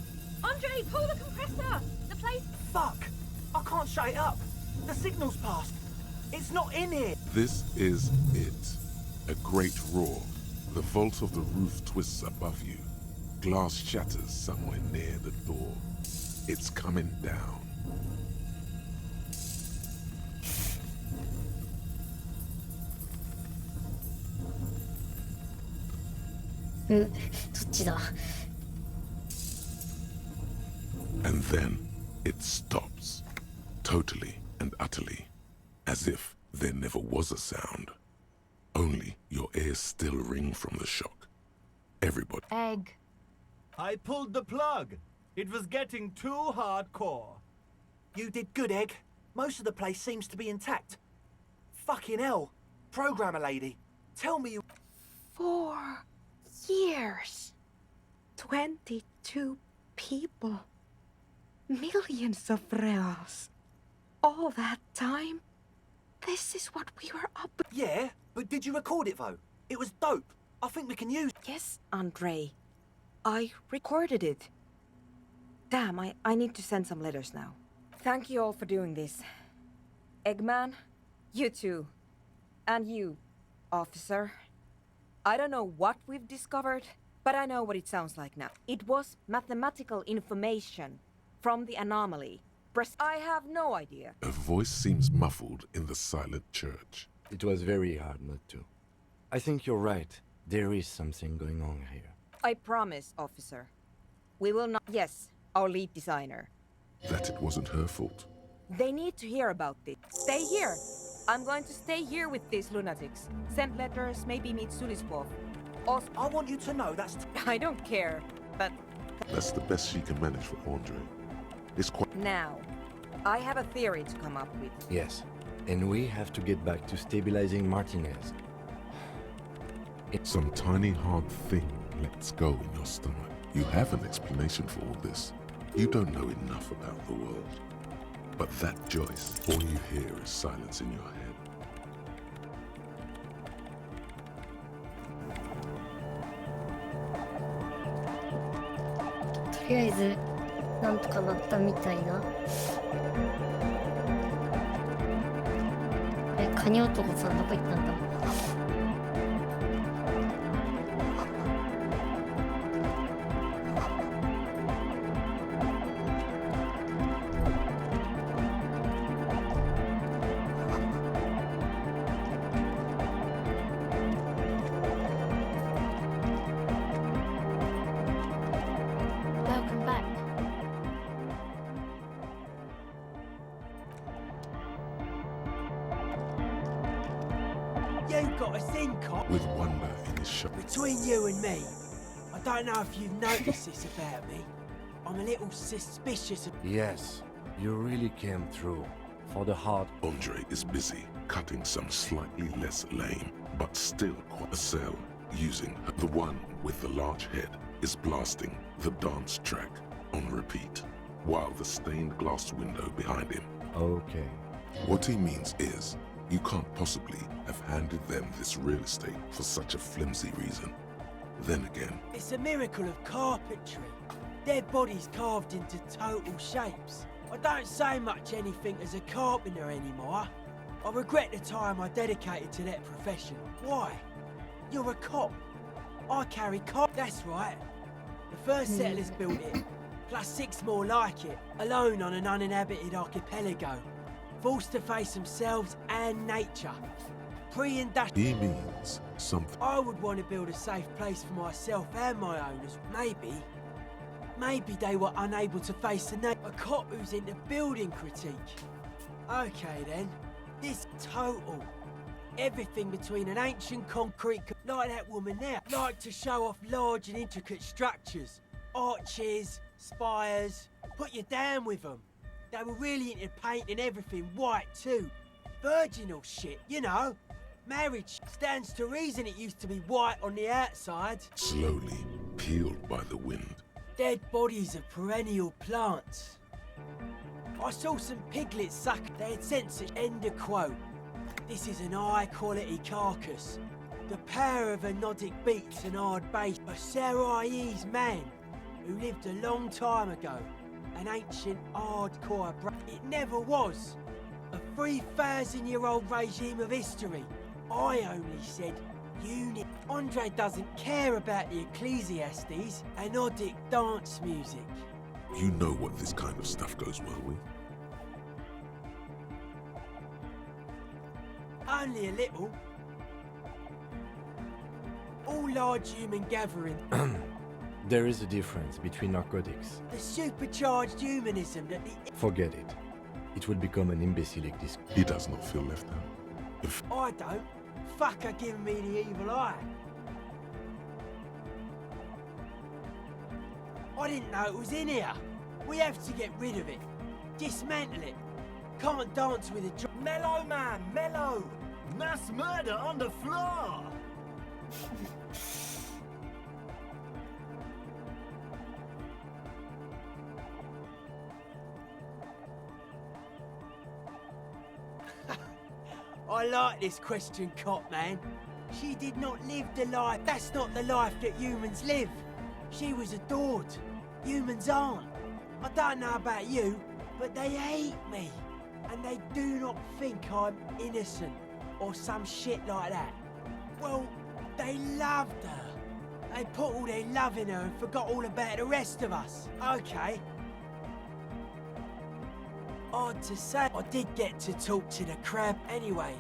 Andre, pull the compressor. The place... Fuck! I can't shut it up. The signal's passed. It's not in here. This is it. A great roar. The vault of the roof twists above you. Glass shatters somewhere near the door. It's coming down. And then it stops. Totally and utterly. As if there never was a sound. Only your ears still ring from the shock. Everybody. Egg. I pulled the plug. It was getting too hardcore. You did good, Egg. Most of the place seems to be intact. Fucking hell. Programmer lady, tell me you... 4 years. 22 people. Millions of reals. All that time? This is what we were up... Yeah, but did you record it, though? It was dope. I think we can use... Yes, Andre. I recorded it. Damn, I need to send some letters now. Thank you all for doing this. Eggman, you too. And you, officer. I don't know what we've discovered, but I know what it sounds like now. It was mathematical information from the anomaly. I have no idea. A voice seems muffled in the silent church. It was very hard not to. I think you're right. There is something going on here. I promise, officer. We will not... Yes, our lead designer. That it wasn't her fault. They need to hear about this. Stay here. I'm going to stay here with these lunatics. Send letters, maybe meet Sulispov. Also, I want you to know that's... I don't care, but... That's the best she can manage for Andre. It's quite... Now, I have a theory to come up with. Yes, and we have to get back to stabilizing Martinez. Some tiny hard thing lets go in your stomach. You have an explanation for all this. You don't know enough about the world. But that Joyce, all you hear is silence in your head. とりあえずなんとかなったみたいな。カニ男さんどこ行ったんだ。Welcome back. You've got us in, cop. With wonder in his shop. Between you and me, I don't know if you've noticed this about me. I'm a little suspicious of... Yes, you really came through. For the heart. Andre is busy cutting some slightly less lame, but still quite a cell, using her. The one with the large head is blasting the dance track on repeat, while the stained glass window behind him. Okay. What he means is, you can't possibly have handed them this real estate for such a flimsy reason. Then again, It's a miracle of carpentry. Dead bodies carved into total shapes. I don't say much anything as a carpenter anymore. I regret the time I dedicated to that profession. Why? You're a cop. I carry cop. That's right. The first settlers built it, plus 6 more like it, alone on an uninhabited archipelago, forced to face themselves and nature. Pre-industrial. he means something. I would want to build a safe place for myself and my owners. Maybe they were unable to face the a cop who's into building critique. Okay then, this total. Everything between an ancient concrete... like that woman there. Like to show off large and intricate structures. Arches, spires. Put you down with them. They were really into painting everything white too. Virginal shit, you know. Marriage stands to reason it used to be white on the outside. Slowly peeled by the wind. Dead bodies of perennial plants. I saw some piglets suck. They had sent such... End of quote. This is an high-quality carcass. The power of anodic beats and hard bass. A Sarais man who lived a long time ago. An ancient hardcore... It never was. A 3,000-year-old regime of history. I only said unit. Andre doesn't care about the Ecclesiastes and Odic dance music. You know what this kind of stuff goes well with. Only a little. All large human gatherings. There is a difference between narcotics. The supercharged humanism that the... Forget it. It will become an imbecilic disc. He does not feel left out. I don't. Fucker giving me the evil eye. I didn't know it was in here. We have to get rid of it. Dismantle it. Can't dance with a drum. Mellow, man, mellow! Mass murder on the floor! I like this question, Cop Man. She did not live the life. That's not the life that humans live. She was adored. Humans aren't. I don't know about you, but they hate me. And they do not think I'm innocent or some shit like that. Well, they loved her. They put all their love in her and forgot all about the rest of us. Okay. Odd to say, I did get to talk to the crab anyway.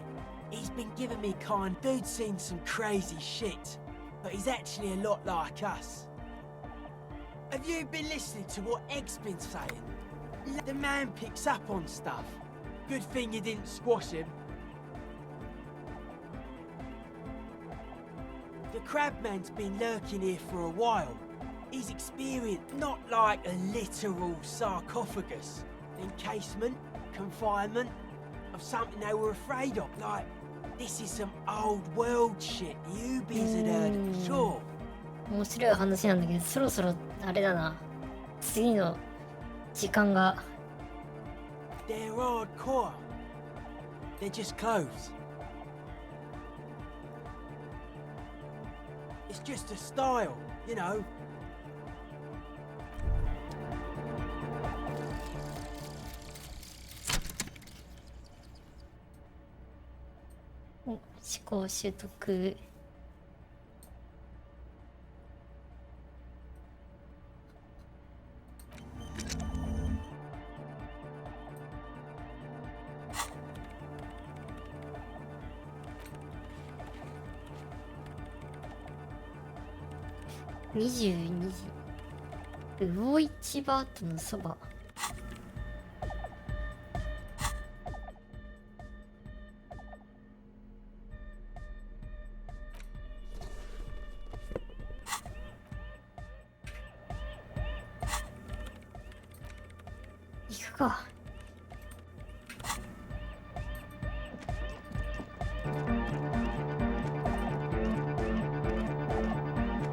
He's been giving me kind. Dude's seen some crazy shit, but he's actually a lot like us. Have you been listening to what Egg's been saying? The man picks up on stuff. Good thing you didn't squash him. The crabman's been lurking here for a while. He's experienced not like a literal sarcophagus. Encasement, confinement of something they were afraid of. Like, this is some old world shit. You bees had heard it, sure. 面白い話なんだけど、そろそろあれだな。次の時間が。They're hardcore. They're just clothes. It's just a style, you know. Oh, 思考習得。22時。魚市場跡のそば。行くか。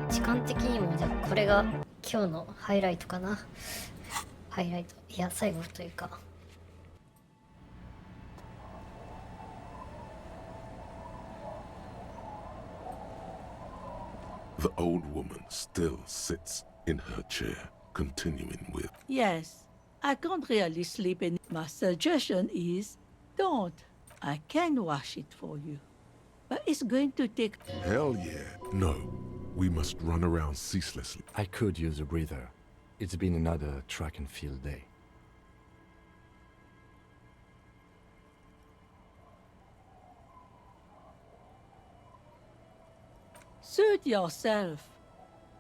時間的にもじゃあこれが今日のハイライトかな。ハイライト、いや最後というか。The old woman still sits in her chair, continuing with, Yes, I can't really sleep in. My suggestion is, don't. I can wash it for you. But it's going to take... Hell yeah. No, we must run around ceaselessly. I could use a breather. It's been another track and field day. Suit yourself.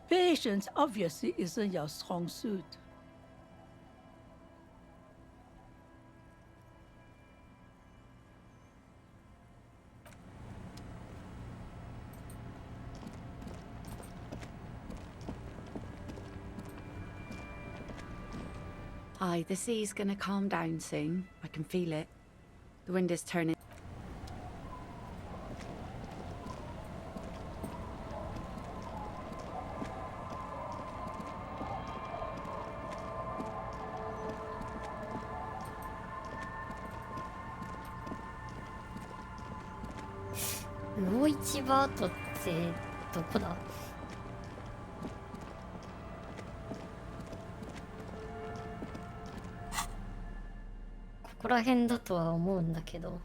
Patience obviously isn't your strong suit. Aye, the sea's gonna calm down soon. I can feel it. The wind is turning.魚市場跡ってどこだ？ここら辺だとは思うんだけど。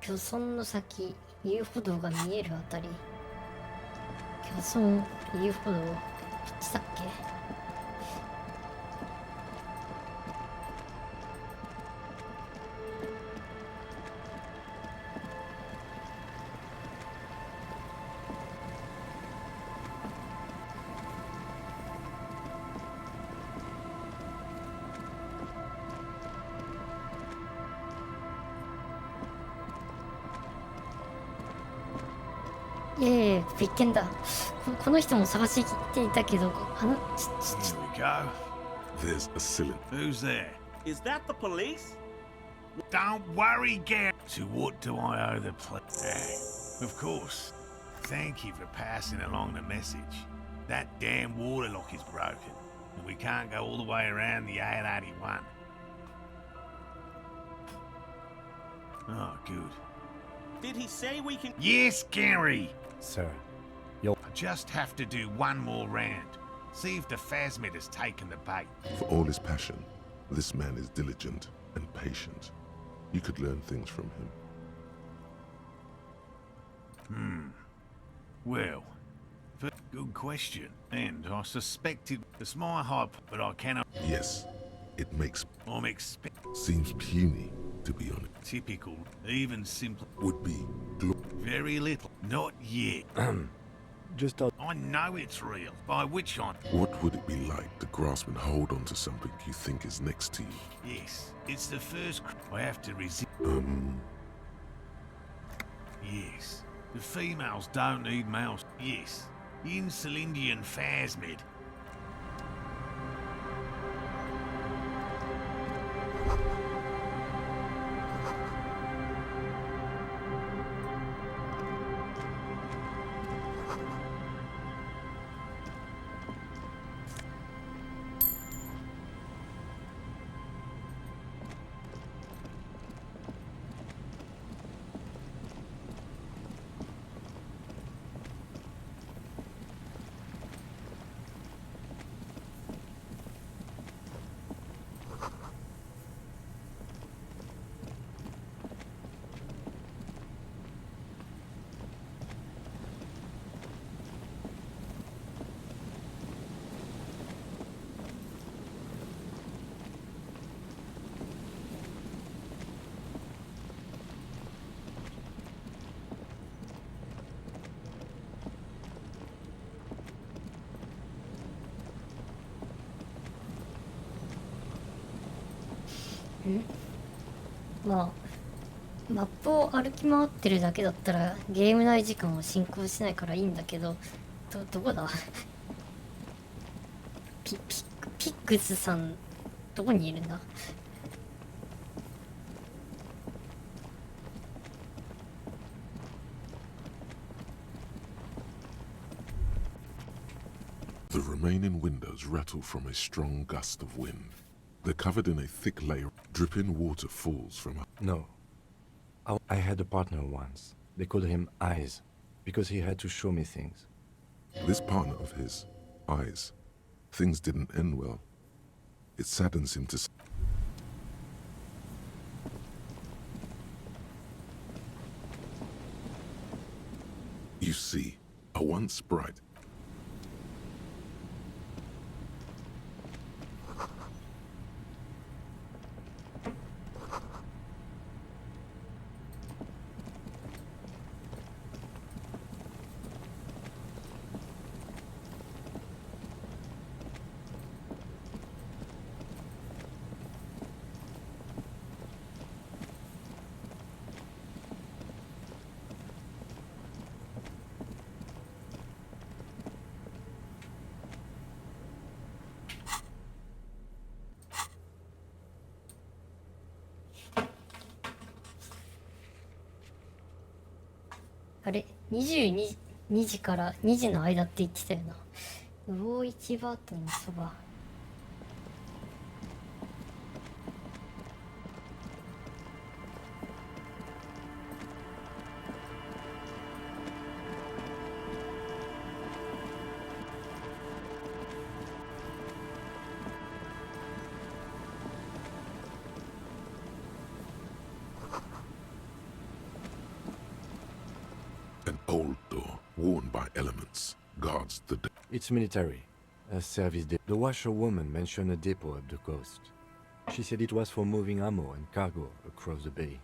漁村の先、遊歩道が見えるあたり。漁村、遊歩道、こっちだっけ？いやいや、別件だ。この人も探していたけど、Here we go. There's a cylinder. Who's there? Is that the police? Don't worry, Gary. To what do I owe the Of course. Thank you for passing along the message. That damn water lock is broken, and we can't go all the way around the 881. Oh, good. Did he say we can... Yes, Gary! Sir, I just have to do one more round. See if the Phasmid has taken the bait. For all his passion, this man is diligent and patient. You could learn things from him. Well, good question. And I suspected it's my hype, but I cannot... Yes, it makes... I'm Seems puny, to be honest. Typical, even simpler. Would be... Very little. Not yet. Just I know it's real, by which on... What would it be like to grasp and hold onto something you think is next to you? Yes, it's the first... I have to resist... Yes. The females don't need males. Yes. The Insulindian Phasmid.まあ、マップを歩き回ってるだけだったらゲーム内時間は進行しないからいいんだけど、どこだ？ピックスさん、どこにいるんだ？ The remaining windows rattle from a strong gust of wind. They're covered in a thick layer. Dripping water falls from... No. I had a partner once. They called him Eyes, because he had to show me things. This partner of his, Eyes, things didn't end well. It saddens him to... You see, a once bright...あれ22時から2時の間って言ってたよな。魚市場とのそば。An old door, worn by elements, guards the day. It's military. A service depot. The washerwoman mentioned a depot up the coast. She said it was for moving ammo and cargo across the bay.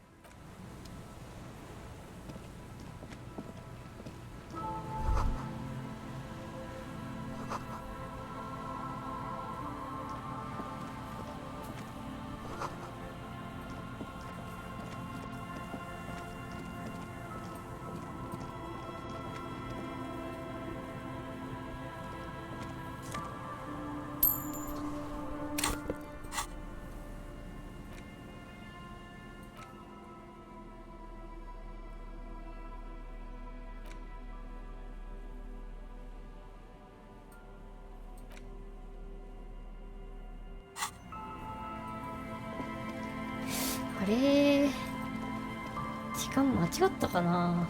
あれ時間間違ったかな。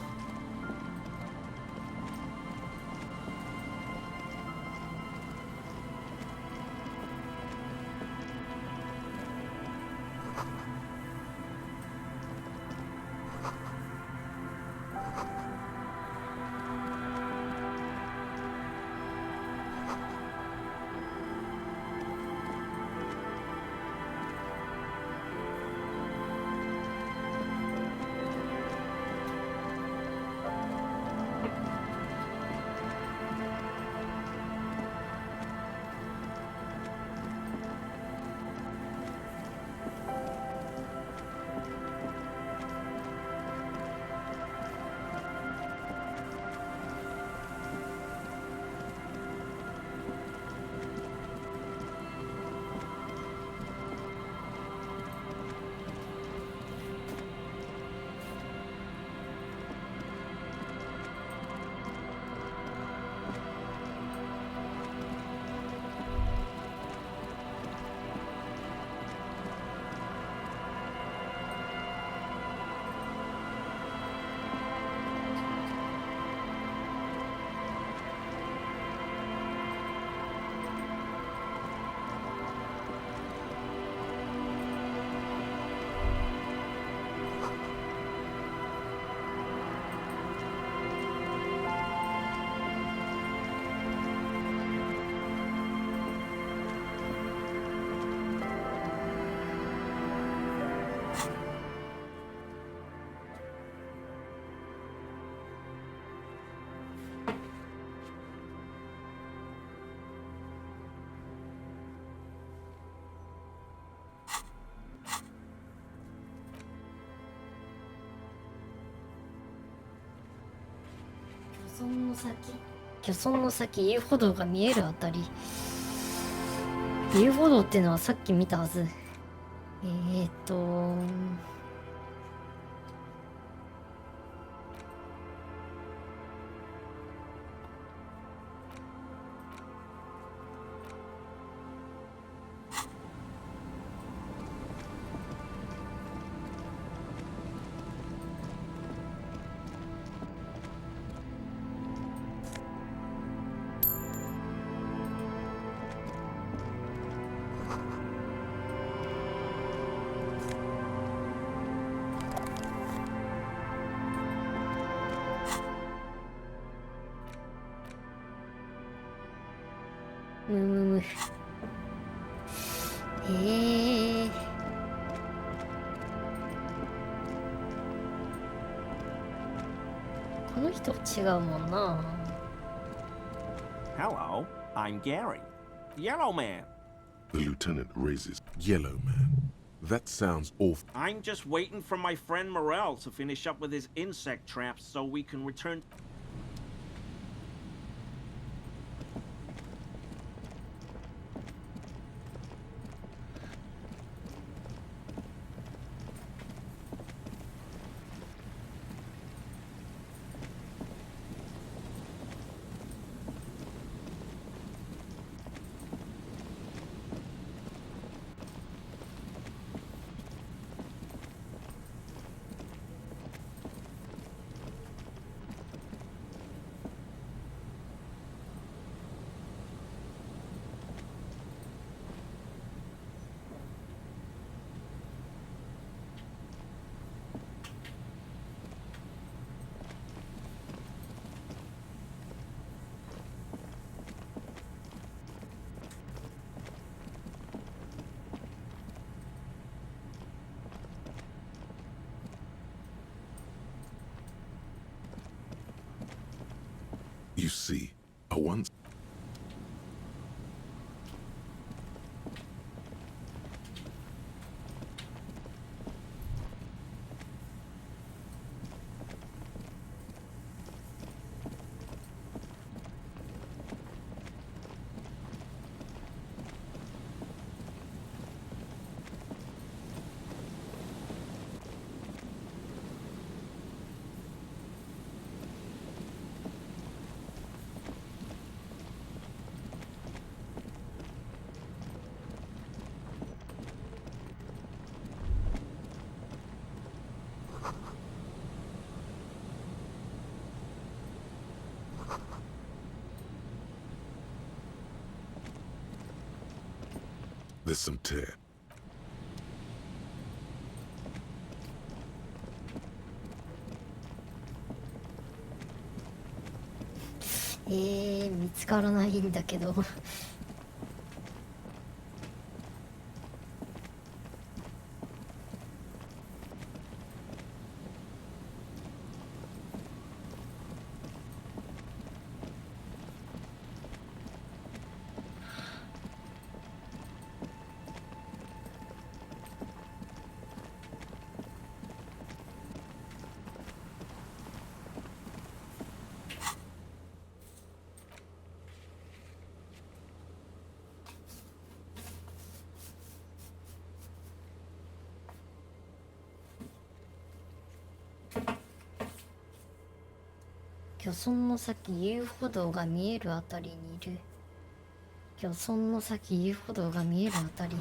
漁村の先遊歩道が見えるあたり。遊歩道っていうのはさっき見たはず。この人違うもんな。 Hello, I'm Gary. Yellow Man. The lieutenant raises. Yellow Man. That sounds awful. I'm just waiting for my friend Morel to finish up with his insect traps so we can return. You see, I once. There's some tear. 見つからないんだけど。漁村の先遊歩道が見えるあたりにいる。漁村の先遊歩道が見えるあたり。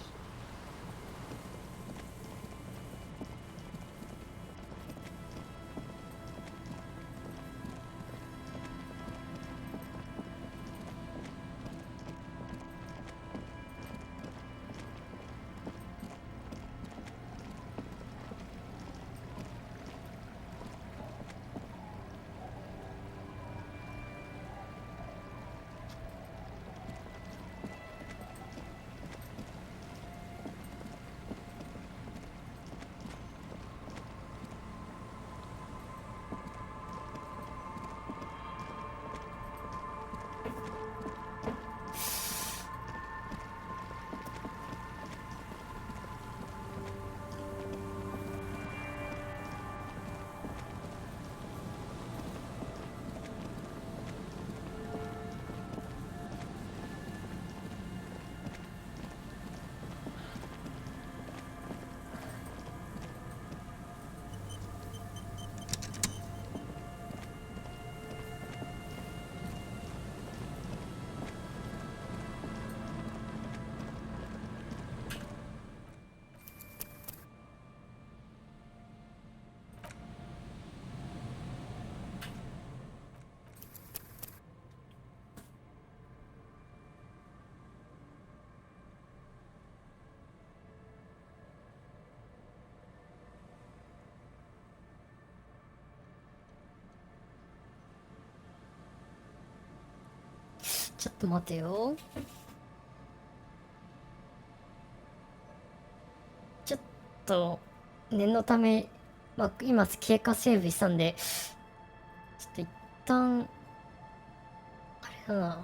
ちょっと待てよ。ちょっと念のため、まあ、今経過セーブしたんで、ちょっと一旦あれだな。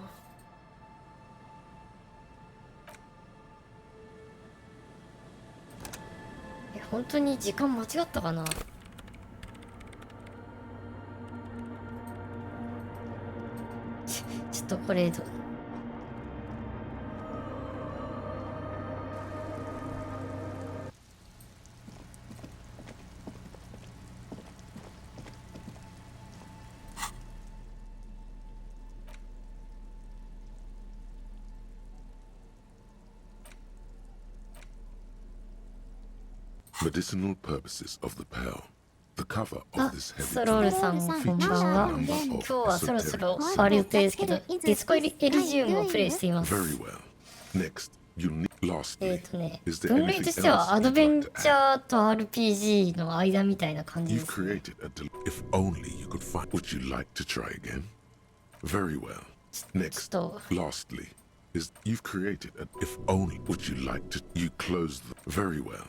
本当に時間間違ったかな。ちょっとこれMedicinal purposes of the pearl. The cover あ、 of this heavy スロールさんこんばんは。今日はそろそろ終わる予定ですけど、ディスコエリジウムをプレイしています。 Very well. Next, you need lastly. Is there 分類と anything しては else アド you'd ベン like to チ add? ャーと RPG の間みたいな感じで You've すね。 created if only you could find. Would you like to try again? Very well. Next, lastly, is you've created if only. Would you like to? You close the. Very well.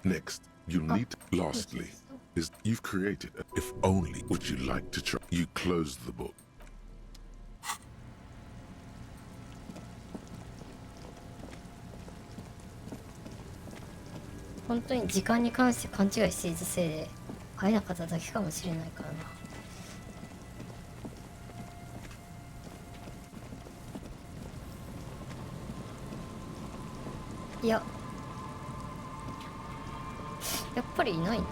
Next, you need. Lastly, is you've created if only. Would you like to try? You close the book. 本当に時間に関して勘違いしていたせいで会えなかっただけかもしれないからな。いや、やっぱりいないな。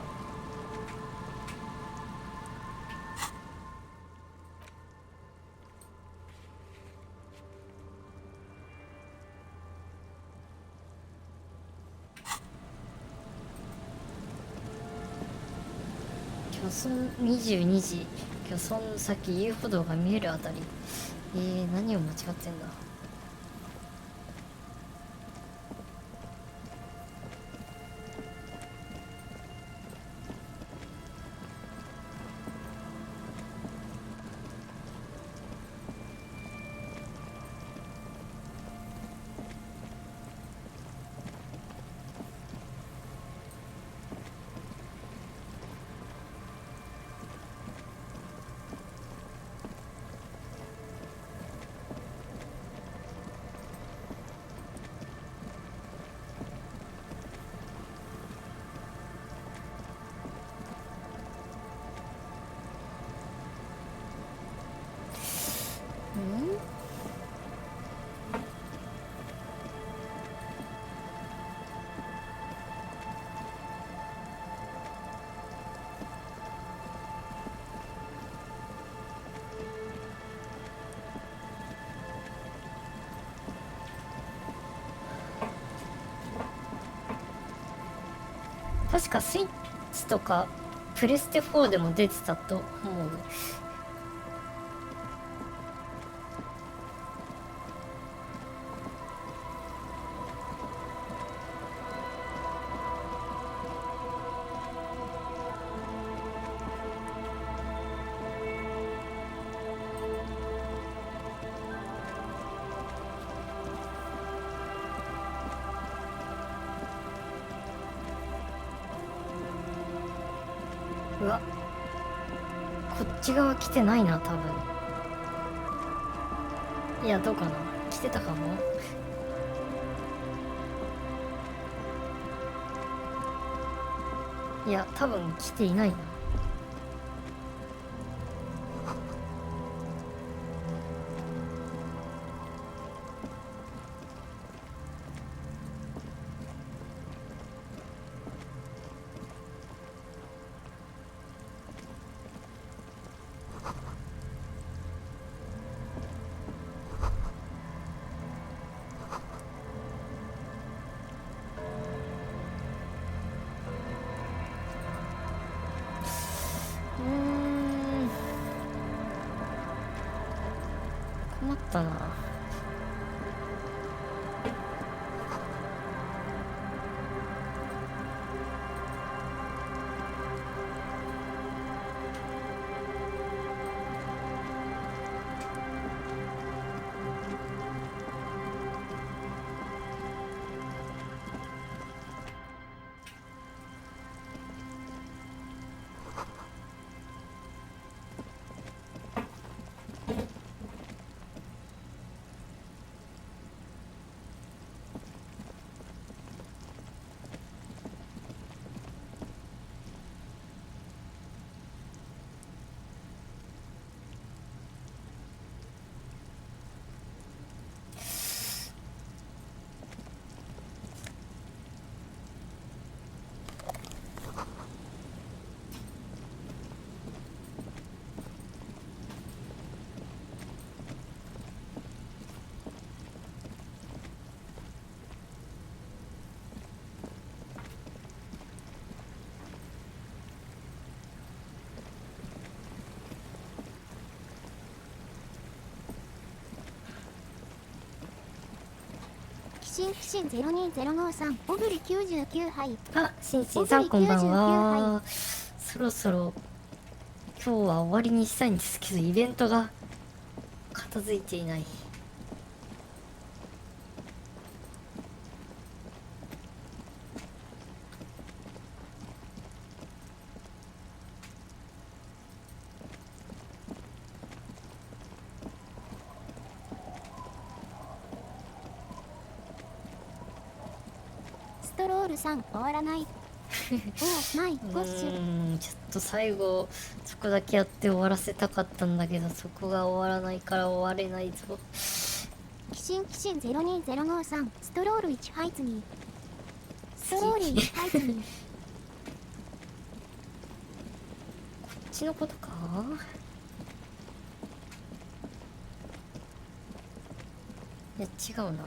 漁村22時、漁村の先遊歩道が見えるあたり。何を間違ってんだ。確かスイッチとかプレステ4でも出てたと思う。うわ、こっち側来てないな多分。いや、どうかな、来てたかも。いや、多分来ていないな。困ったな。新020553小栗99杯。あ、しんしんさんこんばんは。そろそろ今日は終わりにしたいんですけど、イベントが片付いていない。ストロールさん終わらない。おおマイゴッシュ。ちょっと最後そこだけやって終わらせたかったんだけど、そこが終わらないから終われないぞ。キシン020553ストロール1ハイツニー。ストロール1ハイツニー。こっちのことか。いや違うな。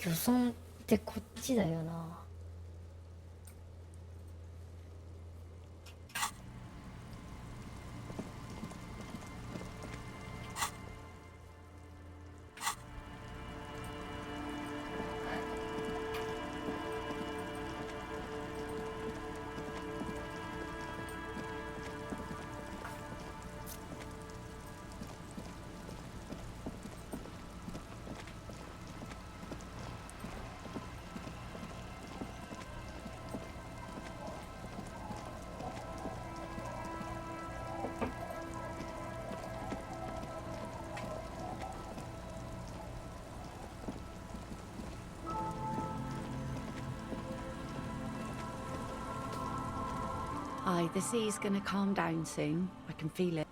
漁村ってこっちだよな。Aye, the sea's gonna calm down soon. I can feel it.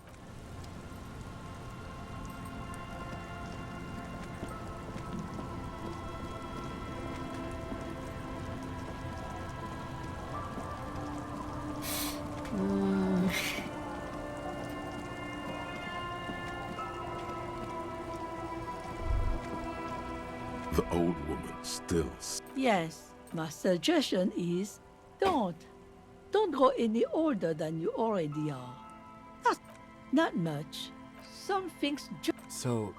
The old woman still. Yes, my suggestion is don't. Don't go any older than you already are. Not much. Some things So,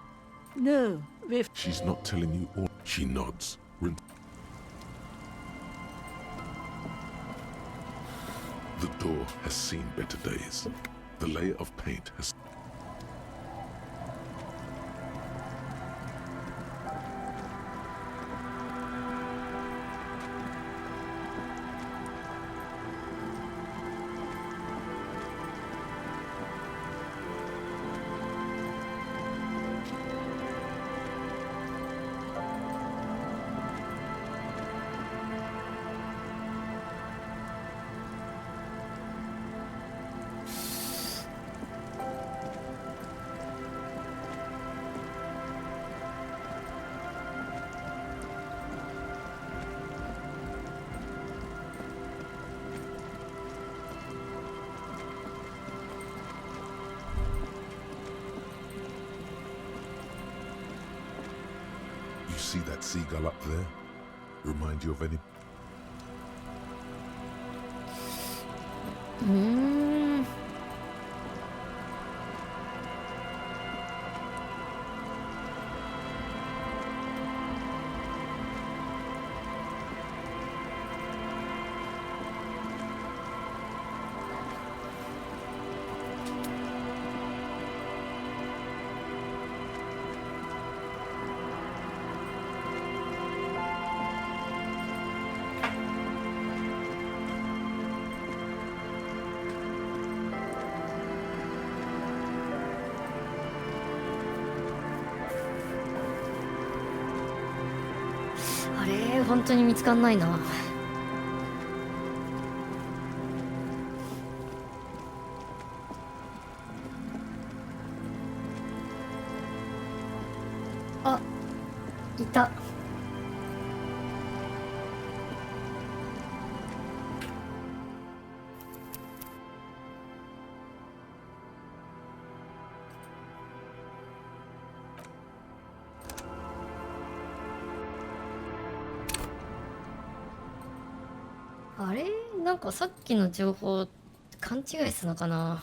no, with She's not telling you all. She nods. The door has seen better days. The layer of paint has. You see that seagull up there? Remind you of any? Mm. あれ本当に見つかんないな。あ、いた。あれなんかさっきの情報勘違いするのかな。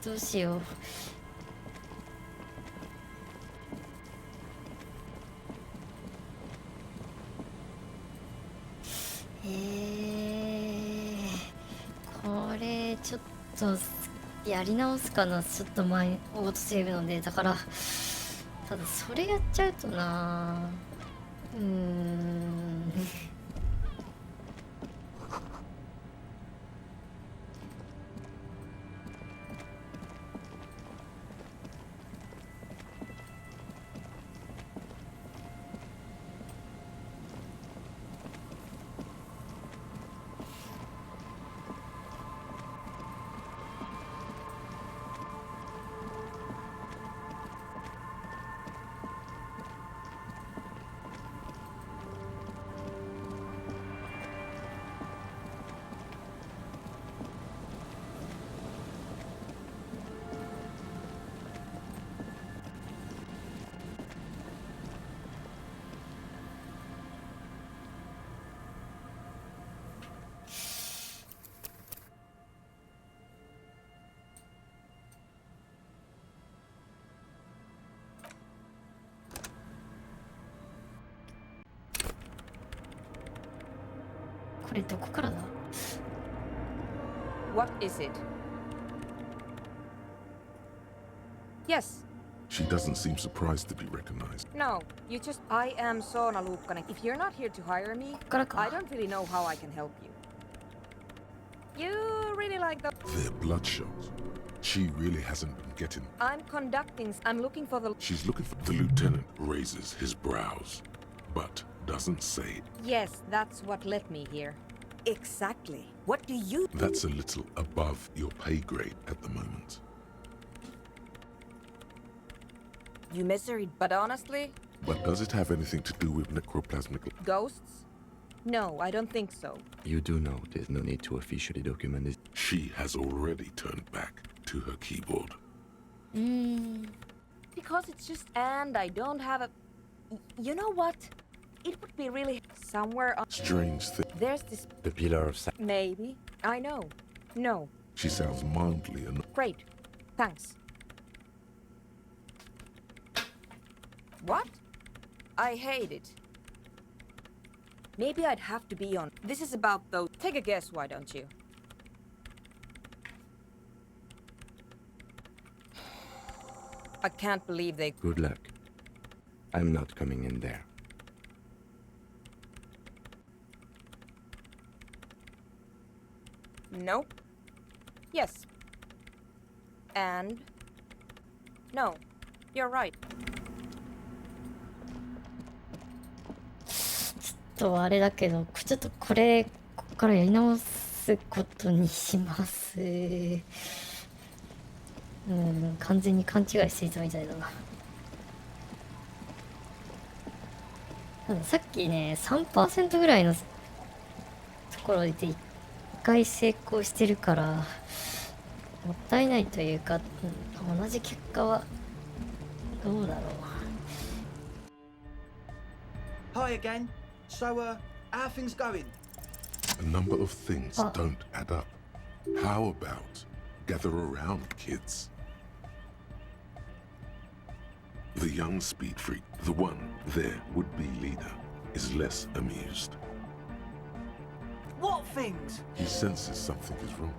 どうしよう。これちょっとやり直すかな。ちょっと前オートセーブので、だからただそれやっちゃうとな、これどこからだ？ What is it? Yes. She doesn't seem surprised to be recognized. No, you just... I am Soona Luukkanen. If you're not here to hire me, I don't really know how I can help you. You really like the... They're bloodshot. She really hasn't been getting... I'm conducting... I'm looking for the... She's looking for... The lieutenant raises his brows, but doesn't say it. Yes, that's what led me here. Exactly. What do you... That's a little above your pay grade at the moment. You misery... But honestly... But does it have anything to do with necroplasmic... Ghosts? No, I don't think so. You do know there's no need to officially document this. She has already turned back to her keyboard. Because it's just... And I don't have a... You know what? It would be really... Somewhere on... Strange thing. There's this... The pillar of... Maybe. I know. No. She sounds mildly annoyed. Great. Thanks. What? I hate it. Maybe I'd have to be on... This is about those... Take a guess, why don't you? I can't believe they... Good luck. I'm not coming in there. Nope. Yes. And... No. You're right. ちょっとあれだけど、ちょっとこれここからやり直すことにします。完全に勘違いしていたみたいだな。たださっきね 3% ぐらいのところで1回成功してるから、もったいないというか、同じ結果はどうだろう。 Hi again. So, how are things going? A number of things don't add up. How about gather around, kids? The young speed freak, the one, their would-be leader, is less amused. What things? He senses something is wrong.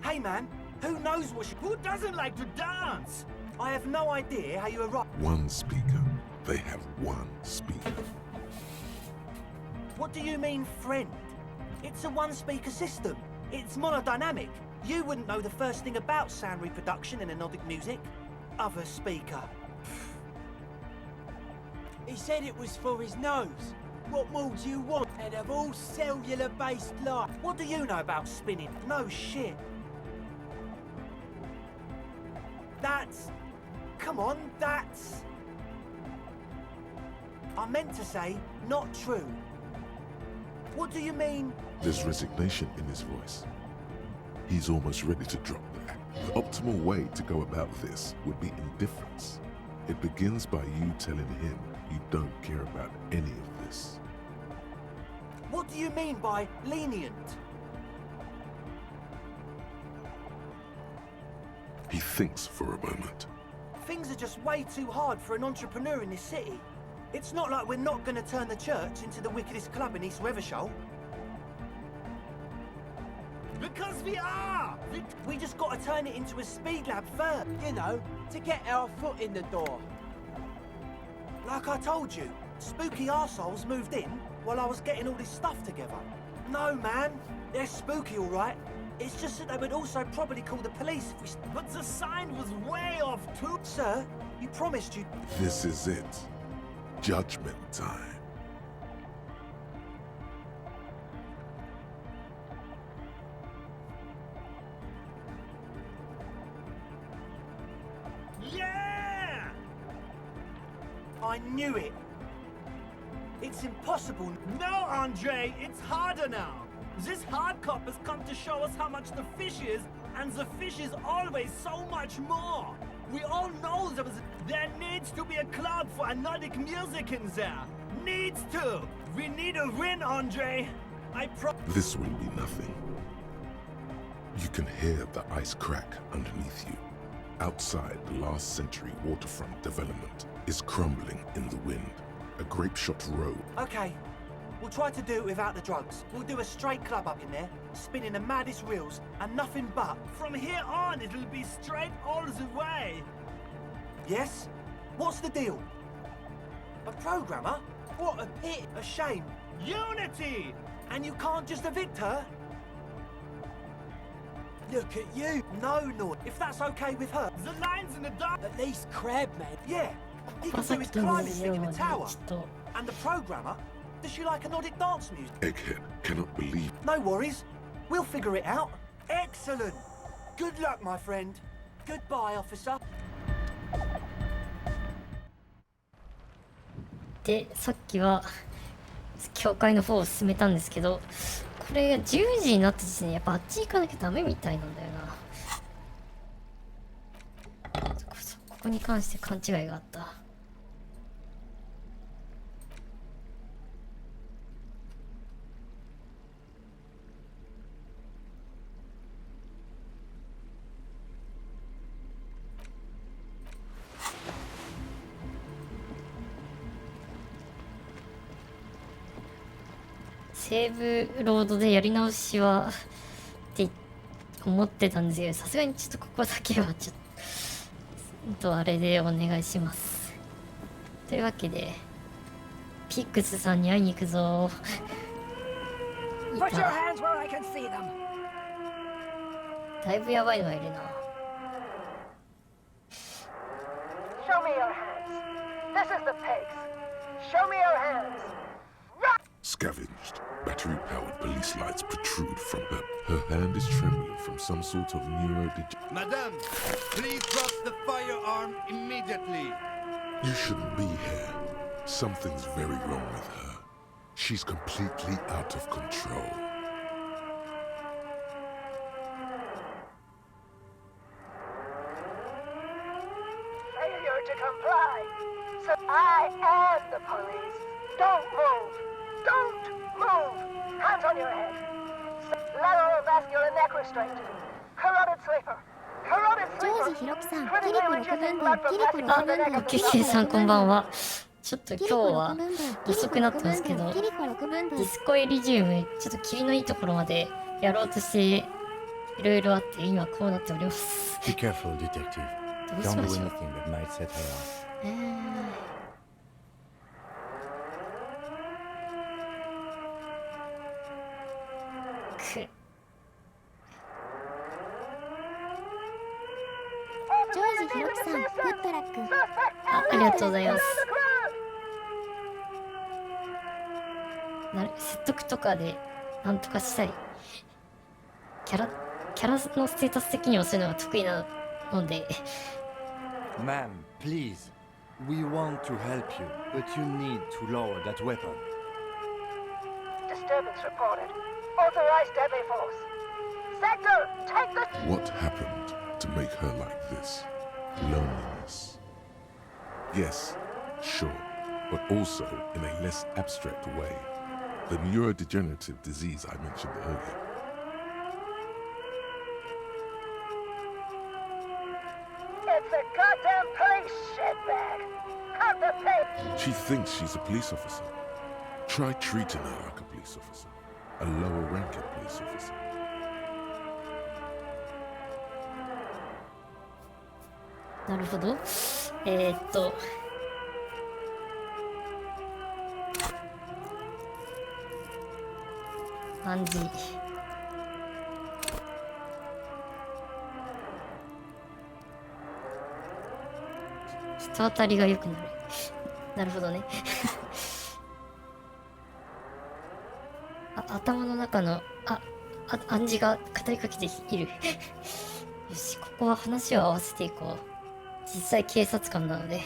Hey man, who knows what Who doesn't like to dance? I have no idea how you arrived. One speaker. They have one speaker. What do you mean, friend? It's a one-speaker system. It's monodynamic. You wouldn't know the first thing about sound reproduction in anodic music. Other speaker. He said it was for his nose. What more do you want? And of all cellular-based life. What do you know about spinning? No shit. That's... Come on, that's... I meant to say, not true. What do you mean? There's resignation in his voice. He's almost ready to drop the act. The optimal way to go about this would be indifference. It begins by you telling him you don't care about any of this. What What do you mean by lenient? He thinks for a moment. Things are just way too hard for an entrepreneur in this city. It's not like we're not going to turn the church into the wickedest club in East Revershoal. Because we are! We just got to turn it into a speed lab first. You know, to get our foot in the door. Like I told you, spooky arseholes moved in while I was getting all this stuff together. No, man, they're spooky, all right. It's just that they would also probably call the police if we... But the sign was way off too. Sir, you promised you... This is it. Judgment time. Yeah! I knew it. It's impossible. No, Andre, it's harder now. This hard cop has come to show us how much the fish is, and the fish is always so much more. We all know there needs to be a club for anodic music in there. Needs to. We need a win, Andre. This will be nothing. You can hear the ice crack underneath you. Outside, the last century waterfront development is crumbling in the wind. A grape-shot road. Okay, we'll try to do it without the drugs. We'll do a straight club up in there, spinning the maddest reels, and nothing but... From here on, it'll be straight all the way. Yes? What's the deal? A programmer? What a pit! A shame. Unity! And you can't just evict her? Look at you! No, if that's okay with her. The line's in the dark! At least Crabman. Yeah, he can do his climbing thing in the tower. And the programmer? Does she like anodic dance music? Egghead cannot believe... No worries. We'll figure it out. Excellent! Good luck, my friend. Goodbye, officer. で、さっきは教会の方を進めたんですけど、これが10時になった時点でやっぱあっち行かなきゃダメみたいなんだよな。ここに関して勘違いがあった。セーブロードでやり直しはって思ってたんですけど、さすがにちょっとここだけはちょっとあれでお願いします。というわけでピックスさんに会いに行くぞ。いた。だいぶやばいのがいるな。Show me your hands. This is the pace. Show me your hands. Scavenged, battery-powered police lights protrude from her. Her hand is trembling from some sort of Madame, please drop the firearm immediately. You shouldn't be here. Something's very wrong with her. She's completely out of control. Failure to comply. So I am the police. Don't move. Don't move. Hands on your head. Lateral vascular neck restraint. Carotid sleeper. Carotid ジョージ sleeper. ひろきさん、キリコ6分分、キリコ6分分。キキさんこんばんは。ちょっと今日は遅くなってますけど、ディスコエリジウムちょっと霧のいいところまでやろうとしていろいろあって今こうなっております。Be careful, detective. Don't do anything that might set her off. ジョージひろきさん、グッドラック。ありがとうございます。説得とかでなんとかしたい。キャラのステータス的にはそういうのが得意なので。Ma'am, please. We want to help you, but you need to lower that weapon. Disturbance reported. Authorized deadly force. Sector, take the... What happened to make her like this? Loneliness. Yes, sure, but also in a less abstract way. the neurodegenerative disease I mentioned earlier. It's a goddamn police shitbag. Cut the tape. She thinks she's a police officer. Try treating her like a police officer, a lower-ranking police officer.なるほど。暗示。人当たりが良くなる。なるほどね。頭の中の暗示が語りかけている。よし、ここは話を合わせていこう。実際警察官なので。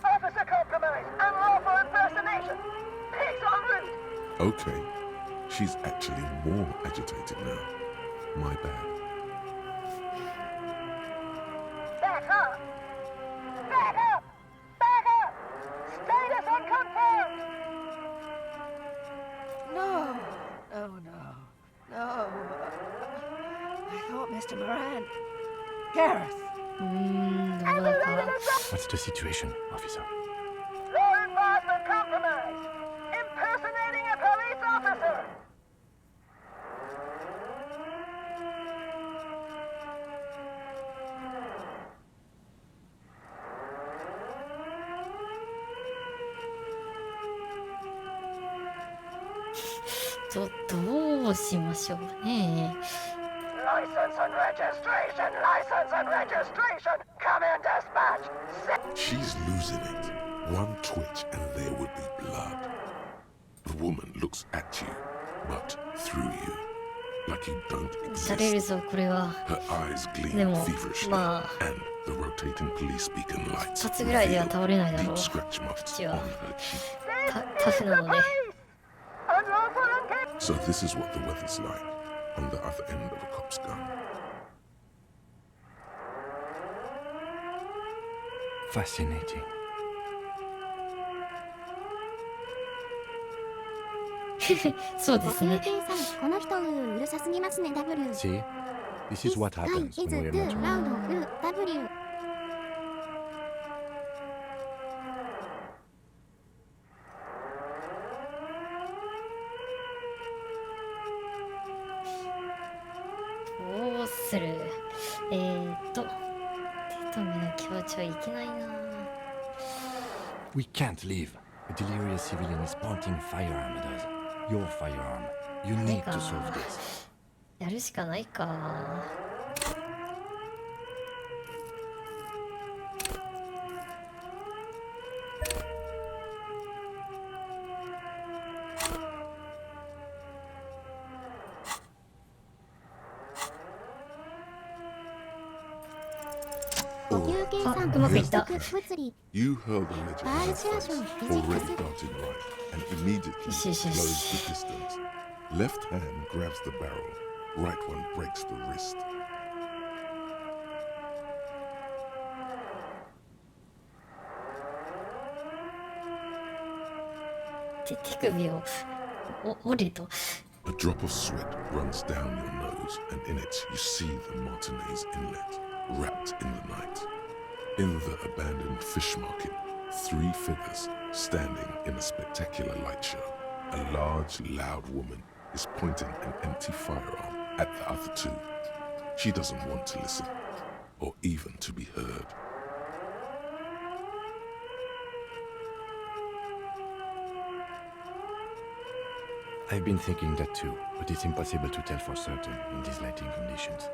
Officer compromise, unlawful impersonation. Pigs en route. Okay, she's actually more agitated now. My bad. Back up! Back up! Back up! Status unconfirmed! No. Oh, no. No. I thought Mr. Moran. Gareth. What's the situation, officer? Law enforcement compromise! Impersonating a police officer!どうしましょうね。License and registration! License and registration! Come in, dispatch! She's losing it. One twitch and there would be blood. The woman looks at you, but through you, like you don't される exist. ぞ、これは。 Her eyes で gleam も、 feverishly, まあ、 and the rotating police beacon lights 一発ぐらいでは reveal 倒れないだろう。 deep scratch marks 口 on は her cheek. タフなので。So this is what the weather's like on the other end of a cop's gun. Fascinating. そうですね。この人うるさすぎますね W See? This is what happens is when we're too not loud around. W どうする。手と目の強調いけないな。 We can't leave. A delirious civilian is pointing firearm at us. Your firearm. You need to solve this. やるしかないか。呼吸計算うまくいった。物理 You hurled a ledger Ah, in her it's your face, show. already darting right, and immediately closed the distance. Left hand grabs the barrel, right one breaks the wrist. 手首を折れと。 A drop of sweat runs down your nose, and in it you see the Martinez Inlet, wrapped in the night. In the abandoned fish market, 3 figures standing in a spectacular light show. A large, loud woman is pointing an empty firearm at the other 2. She doesn't want to listen, or even to be heard. I've been thinking that too, but it's impossible to tell for certain in these lighting conditions.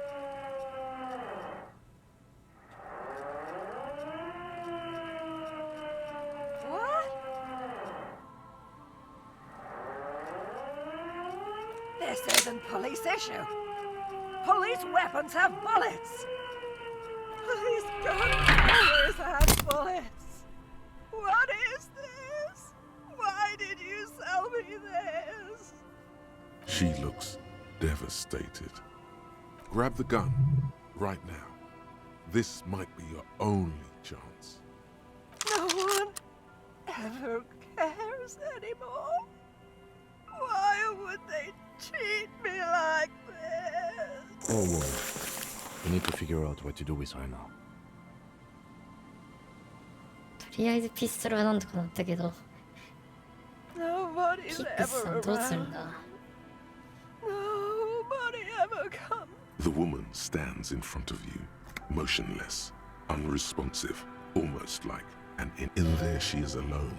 What? police issue. Police weapons have bullets. Police guns always have bullets. What is this? Why did you sell me this? She looks devastated. Grab the gun, right now. This might be your only chance. No one ever cares anymore. Why would they treat me like this? Oh, whoa. We need to figure out what to do with her now. とりあえずピストルはなんとかなったけど、 Nobody's キックスさ ever んどうするん around. だ？ Nobody ever comes. The woman stands in front of you, motionless, unresponsive, almost like an in there she is alone,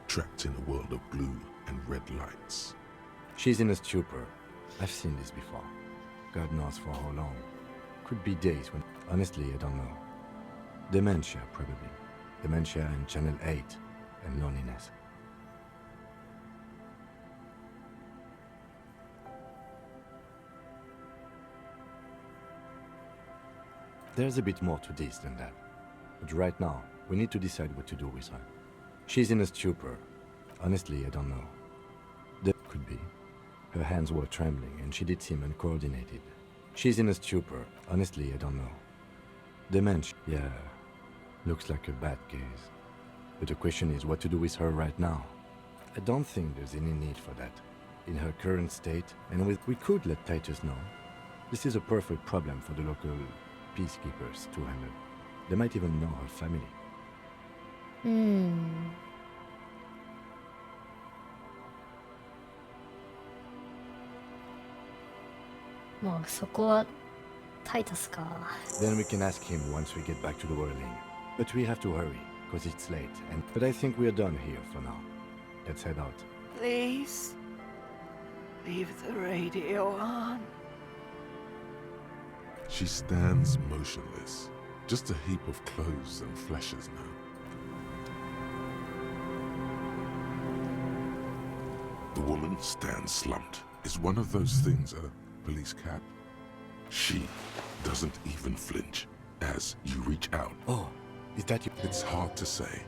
trapped in a world of blue and red lights. She's in a stupor. I've seen this before. God knows for how long. Could be days when... Honestly, I don't know. Dementia, probably. Dementia and Channel 8, and loneliness. There's a bit more to this than that. But right now, we need to decide what to do with her. She's in a stupor. Honestly, I don't know. That could be. Her hands were trembling and she did seem uncoordinated. She's in a stupor. Honestly, I don't know. Dementia. Yeah. Looks like a bad case. But the question is what to do with her right now. I don't think there's any need for that. In her current state, and we could let Titus know. This is a perfect problem for the local peacekeepers to handle. They might even know her family. まあそこはタイタスか。 Then we can ask him once we get back to the whirling. But we have to hurry, because it's late. But I think we're done here for now. Let's head out. Please, leave the radio on. She stands motionless, just a heap of clothes and fleshes now. The woman stands slumped. Is one of those things a police cap? She doesn't even flinch as you reach out. Oh, is that you? It's hard to say.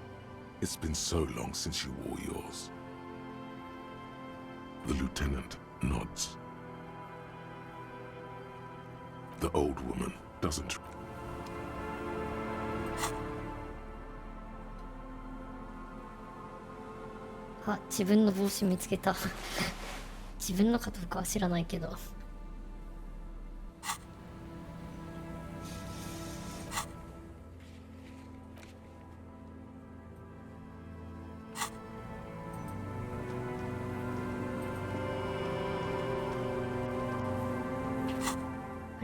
It's been so long since you wore yours. The lieutenant nods. The old woman doesn't. あ、自分の帽子見つけた。自分のかどうかは知らないけど。あ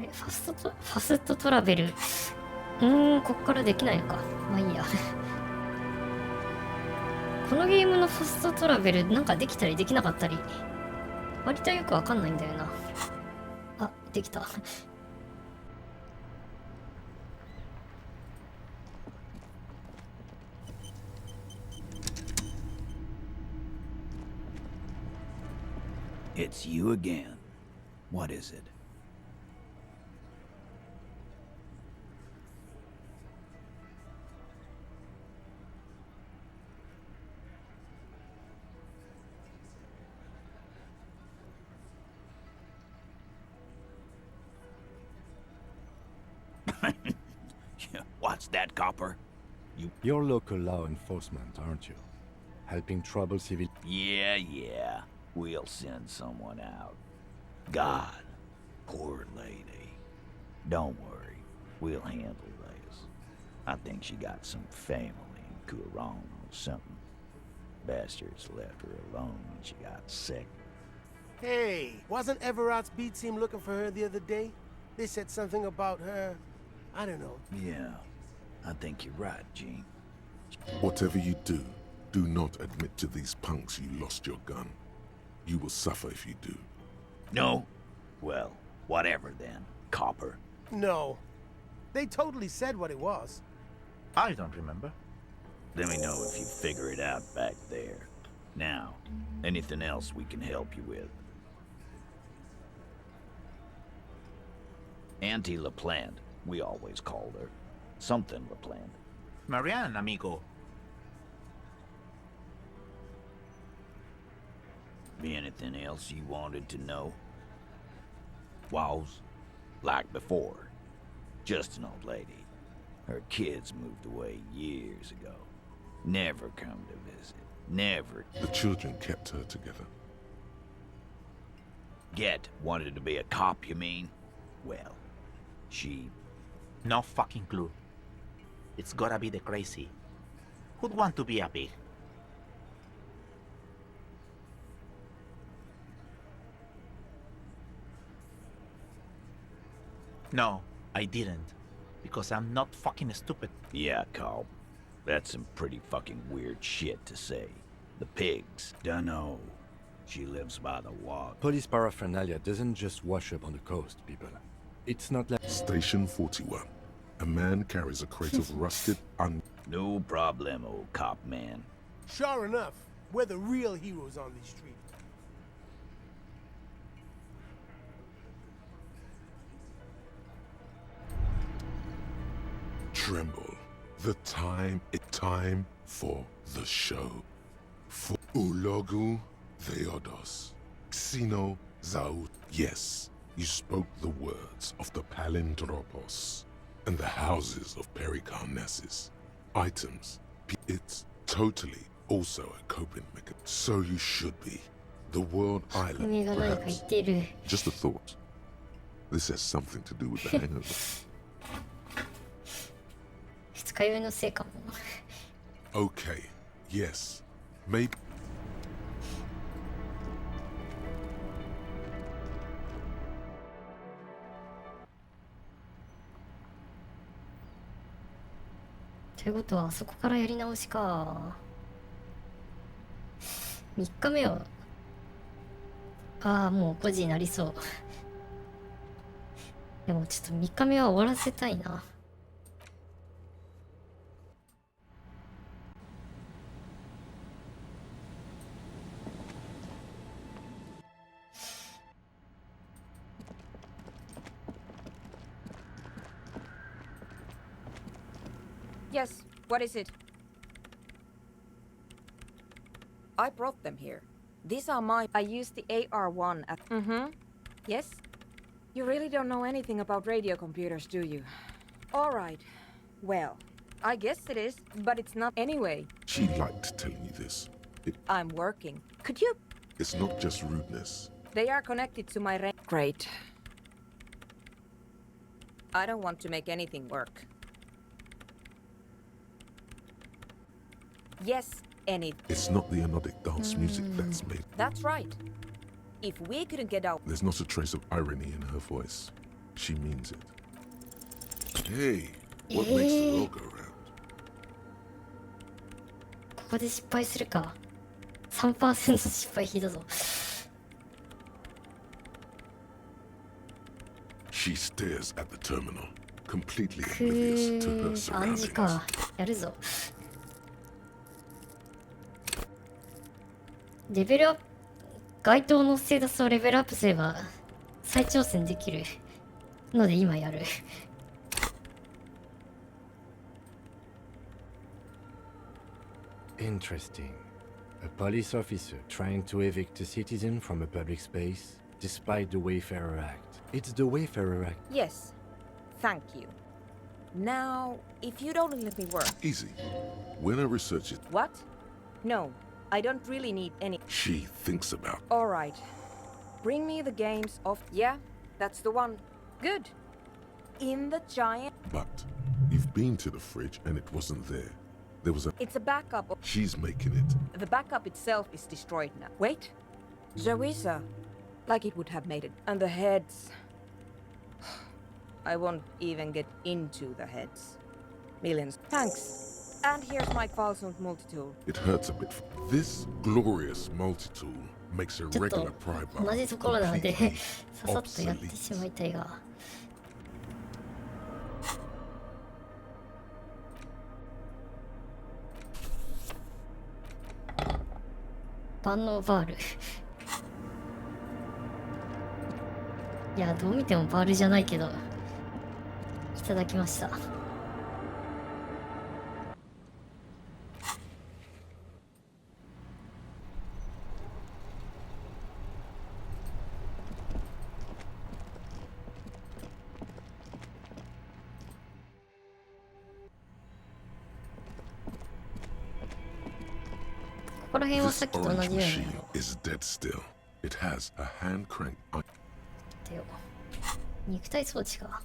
れ、ファストトラベル。こっからできないのか。まあいいや。このゲームのファストトラベルなんかできたりできなかったり割とよくわかんないんだよな。あ、できた。It's you again. What is it? What's that, copper? You're local law enforcement, aren't you? Helping trouble civil... Yeah. We'll send someone out. God, poor lady. Don't worry, we'll handle this. I think she got some family in Kuron or something. Bastards left her alone when she got sick. Hey, wasn't Everard's B team looking for her the other day? They said something about her. I don't know. Yeah, I think you're right, Gene. Whatever you do, do not admit to these punks you lost your gun. You will suffer if you do. No? Well, whatever then, copper. No. They totally said what it was. I don't remember. Let me know if you figure it out back there. Now, anything else we can help you with? Auntie LaPlante, we always called her. Something LaPlante. Marianne, amigo. Be anything else you wanted to know? Was? Like before. Just an old lady. Her kids moved away years ago. Never come to visit. Never. The children kept her together. Get wanted to be a cop, you mean? Well, she... No fucking clue. It's gotta be the crazy. Who'd want to be a pig? No, I didn't. Because I'm not fucking stupid. Yeah, Carl. That's some pretty fucking weird shit to say. The pigs. Dunno. She lives by the water. Police paraphernalia doesn't just wash up on the coast, people. It's not like... Station 41. A man carries a crate of rusted No problem, old cop man. Sure enough, we're the real heroes on this street. Tremble. The time for the show. For Ulogu Theodos. Xeno Zaut. Yes, you spoke the words of the Palindropos and the houses of Pericarnassus. Items. It's totally also a coping mechanism. So you should be. The world island, perhaps. Just a thought. This has something to do with the hangover. 二日酔いのせいかも。 Okay, yes, maybe.ということはあそこからやり直しか。3日目はもう5時になりそう。でもちょっと3日目は終わらせたいな。Yes, what is it? I brought them here. These are my... I used the AR-1 at... Yes? You really don't know anything about radio computers, do you? Alright. Well, I guess it is, but it's not anyway. She liked telling you this. I'm working. Could you... It's not just rudeness. They are connected to my Great. I don't want to make anything work. Yes, It's not the anodic dance music that's made. That's right. If we couldn't get out... There's not a trace of irony in her voice. She means it. Hey, what makes the world go round? ここで失敗するか。3% 失敗ひどぞ。She stares at the terminal, completely oblivious to her 暗示 surroundings. か。やるぞ。レベルアップ、該当のステータスをレベルアップすれば再挑戦できるので今やる。Interesting. A police officer trying to evict a citizen from a public space, despite the Wayfarer Act. It's the Wayfarer Act. Yes. Thank you. Now, if you'd only let me work... Easy. When I research it... What? No. I don't really need any... She thinks about... Alright. Bring me the games of... Yeah, that's the one. Good. In the giant... But you've been to the fridge and it wasn't there. There was a... It's a backup of... She's making it. The backup itself is destroyed now. Wait. Zoisa. Like it would have made it. And the heads... I won't even get into the heads. Millions. Thanks. And here's my Falsund multi-tool. It hurts a bit. This glorious multi-tool makes a ちょっ regular と pry 同じところなので bar ささっとやってしまいたいが。万能バール。いや、どう見てもバールじゃないけど。いただきました。ここら辺はさっきと同 Orange じよう machine な。 is dead still. It has a hand crank. てよ。肉体装置か。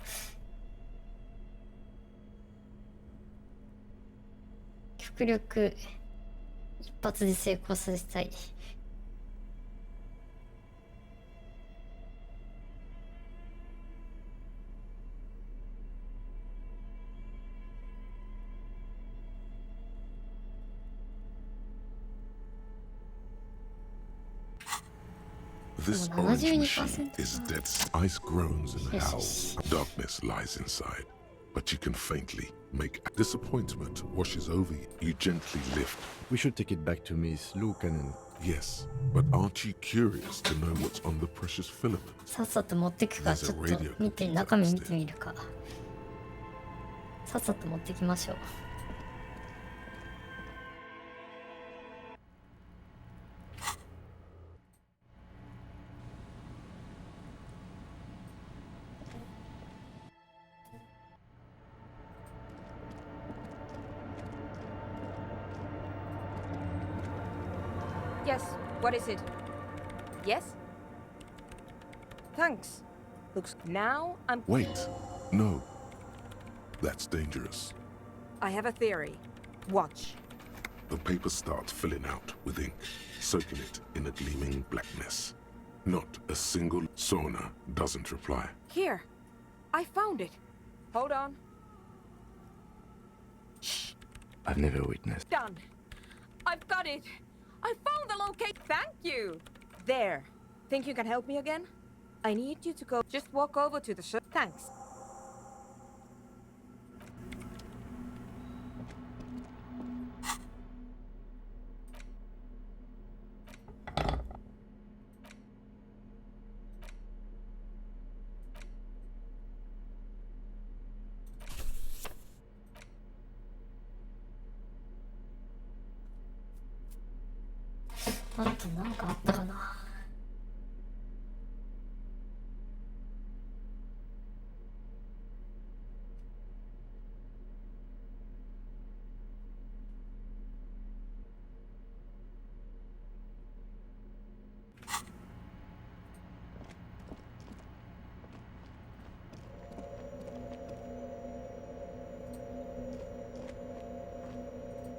極力一発で成功させたい。This orange machine is dead. Ice groans and howls. Darkness lies inside, but you can faintly make disappointment washes over you. You gently lift. We should take it back to Miss Lucan. Yes, but aren't you curious to know what's on the precious filament? さっさと持ってくか、ちょっと見て、中身見てみるか。さっさと持ってきましょう。Yes, what is it? Yes? Thanks. Looks now I'm. Wait, no. That's dangerous. I have a theory. Watch. The paper starts filling out with ink, soaking it in a gleaming blackness. Not a single Sona doesn't reply. Here. I found it. Hold on. Shh. I've never witnessed. Done. I've got it. I found the location. Thank you. There. Think you can help me again? I need you to go. Just walk over to the shop. Thanks.あとなんかあったかな。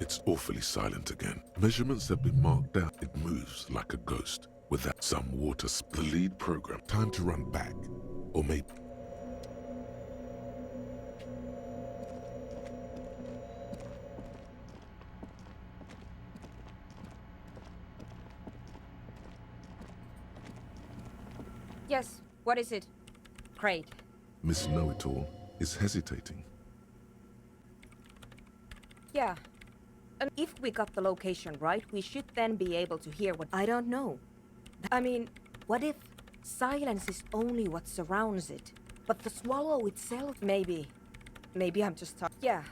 It's awfully silent again. Measurements have been marked down. It moves like a ghost. Without some water, the lead program. Time to run back. Or maybe. Yes, what is it? Crate. Miss Know-It-All is hesitating. Yeah. And if we got the location right, we should then be able to hear what. I don't know. I mean, what if silence is only what surrounds it, but the swallow itself? Maybe I'm just yeah.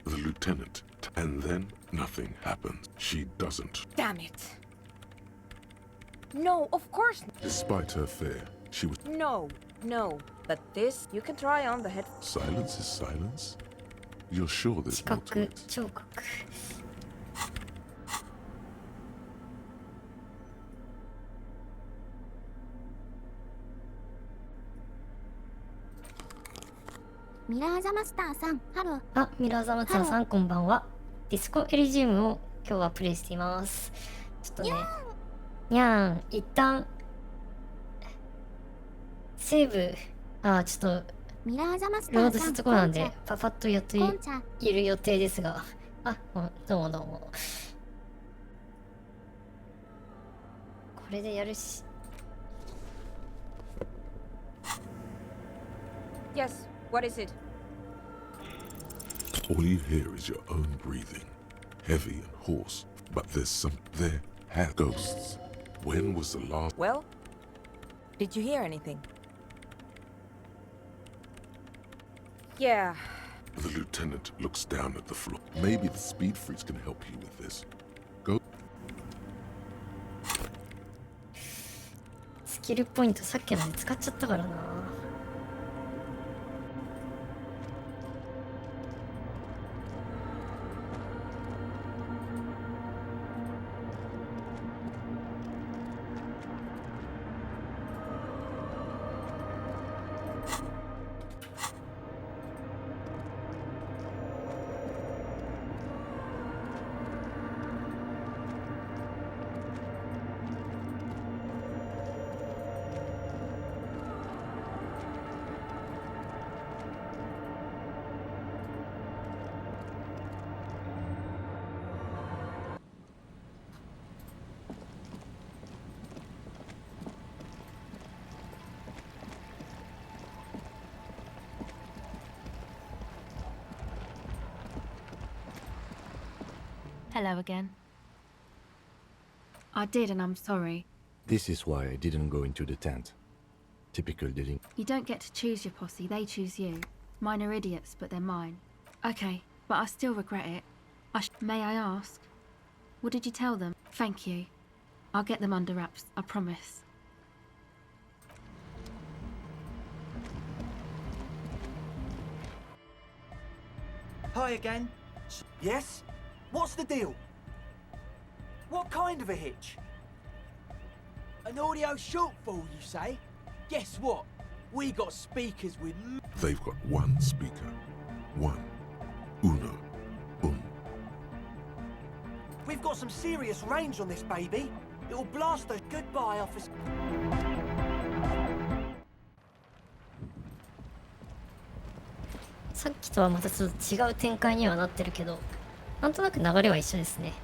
The lieutenant. And then nothing happens. She doesn't. Damn it. No, of course not. Despite her fear, she was. No. But this, you can try on the head. Silence is silence? You're sure there's more to it? 聴覚。ミラーザマスターさん、ハロー。あ、ミラーザマスターさん、こんばんは。ディスコエリジウムを今日はプレイしています。ちょっとね、にゃーん、一旦、セーブ、ちょっと、ミラーザマスタロードーさん、したとこなんで、パパッとやっている予定ですが、どうもどうも。これでやるし。Yes, what is it? All you hear is your own breathing, heavy and hoarse. But there's some there have ghosts. When was the last? Well, did you hear anything? Yeah. The lieutenant looks down at the floor. Maybe the speed freaks can help you with this. Go. スキルポイントさっきので使っちゃったからな。Hello again. I did, and I'm sorry. This is why I didn't go into the tent. Typical dealing. You don't get to choose your posse, they choose you. Mine are idiots, but they're mine. Okay, but I still regret it. May I ask? What did you tell them? Thank you. I'll get them under wraps, I promise. Hi again. Yes? What's the deal? What kind of a hitch? An audio shortfall, you say? Guess what? We got speakers with... They've got one speaker. One. Uno. We've got some serious range on this baby. It'll blast us. Goodbye, officer. さっきとはまたちょっと違う展開にはなってるけど、なんとなく流れは一緒ですね。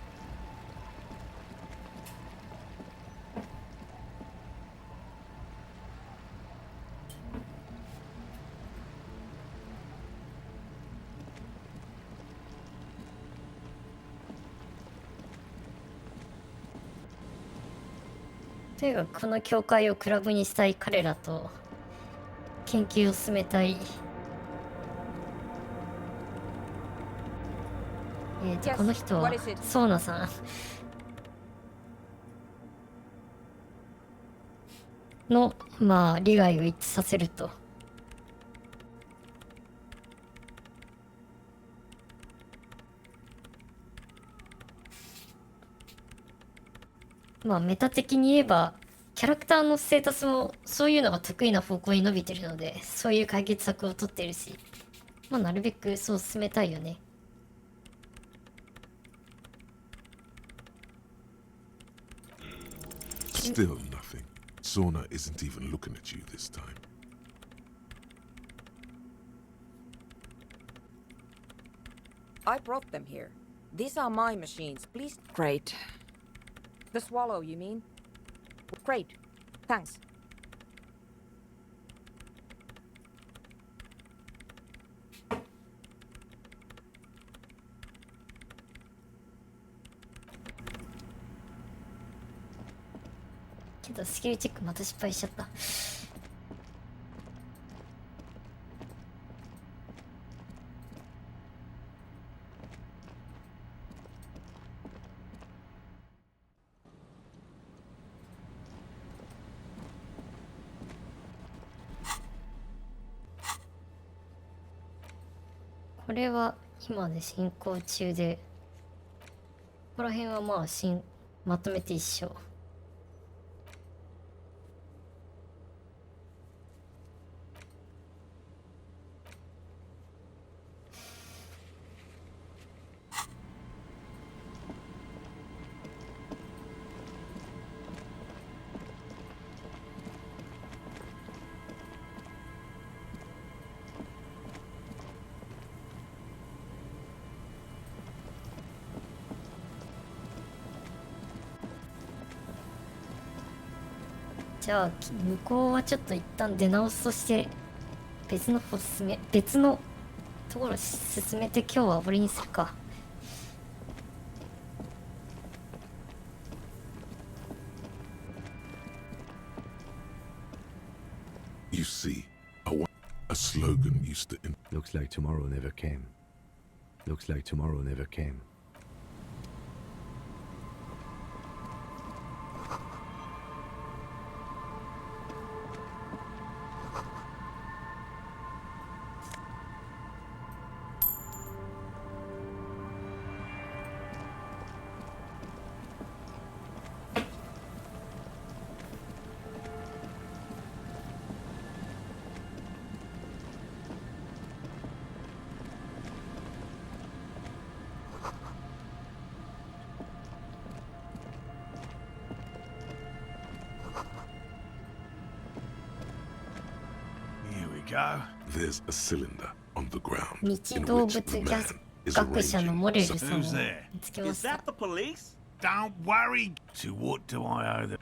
とにかくこの教会をクラブにしたい彼らと研究を進めたい。この人はソーナさんのまあ利害を一致させると。まあメタ的に言えばキャラクターのステータスもそういうのが得意な方向に伸びてるので、そういう解決策を取ってるし、まあなるべくそう進めたいよね。Still nothing. Sona isn't even looking at you this time. I brought them here. These are my machines. Please. Great. The swallow, you mean? Great. Thanks.けどスキルチェックまた失敗しちゃった。これは今で進行中で、ここら辺はまあまとめて一緒。じゃあ向こうはちょっと一旦出直すとして別のところ進めて今日は終わりにするか。You see, a slogan used to... Looks like tomorrow never came. Looks like tomorrow never came. Go. There's a cylinder on the ground 道 in 動 which 物 the 学 man is 学者の arranging モレル some... さんを Who's there? 見つけま Is した that the police? Don't worry. To what do I owe the...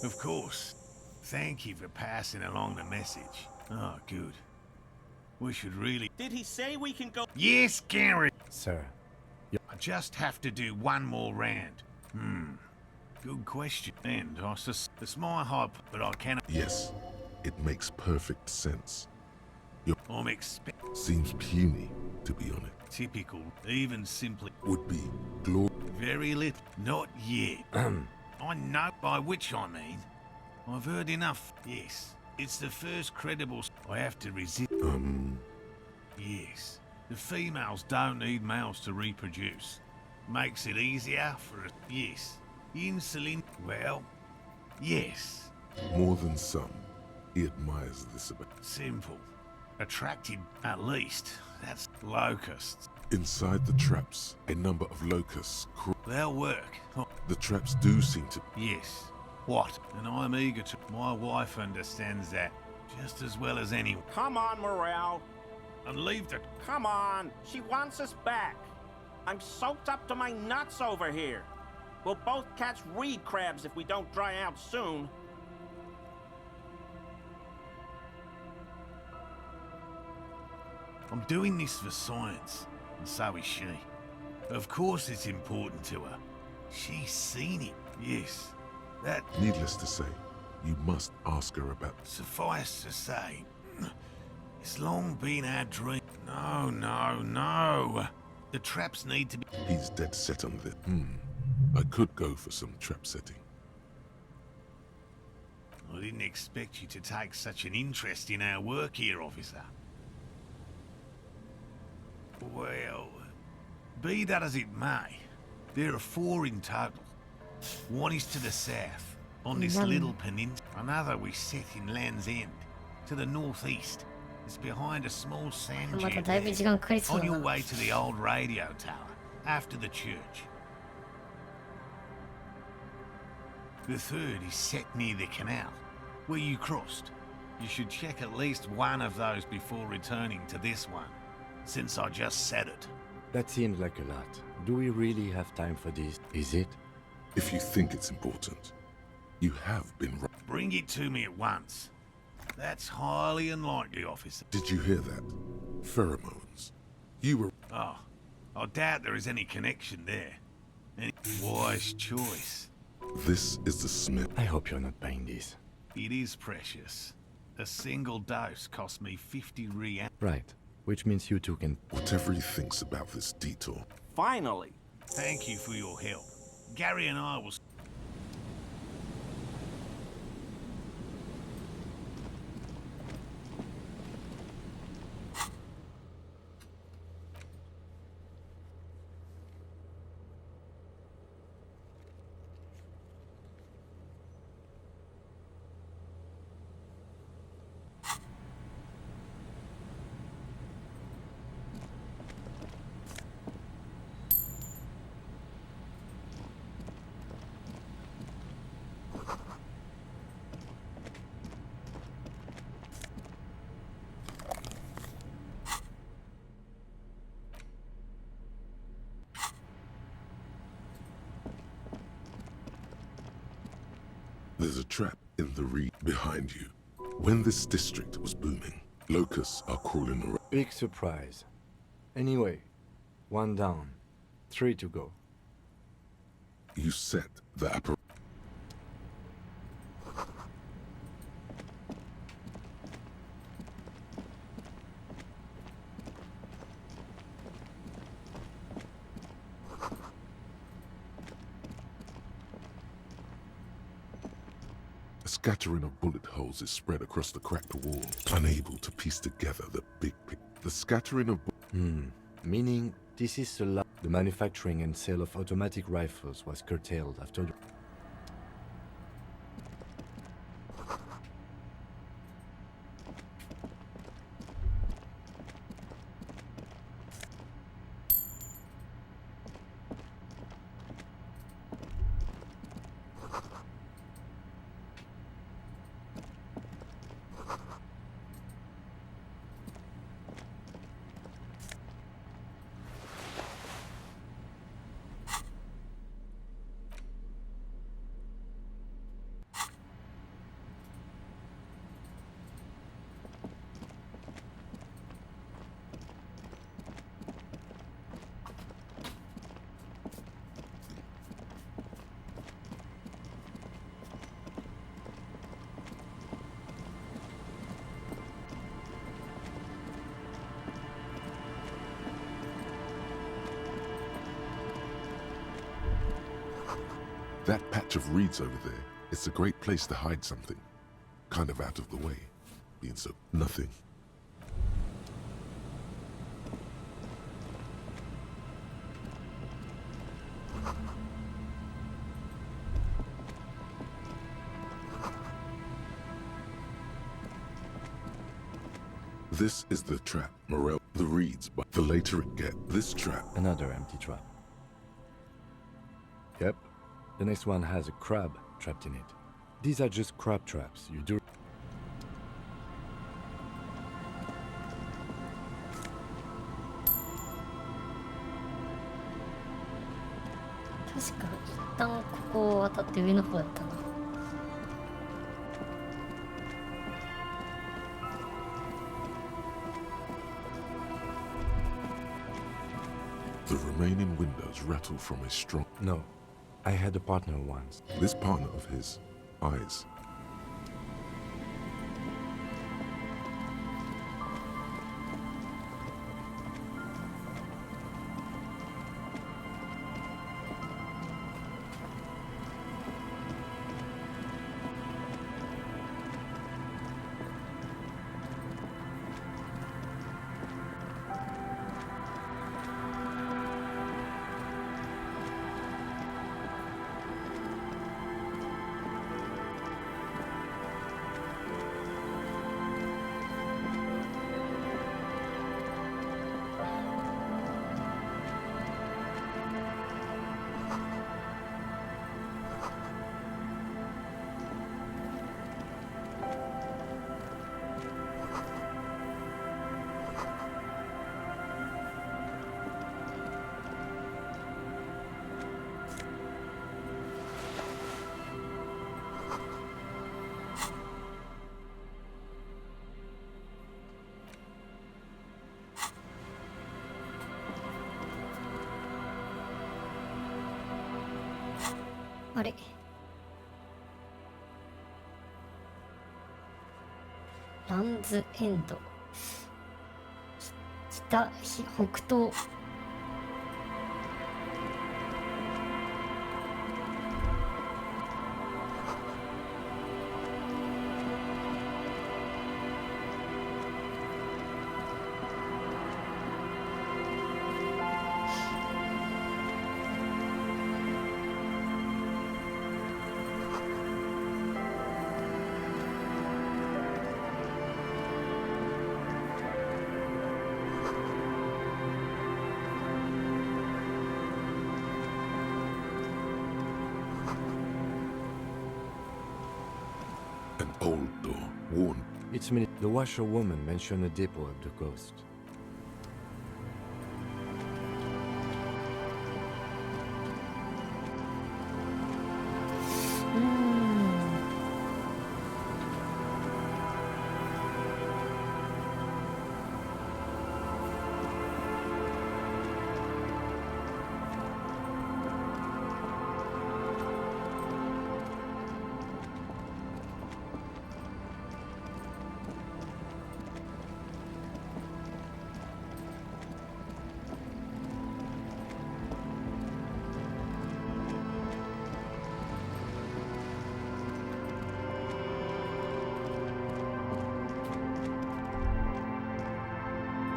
Of course. Thank you for passing along the message. Oh, good. We should really... Did he say we can go? Yes, Gary. Sir. I just have to do one more round. Good question. And I it's my hype, but I cannot... Yes, it makes perfect sense. I'm expect... Seems puny, to be honest. Typical. Even simply... Would be glorious. Very little. Not yet. I know by which I mean. I've heard enough. Yes. It's the first credible... I have to resist... Yes. The females don't need males to reproduce. Makes it easier for... Yes. Insulin... Well... Yes. More than some. He admires this about... Simple. Attracted, at least. That's locusts. Inside the traps, a number of locusts They'll work. Oh, The traps do seem to... yes. What? And I'm eager to... My wife understands that just as well as anyone. Come on, Morale. And leave the... Come on. She wants us back. I'm soaked up to my nuts over here. We'll both catch reed crabs if we don't dry out soon. I'm doing this for science, and so is she. Of course it's important to her. She's seen it, yes. That... Needless to say, you must ask her about... Suffice to say, it's long been our dream. No. The traps need to be... He's dead set on this. I could go for some trap setting. I didn't expect you to take such an interest in our work here, officer. Well, be that as it may, there are 4 in total. One is to the south, on this little peninsula. Another we set in Land's End, to the northeast. It's behind a small sand また dune だいぶ時間かかり there, そう on だ your な way to the old radio tower, after the church. The third is set near the canal, where you crossed. You should check at least one of those before returning to this one, since I just said it. That seems like a lot. Do we really have time for this? Is it? If you think it's important, you have been right. Bring it to me at once. That's highly unlikely, officer. Did you hear that? Pheromones. You were... Oh, I doubt there is any connection there. Any wise choice. This is the smell. I hope you're not buying this. It is precious. A single dose cost me 50 real. Right. Which means you two can... Whatever he thinks about this detour. Finally. Thank you for your help. Gary and I will... There's a trap in the reed behind you. When this district was booming, locusts are crawling around. Big surprise. Anyway, 1 down. 3 to go. You set the apparatus. scattering of bullet holes is spread across the cracked wall, unable to piece together the big picture. The scattering of Meaning this is a lot. The manufacturing and sale of automatic rifles was curtailed after the... That patch of reeds over there, it's a great place to hide something. Kind of out of the way. Being so nothing. This is the trap, Morel. The reeds, but the later it gets, this trap. Another empty trap. Yep. The next one has a crab trapped in it. These are just crab traps. You do...確か一旦ここを渡って上の方だったな。The remaining windows rattle from a strong... No. I had a partner once. This partner of his, eyes.あれランズエンド北東Old door, worn. It's the washerwoman mentioned a depot at the coast.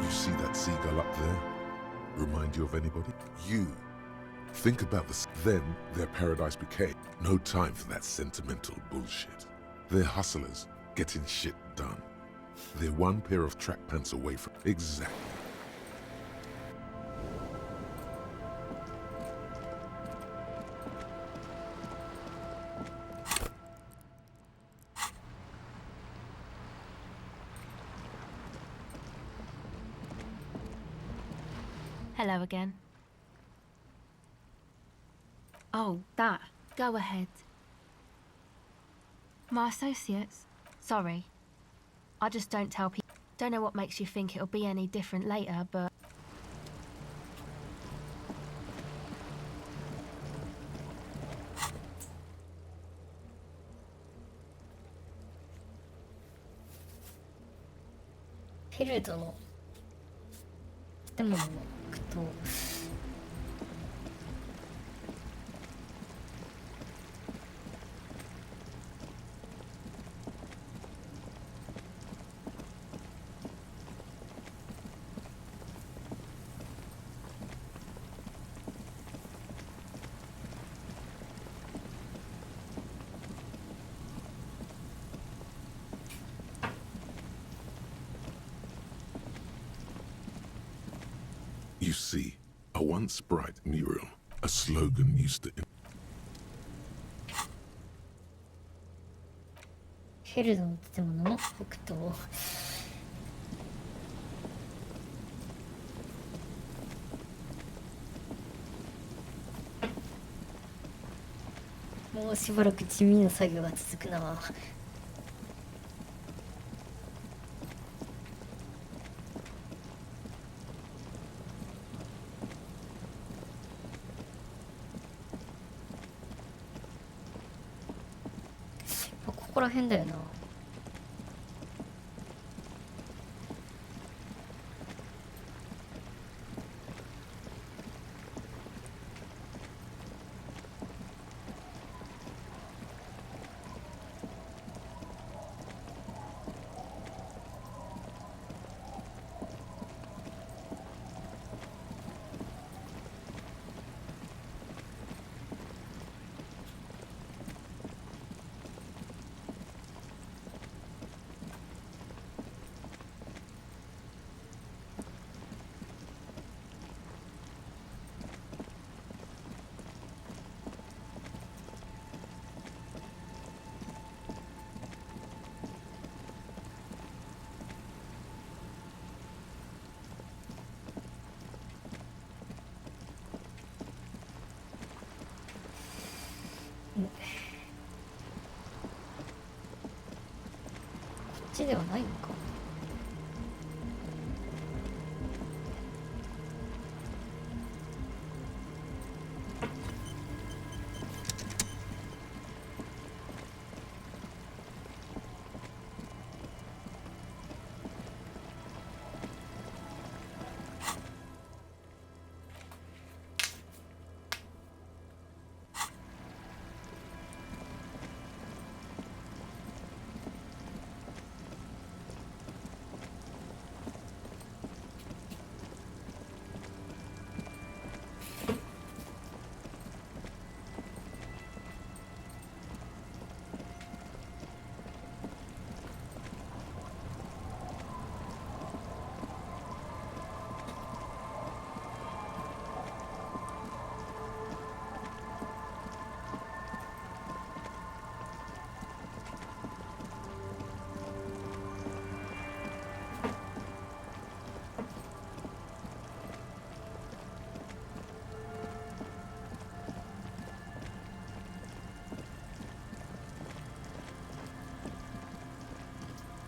You see that seagull up there? Remind you of anybody? You. Think about this. Then their paradise became. No time for that sentimental bullshit. They're hustlers, getting shit done. They're one pair of track pants away from. Exactly. Hello again. Oh, that. Go ahead. My associates? Sorry. I just don't tell people. Don't know what makes you think it'll be any different later, but...フィルドの建物の苦闘。You see, a once bright mural, a slogan used to. フィルドの建物の北東。もうしばらく地味な作業が続くな。ここら辺だよな。こっちではないのか。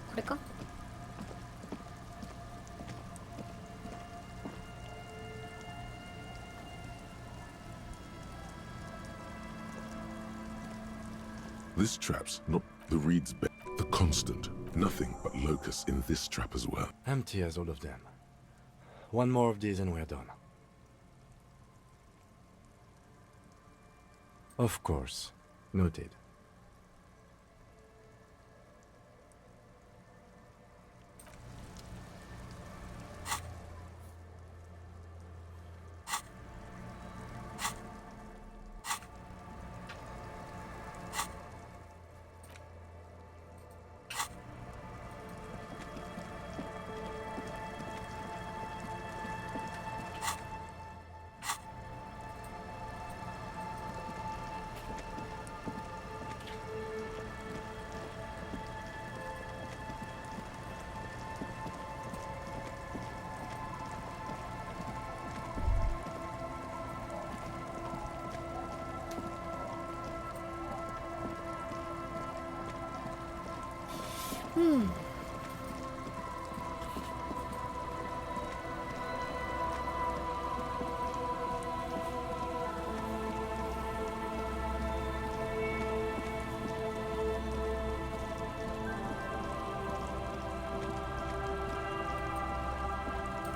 これか。This trap's not the reed's bed. The constant. Nothing but locusts in this trap as well. Empty as all of them. One more of these and we're done. Of course. Noted. うん。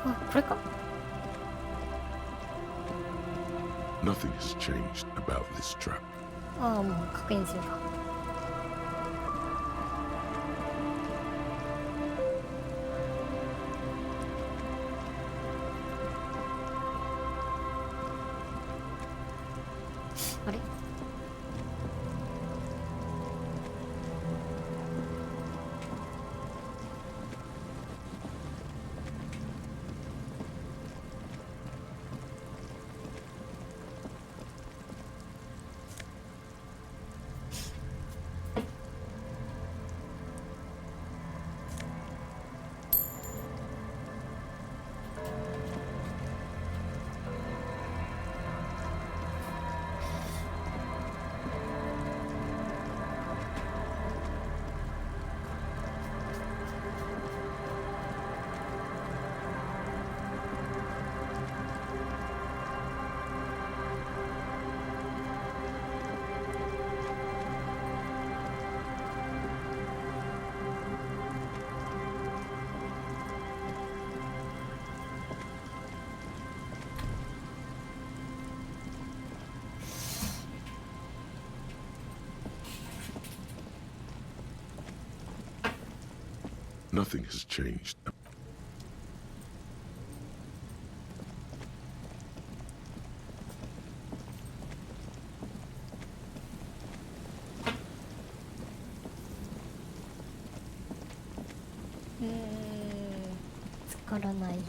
あ、これか。Nothing has changed about this trap. ああ、もう確認するか。あれ？Nothing has changed.うーん、つからない。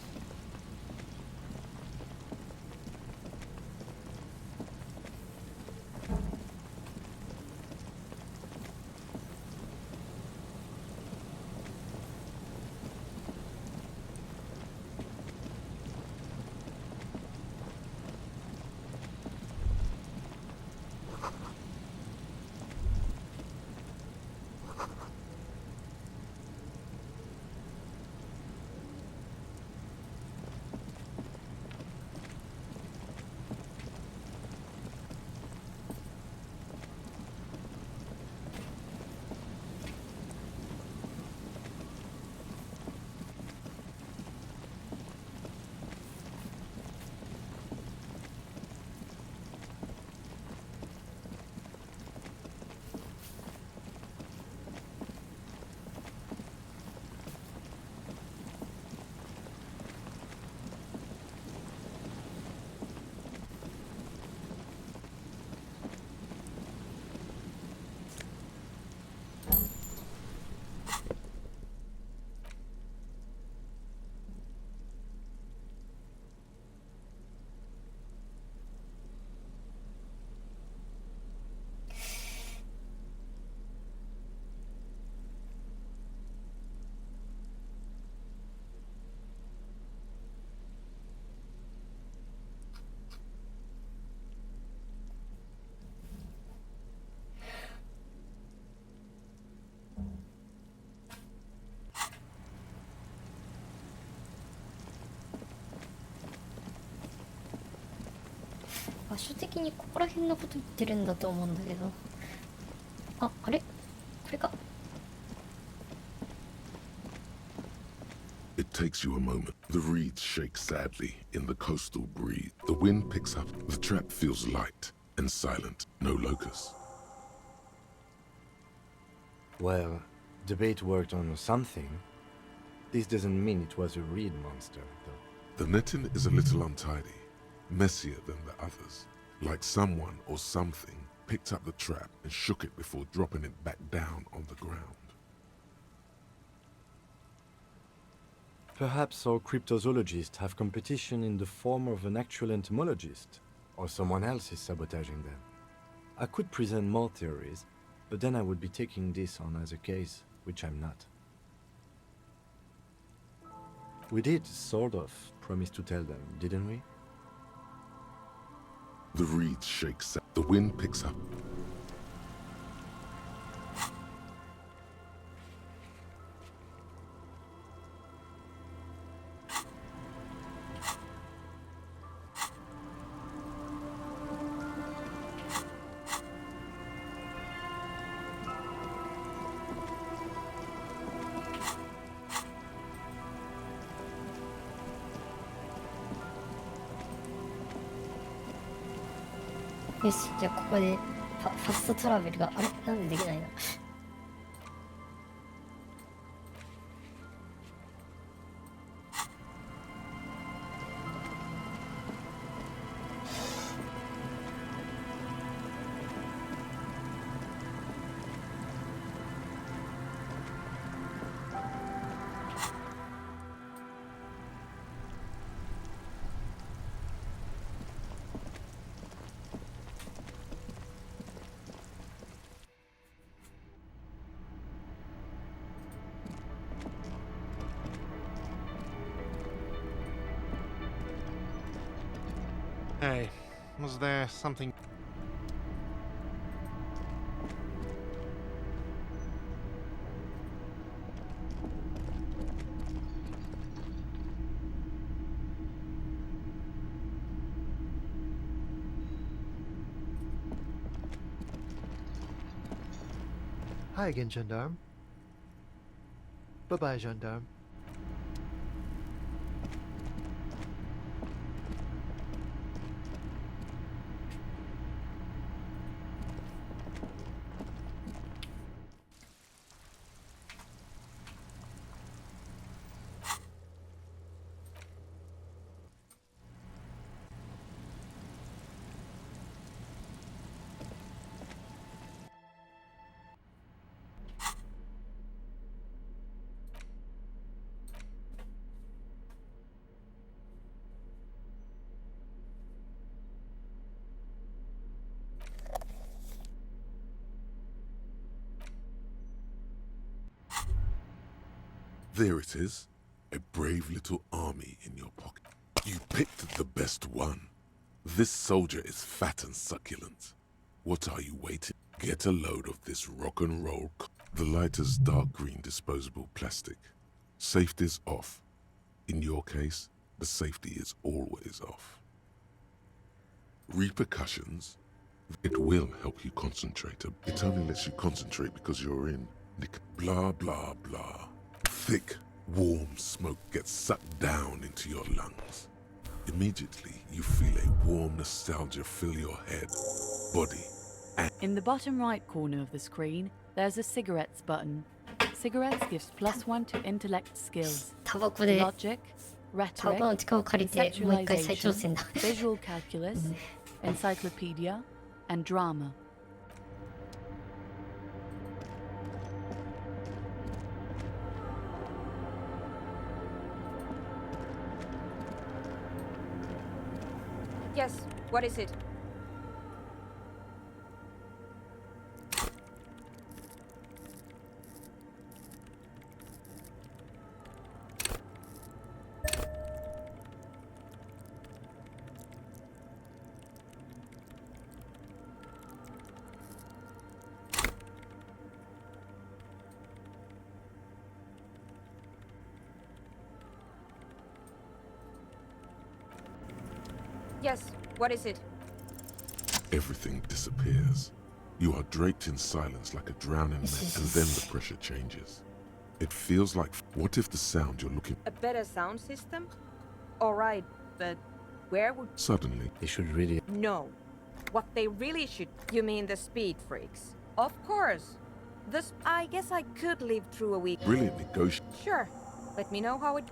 場所的にここら辺のこと言ってるんだと思うんだけど。あ、あれ？これか。It takes you a moment. The reeds shake sadly in the coastal breeze. The wind picks up. The trap feels light and silent. No locusts. Well, the bait worked on something. This doesn't mean it was a reed monster, though. The netting is a little untidy, messier than the others. Like someone or something picked up the trap and shook it before dropping it back down on the ground. Perhaps our cryptozoologists have competition in the form of an actual entomologist, or someone else is sabotaging them. I could present more theories, but then I would be taking this on as a case, which I'm not. We did, sort of, promise to tell them, didn't we? The reeds shake sad. The wind picks up. よし、じゃあここでファストトラベルがあれなんでできないの。Hey, was there something? Hi again, gendarme. Bye-bye, gendarme. There it is. A brave little army in your pocket. You picked the best one. This soldier is fat and succulent. What are you waiting? Get a load of this rock and roll. The lighter's dark green disposable plastic. Safety's off. In your case, the safety is always off. Repercussions? It will help you concentrate. It only lets you concentrate because you're in. Blah, blah, blah. Thick, warm smoke gets sucked down into your lungs. Immediately, you feel a warm nostalgia fill your head, body, and... In the bottom right corner of the screen, there's a cigarettes button. Cigarettes gives +1 to intellect skills. Logic, rhetoric, conceptualization, visual calculus, encyclopedia, and drama. Yes, what is it? Yes, what is it? Everything disappears. You are draped in silence like a drowning man, and then the pressure changes. It feels like, what if the sound you're looking... A better sound system? Alright, but where would... Suddenly, they should really... No. What they really should... You mean the speed freaks? Of course. I guess I could live through a week. Brilliant negotiation. Sure. Let me know how it...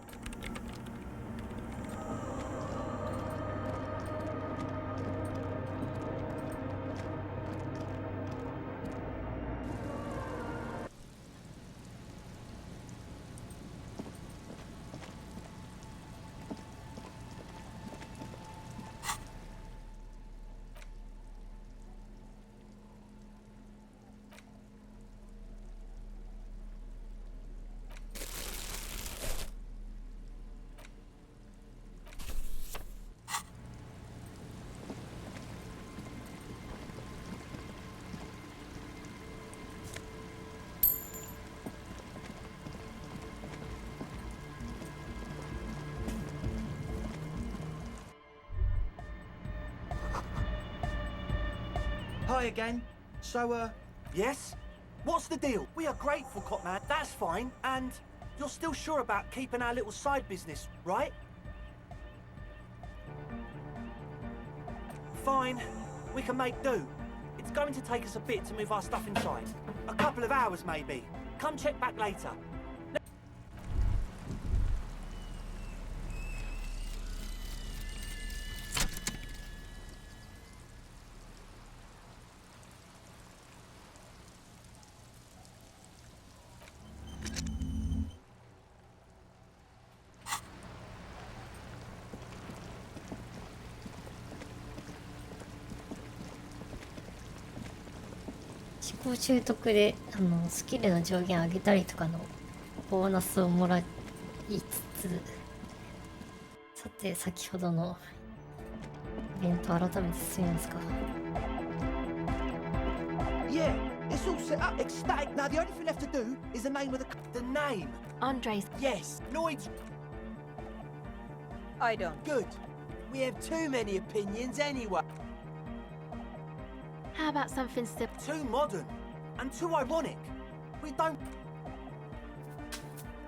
Hi again. So, yes? What's the deal? We are grateful, Copman. That's fine. And you're still sure about keeping our little side business, right? Fine. We can make do. It's going to take us a bit to move our stuff inside. A couple of hours, maybe. Come check back later. 思考習得でスキルの上限上げたりとかのボーナスをもらいつつ、さて先ほどのイベント改めて進みますか。 Yeah, it's all set up. Ecstatic. Now the only thing left to do is the name of the name. Andres. Yes, Lloyd's. I don't. Good. We have too many opinions anyway. How about something too modern and too ironic? We don't.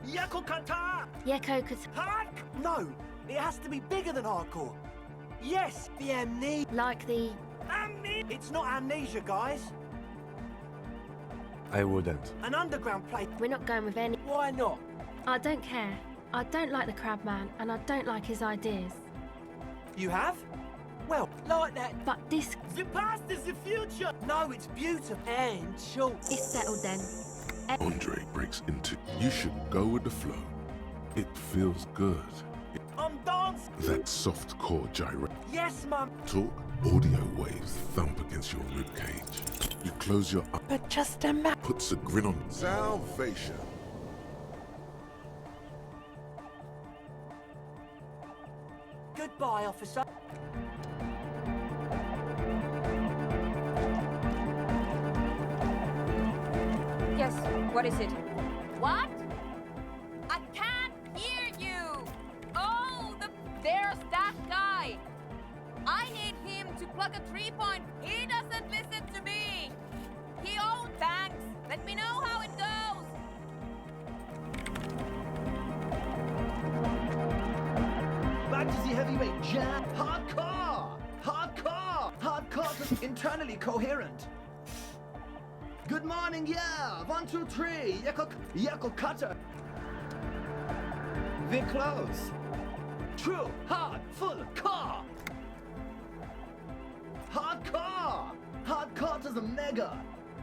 Yakokata! Yakokata. No, it has to be bigger than hardcore. Yes, the amnesia. Like the amnesia. It's not amnesia, guys. I wouldn't. An underground place. We're not going with any. Why not? I don't care. I don't like the crab man, and I don't like his ideas. You have? Well, like that. But this. The past is the future. No, it's beautiful and short. It's settled then. Andre breaks into. You should go with the flow. It feels good. I'm dancing. That soft core gyro. Yes, Mum. Talk. Audio waves thump against your ribcage. You close your eyes. But just a minute. Puts a grin on. Salvation. Goodbye, officer. Yes, what is it? What? I can't hear you! Oh, there's that guy! I need him to plug a 3-point. He doesn't listen to me! He owns tanks! Let me know how it goes! Back to the heavyweight jam. Hardcore! Hardcore! Hardcore is internally coherent. Good morning, yeah! 1, 2, 3, Yako cutter. We're close. True, hard, full, core. Hardcore! Hardcore is a mega.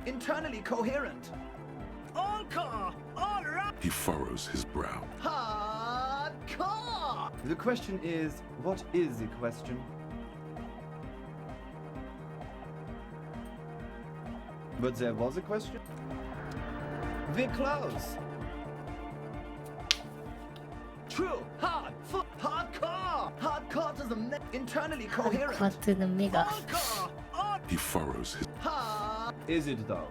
Internally coherent. All core! All right! He furrows his brow. Hardcore! The question is, what is the question? But there was a question? We're close. True, hard, full, hardcore! Hardcore is a internally coherent. Hardcore to the mega. He furrows his. Hard. Is it though?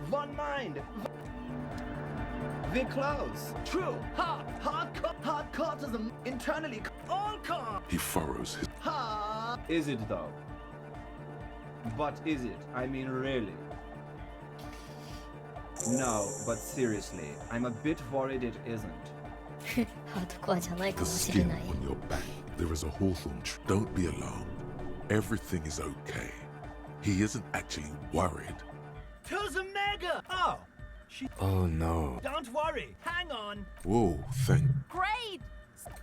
One mind. We're close. True, hard, hardcore. Hardcore is a internally. All core. He furrows his. Hard. Is it though? But is it? I mean, really? No, but seriously, I'm a bit worried it isn't. The skin on your back, there is a hawthorn tree. Don't be alarmed. Everything is okay. He isn't actually worried. To the mega! Oh! Oh no. Don't worry. Hang on. Whoa, thank. Great!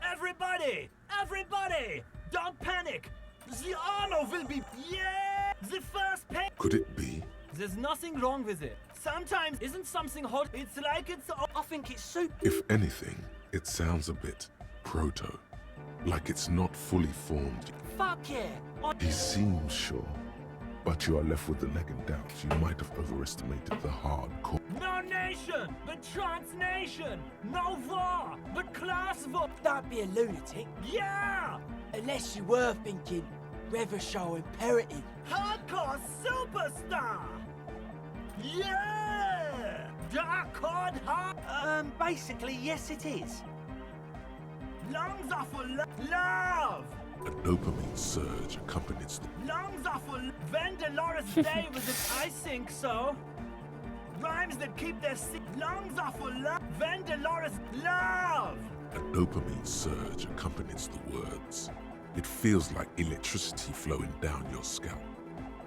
Everybody! Everybody! Don't panic! The honor will be... Yeah! The first pay... Could it be? There's nothing wrong with it. Sometimes isn't something hot. It's like it's... I think it's super... If anything, it sounds a bit proto. Like it's not fully formed. Fuck yeah! He seems sure. But you are left with the nagging doubts. You might have overestimated the hardcore. No nation, but transnation. No war, but class war. Don't be a lunatic. Yeah! Unless you were thinking Revershaw imperative. Hardcore superstar! Yeah! Dark hard heart. Basically, yes it is. Lungs are for love! A dopamine surge accompanies the... Lungs are for When Dolores Day was it? I think so. Rhymes that keep their lungs are for love. When Dolores love. A dopamine surge accompanies the words. It feels like electricity flowing down your scalp.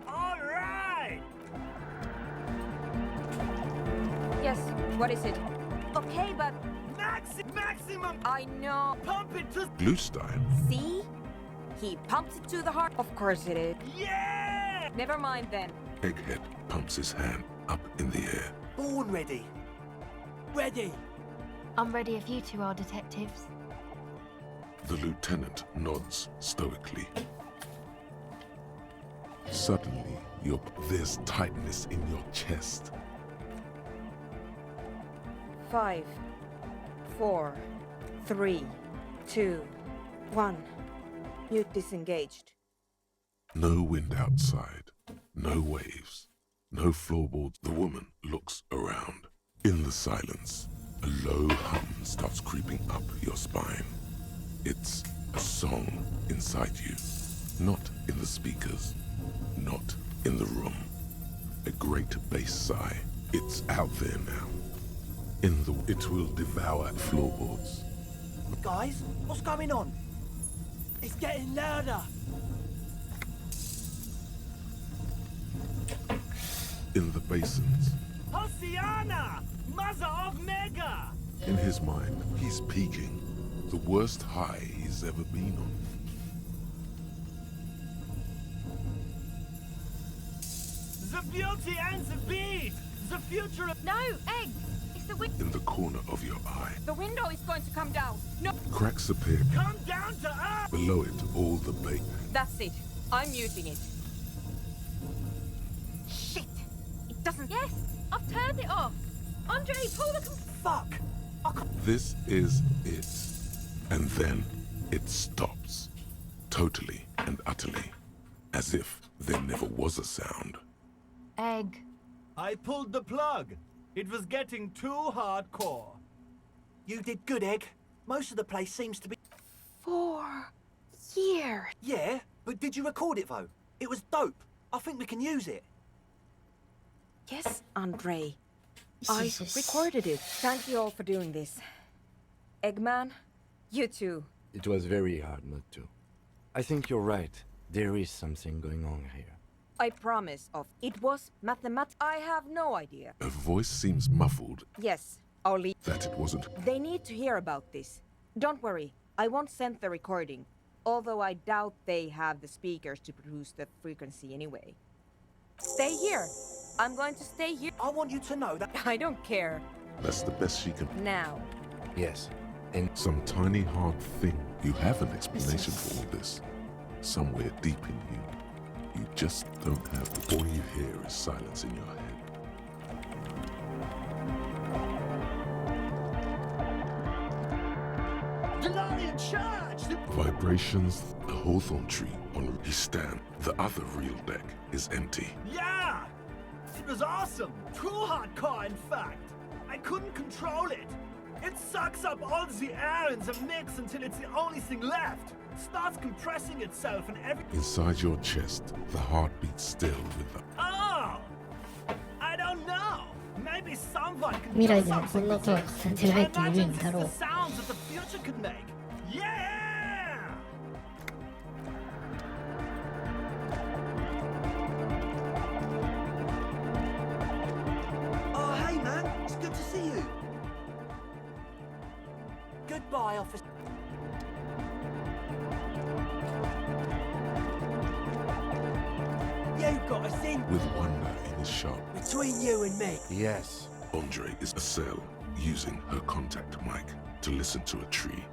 All right! Yes, what is it? Okay, but... Maximum! I know. Pump it to... Bluestein? See? He pumps it to the heart. Of course it is. Yeah! Never mind then. Egghead pumps his hand up in the air. Born ready. Ready. I'm ready if you two are detectives. The lieutenant nods stoically. Suddenly, there's tightness in your chest. 5, 4, 3, 2, 1. Mute disengaged. No wind outside, no waves, no floorboards. The woman looks around. In the silence, a low hum starts creeping up your spine. It's a song inside you, not in the speakers, not in the room. A great bass sigh. It's out there now. It will devour floorboards. Guys, what's going on? It's getting louder. In the basins. Oceana! Mother of Mega! In his mind, he's peaking. The worst high he's ever been on. The beauty and the beat! The future of... No, Egg! It's the window. In the corner of your eye. The window is going to come down. No! Cracks appear. Come down to earth! Below it, all the bait. That's it. I'm muting it. Shit! It doesn't... Yes! I've turned it off! Andre, pull the... Fuck! This is it. And then it stops. Totally and utterly. As if there never was a sound. Egg. I pulled the plug. It was getting too hardcore. You did good, Egg. Most of the place seems to be... 4 years. Yeah, but did you record it, though? It was dope. I think we can use it. Yes, Andre. I recorded it. Thank you all for doing this. Eggman, you too. It was very hard not to. I think you're right. There is something going on here. I promise it was I have no idea. Her voice seems muffled. Yes, I'll leave. That it wasn't. They need to hear about this. Don't worry, I won't send the recording. Although I doubt they have the speakers to produce the frequency anyway. Stay here. I'm going to stay here. I want you to know that... I don't care. That's the best she can. Now. Yes. And some tiny hard thing. You have an explanation for all this. Somewhere deep in you. You just don't have it. All you hear is silence in your head. Glorian charge! Vibrations, a hawthorn tree on his stand. The other real deck is empty. Yeah! It was awesome! Too hardcore, in fact! I couldn't control it! It sucks up all the air in the mix until it's the only thing left! Starts compressing itself and every... Inside your chest, the heart beats still with the... Oh! I don't know! Maybe someone can 未 do 来でもこん something な with 音は it. 重ねてないってい I う imagine ん this だ is ろう the sounds that the future could make. Yeah! Oh, hey, man. It's good to see you. Goodbye, officer. You've got us in. With wonder in his sharp. Between you and me. Yes. Andre is a cell using her contact mic to listen to a tree.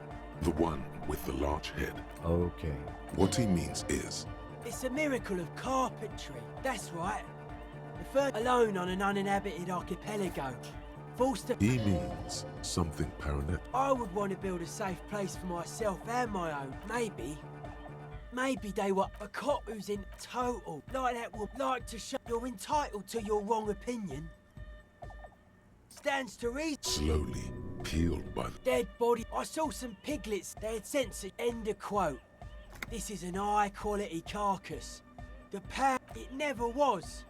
The one with the large head. Okay. What he means is... It's a miracle of carpentry. That's right. The first alone on an uninhabited archipelago. Forced to... He means something paranet. I would want to build a safe place for myself and my own. Maybe they were a cop who's in total. Like that would like to show you're entitled to your wrong opinion. Stands to reason. Slowly peeled by the... Dead body. I saw some piglets. They had censored. End of quote. This is an high-quality carcass. The power... It never was.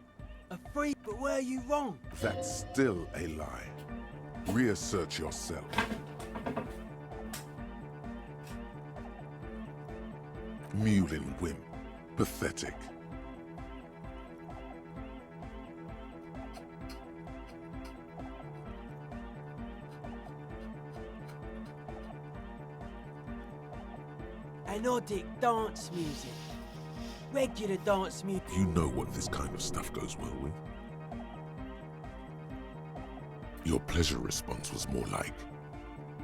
A free... But were you wrong? That's still a lie. Reassert yourself. Mewling wimp. Pathetic. Anodic dance music. Regular dance music. You know what this kind of stuff goes well with. Your pleasure response was more like,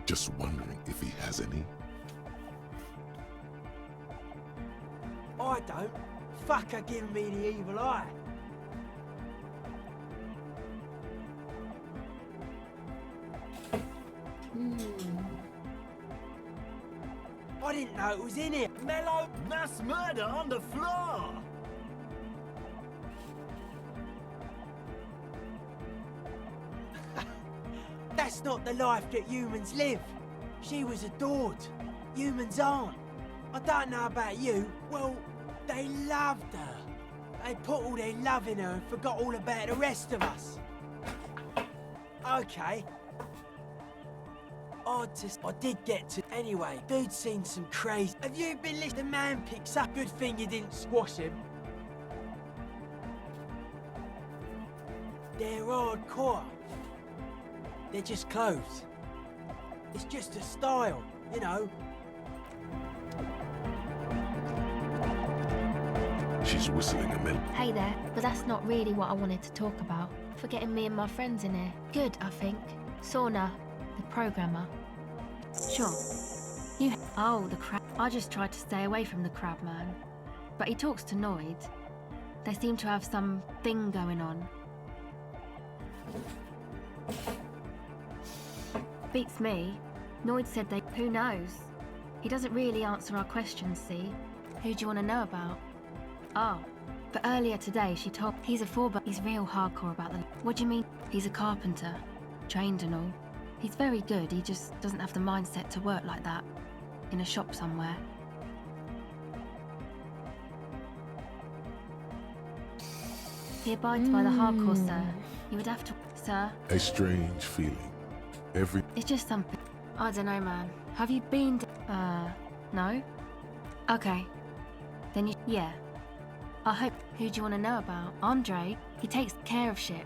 just wondering if he has any. I don't. Fuck her giving me the evil eye. I didn't know it was in here. Mellow mass murder on the floor! That's not the life that humans live. She was adored. Humans aren't. I don't know about you. Well, they loved her. They put all their love in her and forgot all about the rest of us. Okay. I did get to... Anyway, dude's seen some crazy... Have you been listening? The man picks up. Good thing you didn't squash him. They're hardcore. They're just clothes. It's just a style, you know. She's whistling a melody. Hey there, but that's not really what I wanted to talk about. For getting me and my friends in here. Good, I think. Sauna, the programmer. Sure. You... Oh, the crab. I just tried to stay away from the crab man. But he talks to Noid. They seem to have some thing going on. Beats me. Noid said they... Who knows? He doesn't really answer our questions, see? Who do you want to know about? Oh. But earlier today she told... He's a 4-but he's real hardcore about the... What do you mean? He's a carpenter. Trained and all. He's very good, he just doesn't have the mindset to work like that. In a shop somewhere. He abides by the hardcore, sir. You would have to... Sir? A strange feeling. It's just something... I don't know, man. Have you been... no? Okay. Then you... Yeah. I hope... Who do you want to know about? Andre? He takes care of shit.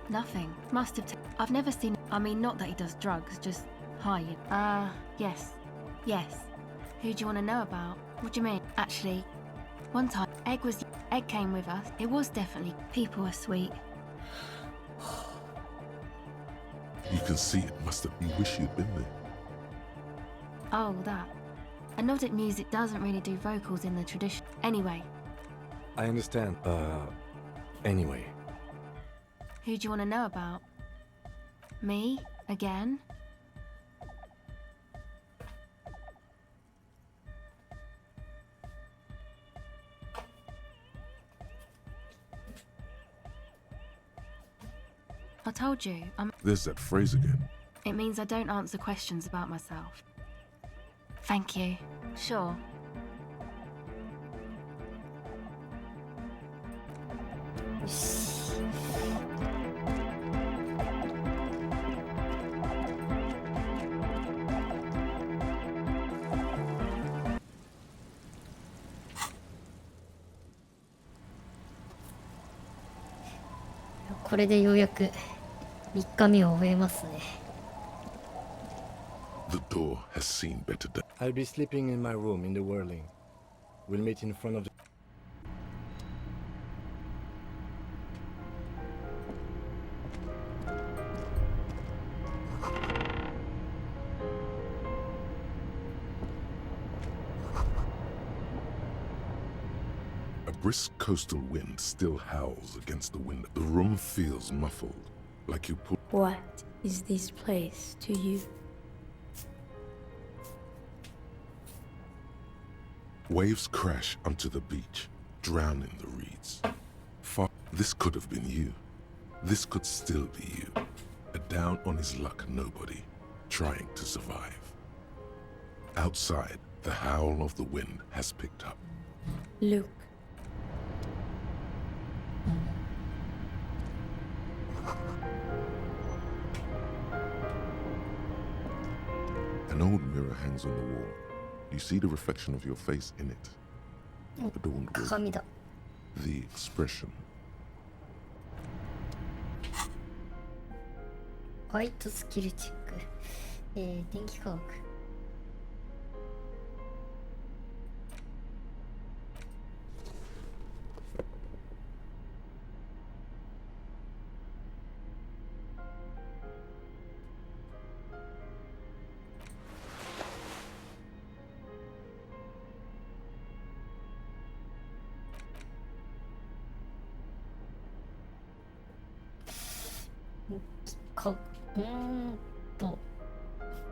Nothing. Must have... I've never seen... I mean, not that he does drugs, just... Hi. Yes. Yes. Who do you want to know about? What do you mean? Actually, one time, Egg came with us. It was definitely... People are sweet. You can see it must have... You wish you'd been there. Oh, that. Anodic music doesn't really do vocals in the tradition. Anyway. I understand. Anyway. Who do you want to know about? Me? Again? I told you, There's that phrase again. It means I don't answer questions about myself. Thank you. Sure.これでようやく3日目を終えますね。The door has seen better days. I'll be sleeping in my room in the whirling. We'll meet in front of the... A brisk coastal wind still howls against the window. The room feels muffled, like you put... What is this place to you? Waves crash onto the beach, drowning the reeds. This could have been you. This could still be you. A down on his luck nobody, trying to survive. Outside, the howl of the wind has picked up. Look. An old mirror hangs on the wall. You see the reflection of your face in it. adorned with 鏡だ。 the expression. ホワイトスキルチェック。電気科学。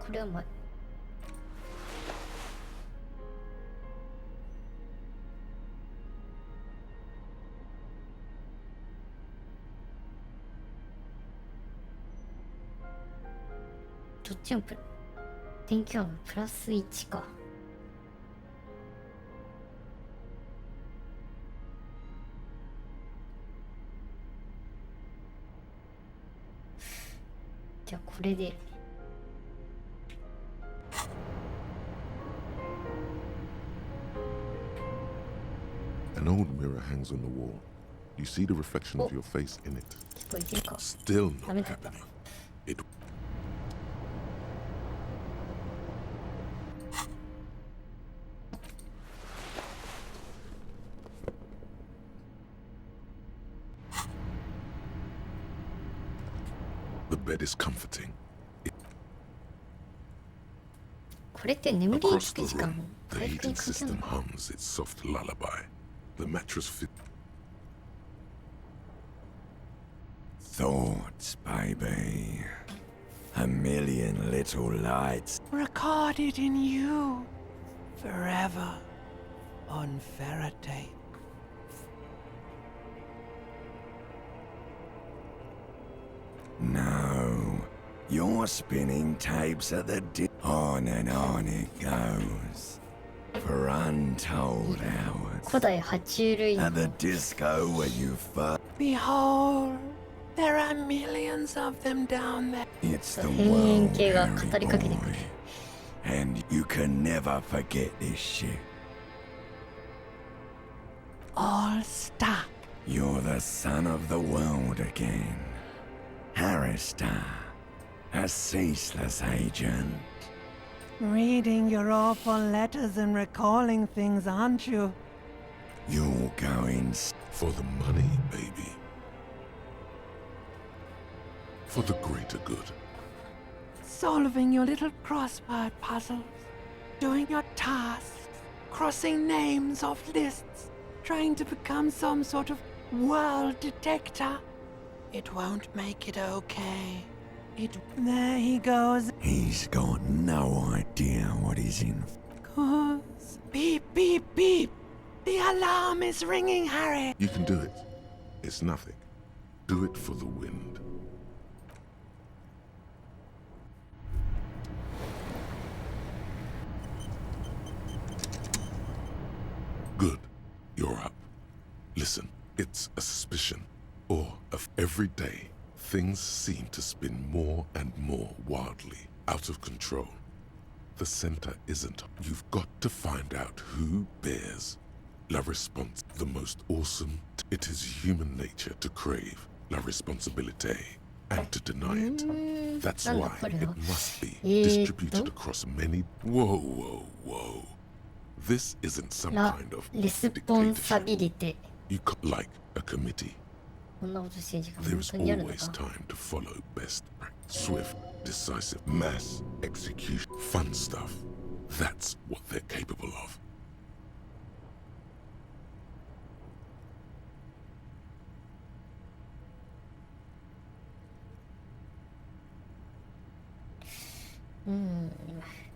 これは前。どっちも電気はプラス1か。じゃあこれで。 An old mirror hangs on the wall. You see the reflection of your face in it. Still not happening. It. The bed is comforting. Across the room, the heating system hums its soft lullaby. The mattress fit. Thoughts, baby. A million little lights. Recorded in you. Forever. On Faraday. No. You're spinning tapes at the on and on it goes. For untold hours. 古代爬虫類 At the disco where you fuck. Behold, there are millions of them down there. It's the 変 world, 形が Harry 語りかけてくる boy. And you can never forget this shit. All stuck. You're the son of the world again. Harristar. A ceaseless agent. Reading your awful letters and recalling things, aren't you? You're going for the money, baby. For the greater good. Solving your little crossword puzzles. Doing your tasks. Crossing names off lists. Trying to become some sort of world detector. It won't make it okay. There he goes. He's got no idea what he's in. Goes. Beep, beep, beep. The alarm is ringing, Harry. You can do it. It's nothing. Do it for the wind. Good. You're up. Listen, it's a suspicion. Or of every day. Things seem to spin more and more wildly, out of control. The center isn't. You've got to find out who bears la response. The most awesome. It is human nature to crave la responsabilité and to deny it. That's why it must be distributed across many. Whoa, whoa, whoa. This isn't some kind of dictatorship. You like a committee. There is always time to follow best practice. Swift, decisive, mass execution. Fun stuff. That's what they're capable of.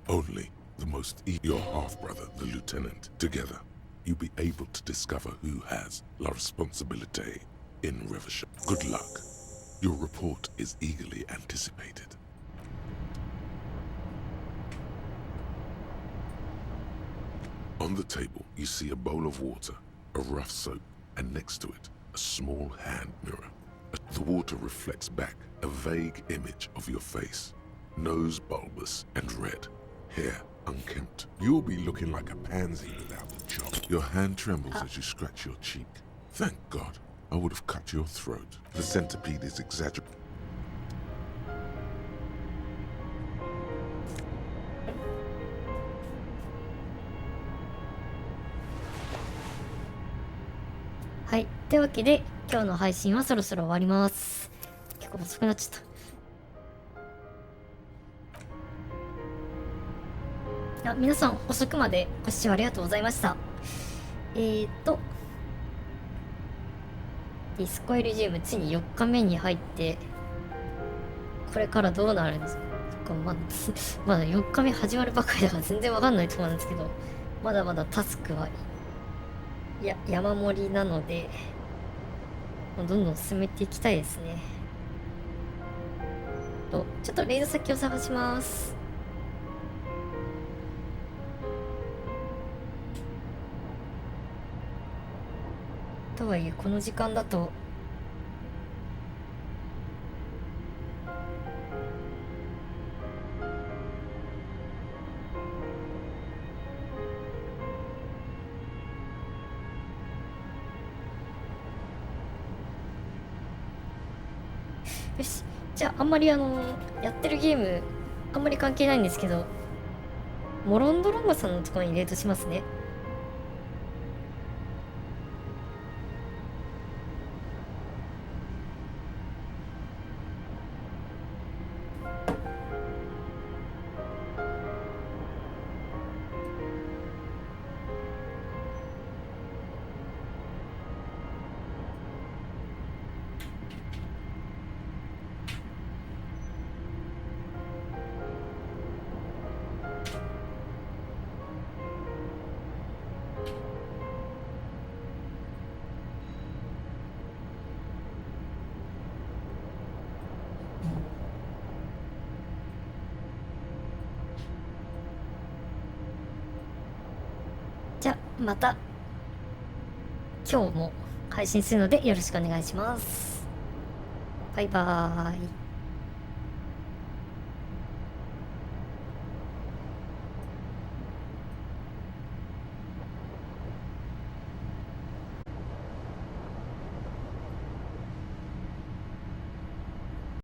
Only the most your half-brother, the lieutenant, together, you'll be able to discover who has la responsabilité in Revachol. Good luck. Your report is eagerly anticipated. On the table, you see a bowl of water, a rough soap, and next to it, a small hand mirror. The water reflects back a vague image of your face. Nose bulbous and red, hair unkempt. You'll be looking like a pansy without the chop. Your hand trembles as you scratch your cheek. Thank God. I would have cut your throat. The centipede is exaggerated. はい。というわけで、今日の配信はそろそろ終わります。結構遅くなっちゃった。皆さん遅くまでご視聴ありがとうございました。ディスコエリジウムついに4日目に入って、これからどうなるんですか。まだ4日目始まるばかりだから全然わかんないところなんですけど、まだまだタスクは山盛りなので、どんどん進めていきたいですね。ちょっとレイド先を探します。とはいえこの時間だとよし、じゃああんまりやってるゲームあんまり関係ないんですけど、モロンドロンゴさんのところにレートしますね。じゃあまた今日も配信するのでよろしくお願いします。バイバーイ。